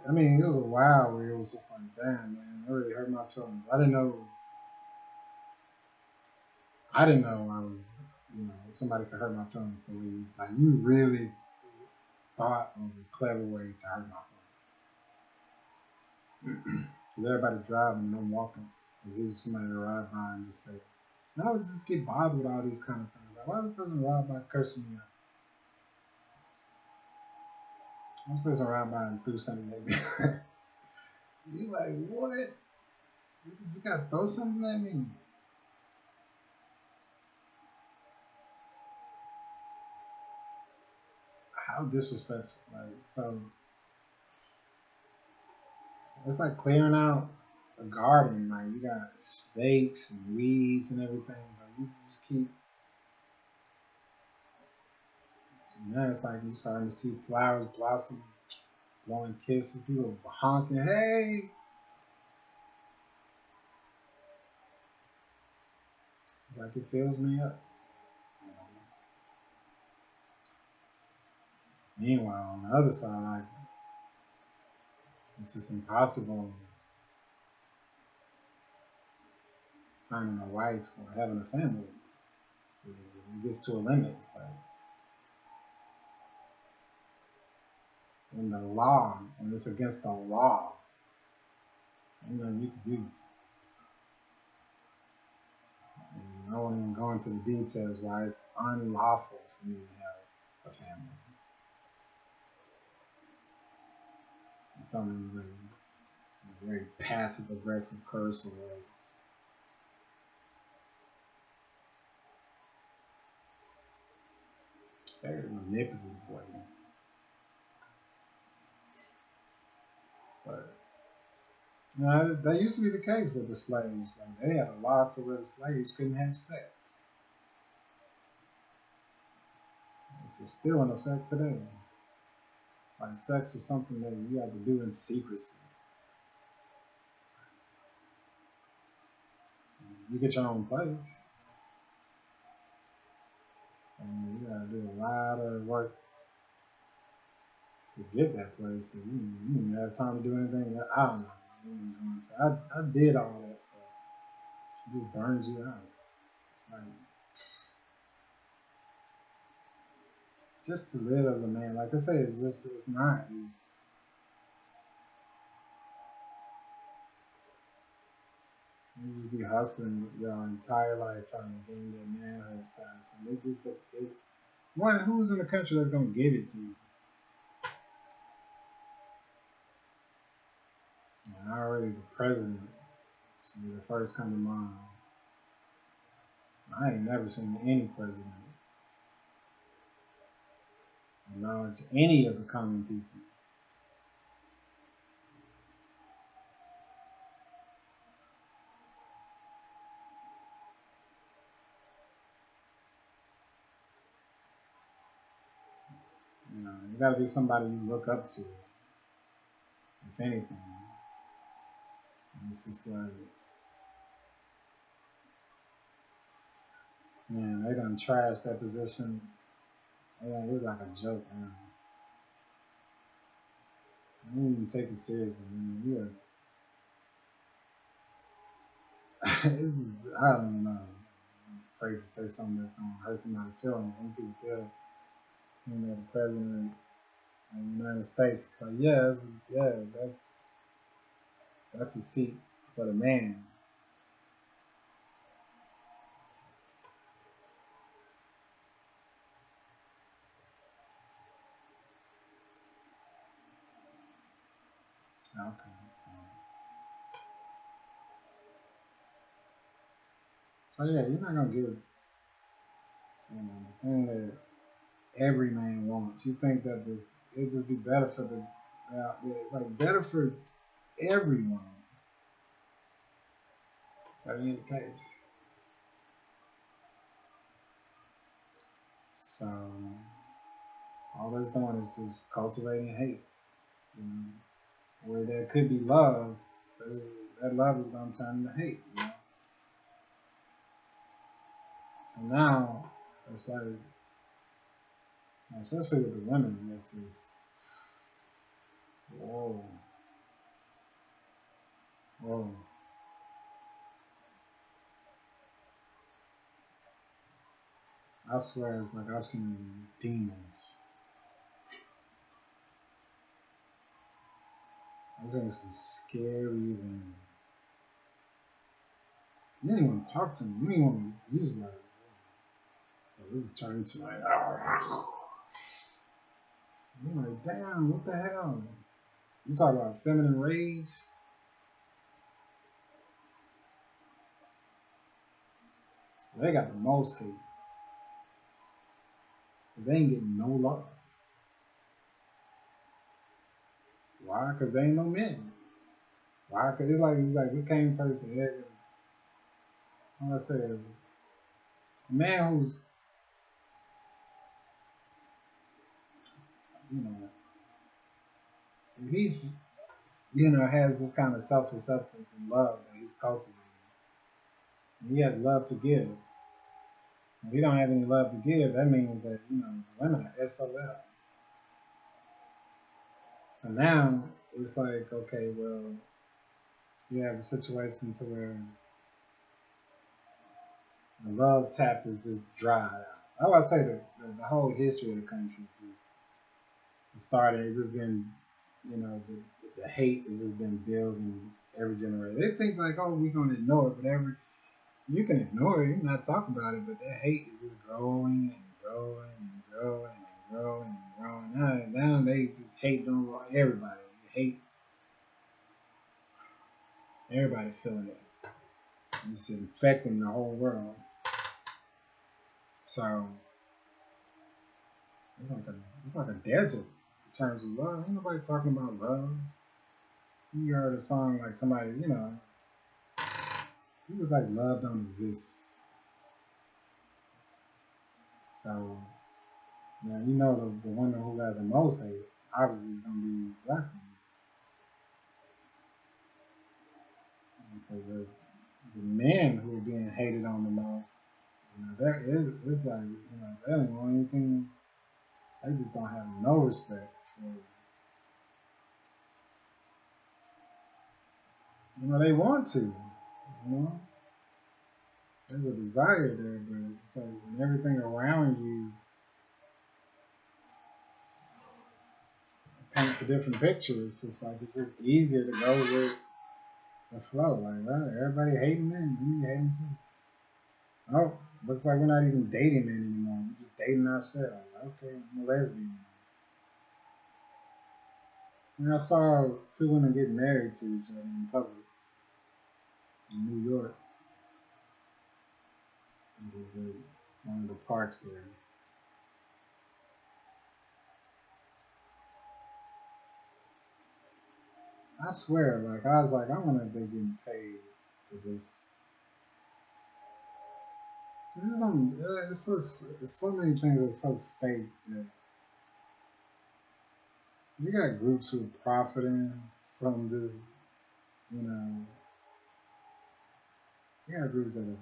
I mean, it was a while where it was just like, damn, man, it really hurt my feelings. I didn't know I was, somebody could hurt my feelings the way it's like, you really thought of a clever way to hurt my feelings. Because everybody driving and I'm walking. So it's easy for somebody to ride by and just say, I would just get bothered with all these kind of things. Like, why would the person ride by cursing me out? Why would the person ride by and threw something at me? You like, what? You just gotta throw something at me? How disrespectful. Like, so it's like clearing out a garden. Like, you got snakes and weeds and everything, but you just keep. Now it's like you starting to see flowers blossom, blowing kisses, people honking, hey! Like, it fills me up. Meanwhile, on the other side, like, it's just impossible finding a wife or having a family. It gets to a limit. It's like, when it's against the law, Ain't nothing you can do. And I won't even go into the details why it's unlawful for me to have a family in so many ways. A very passive aggressive curse or very manipulative way. But you know, that used to be the case with the slaves. Like they had a law to where the slaves couldn't have sex, which is still in effect today. Like sex is something that you have to do in secrecy. You get your own place, and you gotta do a lot of work to get that place. And you didn't have time to do anything. I don't know. I did all that stuff. It just burns you out. It's like just to live as a man. Like I say, it's not. You just be hustling your entire life trying to gain that manhood status, and one who's in the country that's gonna give it to you. And already the president should be the first come to mind. I ain't never seen any president acknowledge any of the common people. You know, you gotta be somebody you look up to, if anything. And it's just like, man, they done trashed that position. Yeah, it's like a joke, man. I don't even take it seriously, man. This is, I don't know. I'm afraid to say something that's gonna hurt somebody's feelings. Some people feel, the president of the United States. It's like, yeah, that's a seat for the man. Okay. So yeah, you're not gonna get, the thing that every man wants. You think that it'd just be better for like better for everyone. That ain't the case. So all that's doing is just cultivating hate. You know, where there could be love, that love is gonna turn into hate. You know? So now it's like, especially with the women, this is whoa, whoa. I swear it's like I've seen demons. I've seen some scary women. You didn't even talk to me. You didn't want to use like, this turned into like, you're like, damn, what the hell? You talk about feminine rage. So they got the most hate. But they ain't getting no love. Why? Because they ain't no men. Why? Because it's like who came first? The egg. I'm gonna say a man who's, you know, if he, has this kind of self-acceptance and love that he's cultivating. And he has love to give. If he don't have any love to give, that means that, women are SOL. So now it's like, okay, well, you have a situation to where the love tap is just dried out. I would say that the whole history of the country started. It's just been, the hate has just been building every generation. They think like, oh, we're gonna ignore it, but you can ignore it, you can not talk about it, but that hate is just growing and growing and growing and growing and growing. Now they just hate on everybody. They hate everybody feeling it. It's infecting the whole world. So it's like a desert in terms of love. Ain't nobody talking about love. You heard a song like somebody, he was like love don't exist. So the women who got the most hate obviously is gonna be black women. Because the men who are being hated on the most, there is it's like, they don't want anything. They just don't have no respect for. They want to. There's a desire there, but it's like when everything around you paints a different picture. It's just like it's just easier to go with the flow. Like, well, everybody hating men, you hating too. Oh, looks like we're not even dating men anymore. We're just dating ourselves. Okay, I'm a lesbian. And I saw two women get married to each other in public in New York. It was one of the parks there. I swear, like I was like, I wonder if they're getting paid for this. It's so many things that are so fake that you got groups who are profiting from this, you know. You got groups that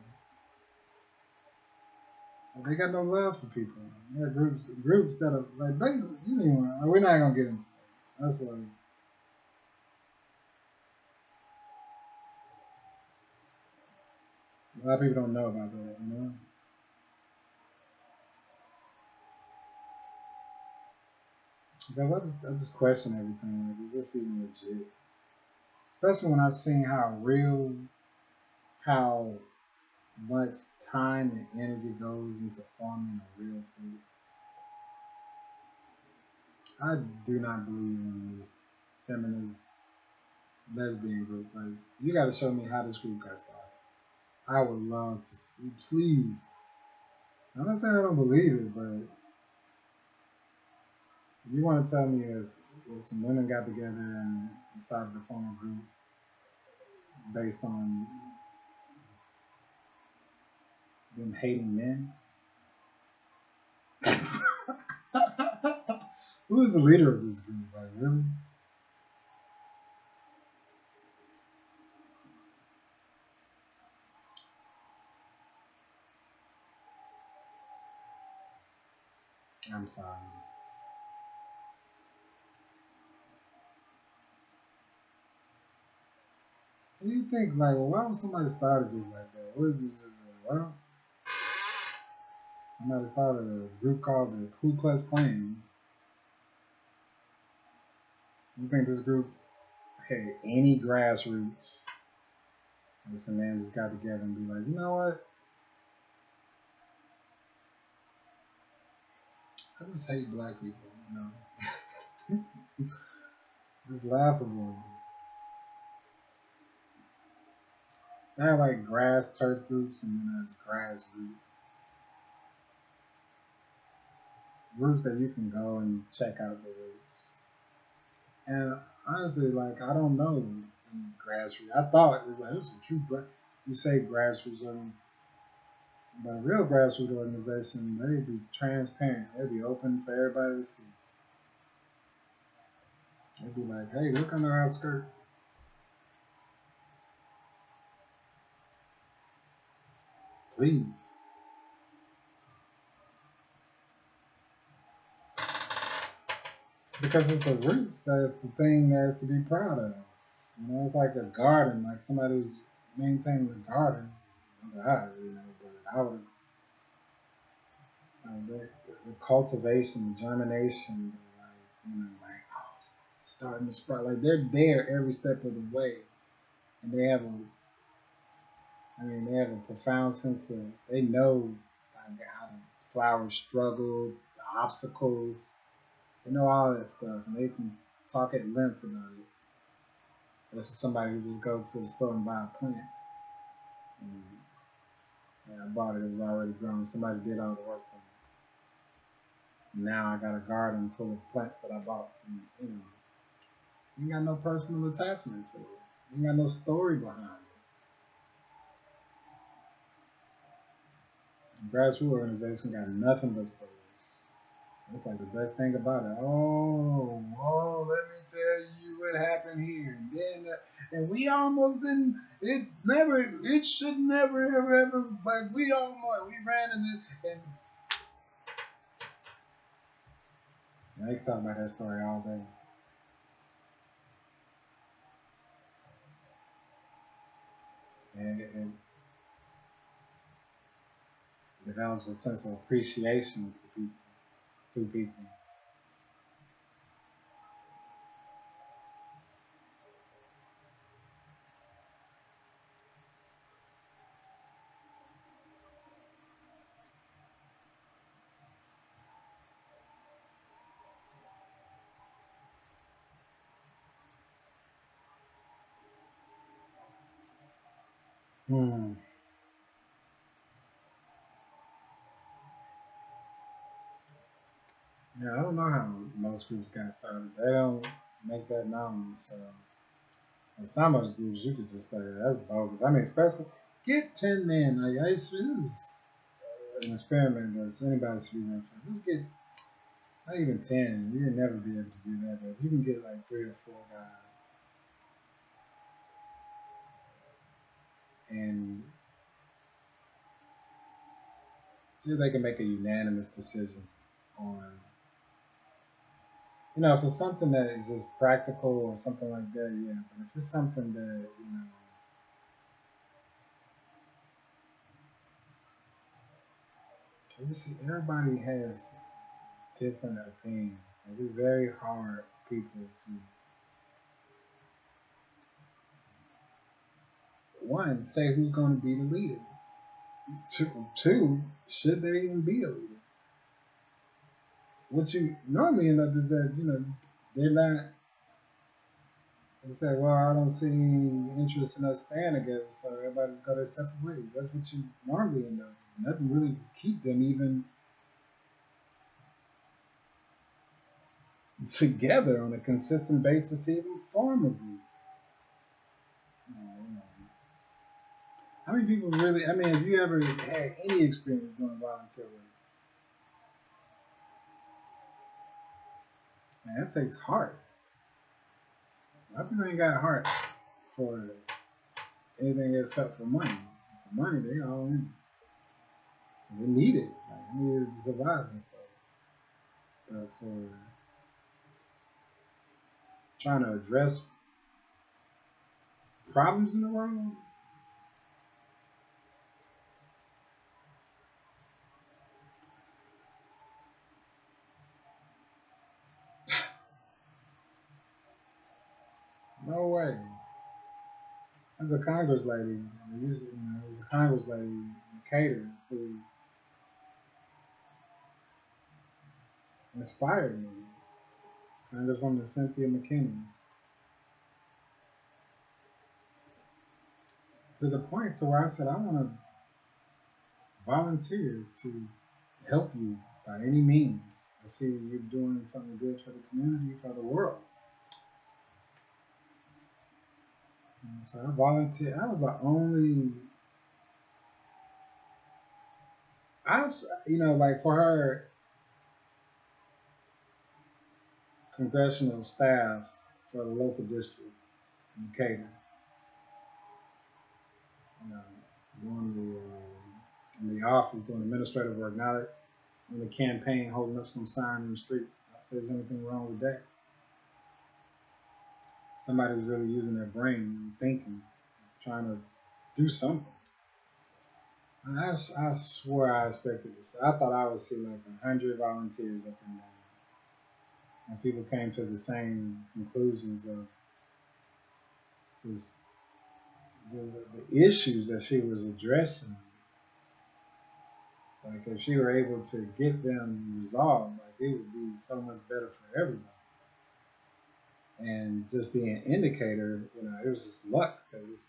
they got no love for people. You got groups that are like basically, we're not gonna get into that. That's like a lot of people don't know about that. Because I just question everything. Like, is this even legit? Especially when I seen how much time and energy goes into forming a real food. I do not believe in this feminist lesbian group. Like, you got to show me how this group got started. I would love to see, please. I'm not saying I don't believe it, but you want to tell me as some women got together and decided to form a group based on them hating men? Who's the leader of this group? Like, really? I'm sorry. And you think, like, well, why would somebody start a group like that? What is this? Well, somebody started a group called the Ku Klux Klan. You think this group had any grassroots? Or some man just got together and be like, you know what? I just hate black people, It's laughable. They have like grass turf groups and then there's grass groups that you can go and check out the roots. And honestly, like I don't know grassroots. I thought it's like this is a true you say grassroots but a real grassroots organization, they'd be transparent. They'd be open for everybody to see. They'd be like, hey, look under our skirt. Please. Because it's the roots that's the thing that's to be proud of. It's like a garden, like somebody who's maintaining the garden. But I would, the cultivation, the germination, like, like, oh, starting to sprout. Like they're there every step of the way. and they have a profound sense of, they know like, how the flowers struggle, the obstacles. They know all that stuff, and they can talk at length about it. This is somebody who just goes to the store and buy a plant. And, yeah, I bought it; it was already grown. Somebody did all the work for me. Now I got a garden full of plants that I bought. From, you ain't got no personal attachment to it. You ain't got no story behind it. The grassroots organization got nothing but stories. That's like the best thing about it. Let me tell you what happened here. And then, and we almost didn't, it should never, ever, like we ran into it. And they can talk about that story all day. And it develops a sense of appreciation for people, to people. Hmm. Yeah, I don't know how most groups got started. They don't make that known. So in some of the groups, you could just say that's bogus. I mean, especially get 10 men. Like this is an experiment that anybody should be running for. Just get not even 10. You would never be able to do that. But if you can get like 3 or 4 guys and see if they can make a unanimous decision on, if it's something that is just practical or something like that, yeah. But if it's something that, you see, everybody has different opinions. Like, it's very hard for people to, one, say who's going to be the leader. Two, should there even be a leader? What you normally end up is that, they're not, they say, well, I don't see any interest in us staying together, so everybody's got their separate ways. That's what you normally end up. Nothing really keep them even together on a consistent basis to even form a group. How many people really, I mean, have you ever had any experience doing volunteer work? Man, that takes heart. A lot of people ain't got heart for anything except for money. For money, they all in. They need it. Like, they need it to survive and stuff. But for trying to address problems in the world, no way. There's a Congress lady. There was a Congress lady, Cater, who inspired me. Congresswoman Cynthia McKinney. To the point to where I said I want to volunteer to help you by any means. I see you're doing something good for the community, for the world. And so I volunteered. I was the only, like for her congressional staff for the local district in Decatur, you know, doing in the office, doing administrative work, not in the campaign, holding up some sign in the street. I say, there's anything wrong with that? Somebody's really using their brain and thinking, trying to do something. And I swore I expected this. I thought I would see like 100 volunteers up and down. And people came to the same conclusions of just the issues that she was addressing, like if she were able to get them resolved, like it would be so much better for everybody. And just be an indicator, it was just luck because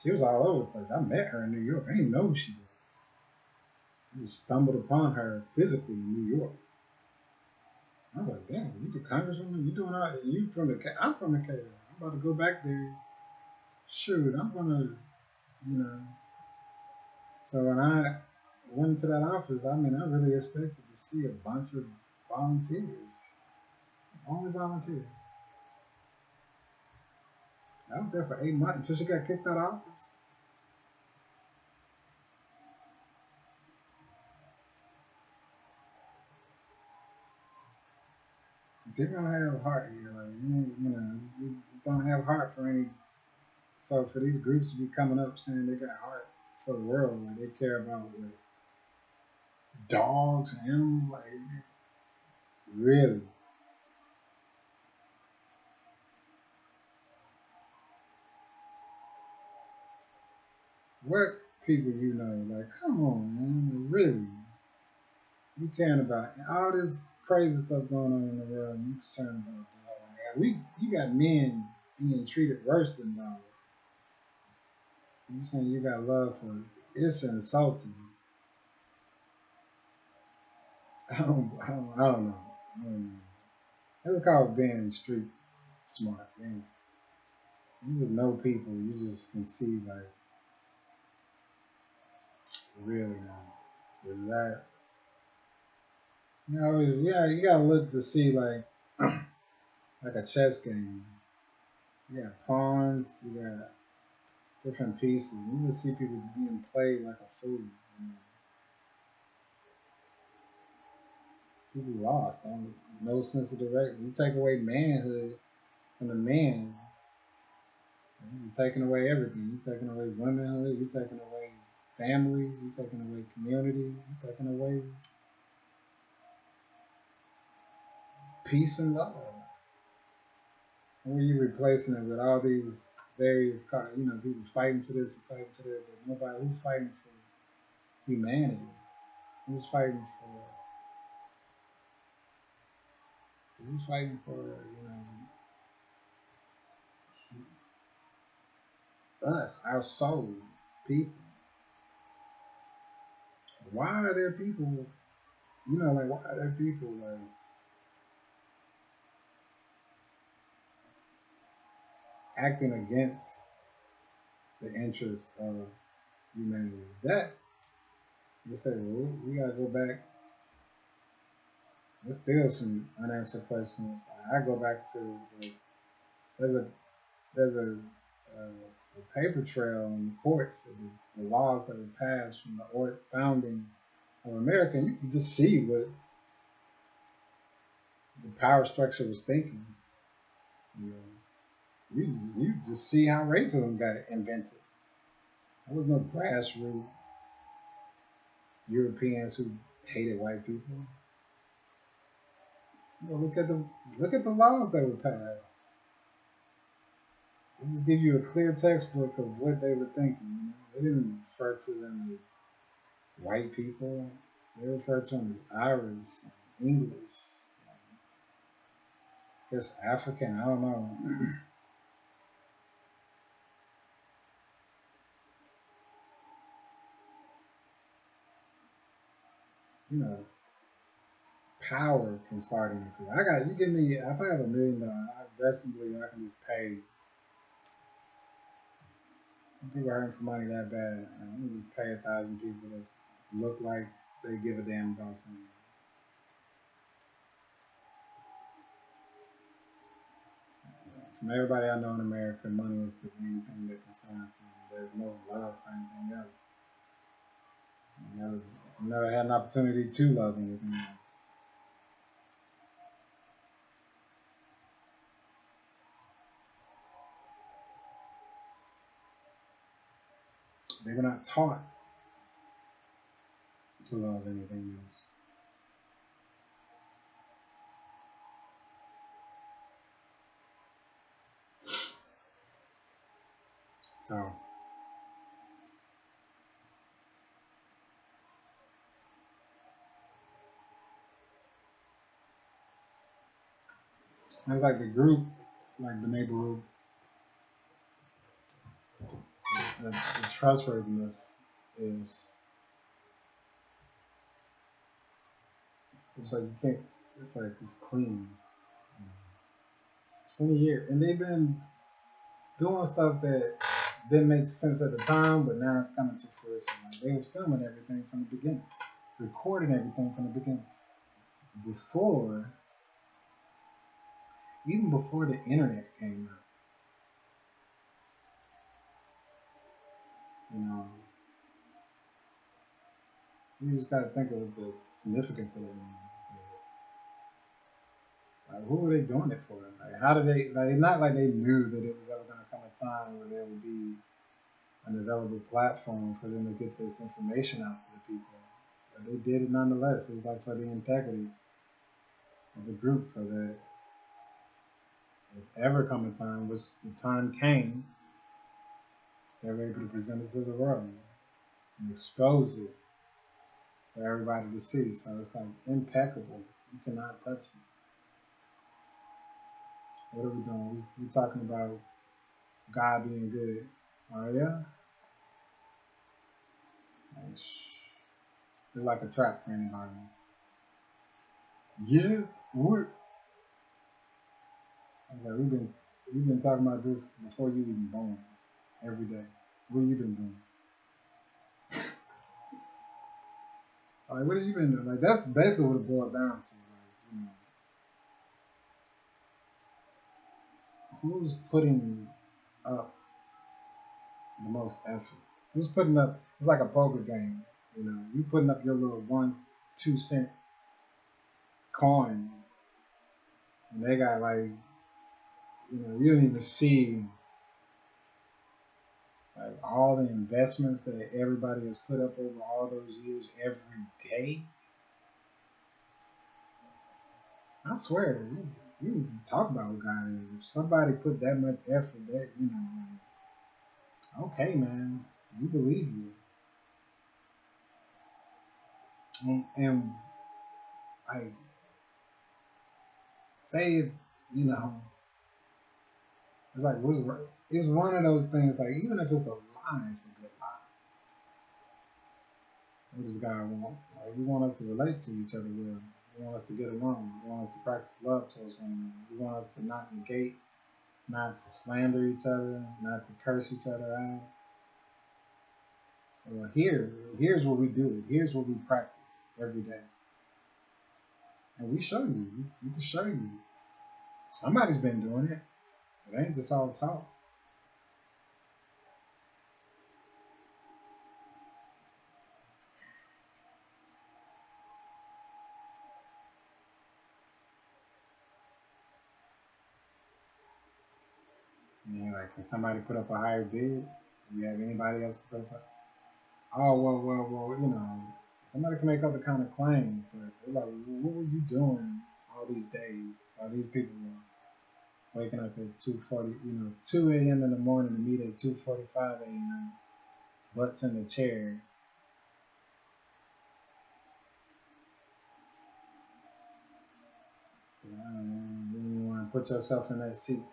she was all over the place. I met her in New York. I didn't know who she was. I just stumbled upon her physically in New York. I was like, damn, you the congresswoman? You doing all right? You from the? I'm from the Cape. I'm about to go back there. Shoot, I'm gonna, you know. So when I went to that office, I mean, I really expected to see a bunch of volunteers. Only volunteers. I was there for 8 months until she got kicked out of office. People don't have heart here. Like, we don't have heart for any. So for these groups to be coming up saying they got heart for the world, like they care about what, dogs and animals, like really. What people like, come on, man, really? You caring about all this crazy stuff going on in the world, and you concerned about dogs? Like, you got men being treated worse than dogs. You saying you got love for it? It's insulting. I don't know. I don't know. That's called being street smart. Man. You just know people. You just can see like really now. Is that you gotta look to see like like a chess game. You got pawns, you got different pieces. You just see people being played like a fool. People lost. No sense of direction. You take away manhood from the man. You're just taking away everything. You're taking away womanhood. You're taking away families. You're taking away communities. You're taking away peace and love. And when you're replacing it with all these various, people fighting for this and fighting for that, but nobody who's fighting for humanity. Who's fighting for? Who's fighting for? Us, our soul, people. Why are there people? Like why are there people like acting against the interests of humanity? That they say, well, we gotta go back. There's still some unanswered questions. I go back to there's a there's a paper trail in the courts of the laws that were passed from the founding of America. And you can just see what the power structure was thinking. You know, you just see how racism got invented. There was no grassroots Europeans who hated white people. Look at the laws that were passed. They just give you a clear textbook of what they were thinking. They didn't refer to them as white people. They referred to them as Irish, English, I guess African. I don't know. Power can start in your career. You give me if I have $1 million, I best believe I can just pay people hurting for money that bad. I can just pay 1,000 people to look like they give a damn about something. From everybody I know in America, money is the main thing that concerns them. There's no love for anything else. I never had an opportunity to love anything else. They were not taught to love anything else. So it's like the group, like the neighborhood, the trustworthiness is, it's like you can't, it's like it's clean. 20 years. And they've been doing stuff that didn't make sense at the time, but now it's coming to fruition. Like they were filming everything from the beginning, recording everything from the beginning. Before, even before the internet came out, you know, you just got to think of the significance of it. Like, who were they doing it for? Like, how did they? Like, not like they knew that it was ever going to come a time where there would be an available platform for them to get this information out to the people. But they did it nonetheless. It was like for the integrity of the group, so that if ever come a time, which the time came, they were able to present it to the world and expose it for everybody to see. So it's like impeccable. You cannot touch it. What are we doing? We're talking about God being good. Oh yeah? Like, it's like a trap for anybody. Yeah, what? I was like, we've been talking about this before you even born. Every day. What have you been doing? Like, what have you been doing? Like, that's basically what it boiled down to. Like, who's putting up the most effort? Who's putting up? It's like a poker game. You putting up your little 1, 2 cent coin, and they got like, you don't even see like all the investments that everybody has put up over all those years every day. I swear, you talk about what God is. If somebody put that much effort, that like, okay, man, we believe you. And like, say if, you know, it's like it's one of those things. Like, even if it's a lie, it's a good lie. What does God want? Like, we want us to relate to each other well. We want us to get along. We want us to practice love towards one another. We want us to not negate, not to slander each other, not to curse each other out. Well, here's what we do. Here's what we practice every day. And we show you. We can show you. Somebody's been doing it. It ain't just all talk. Like, can somebody put up a higher bid? Do you have anybody else to put up? Oh, well, somebody can make other kind of claims, but they're like, what were you doing all these days? All these people were waking up at 2:40, 2 a.m. in the morning to meet at 2:45 a.m. Butts in the chair. You want to put yourself in that seat.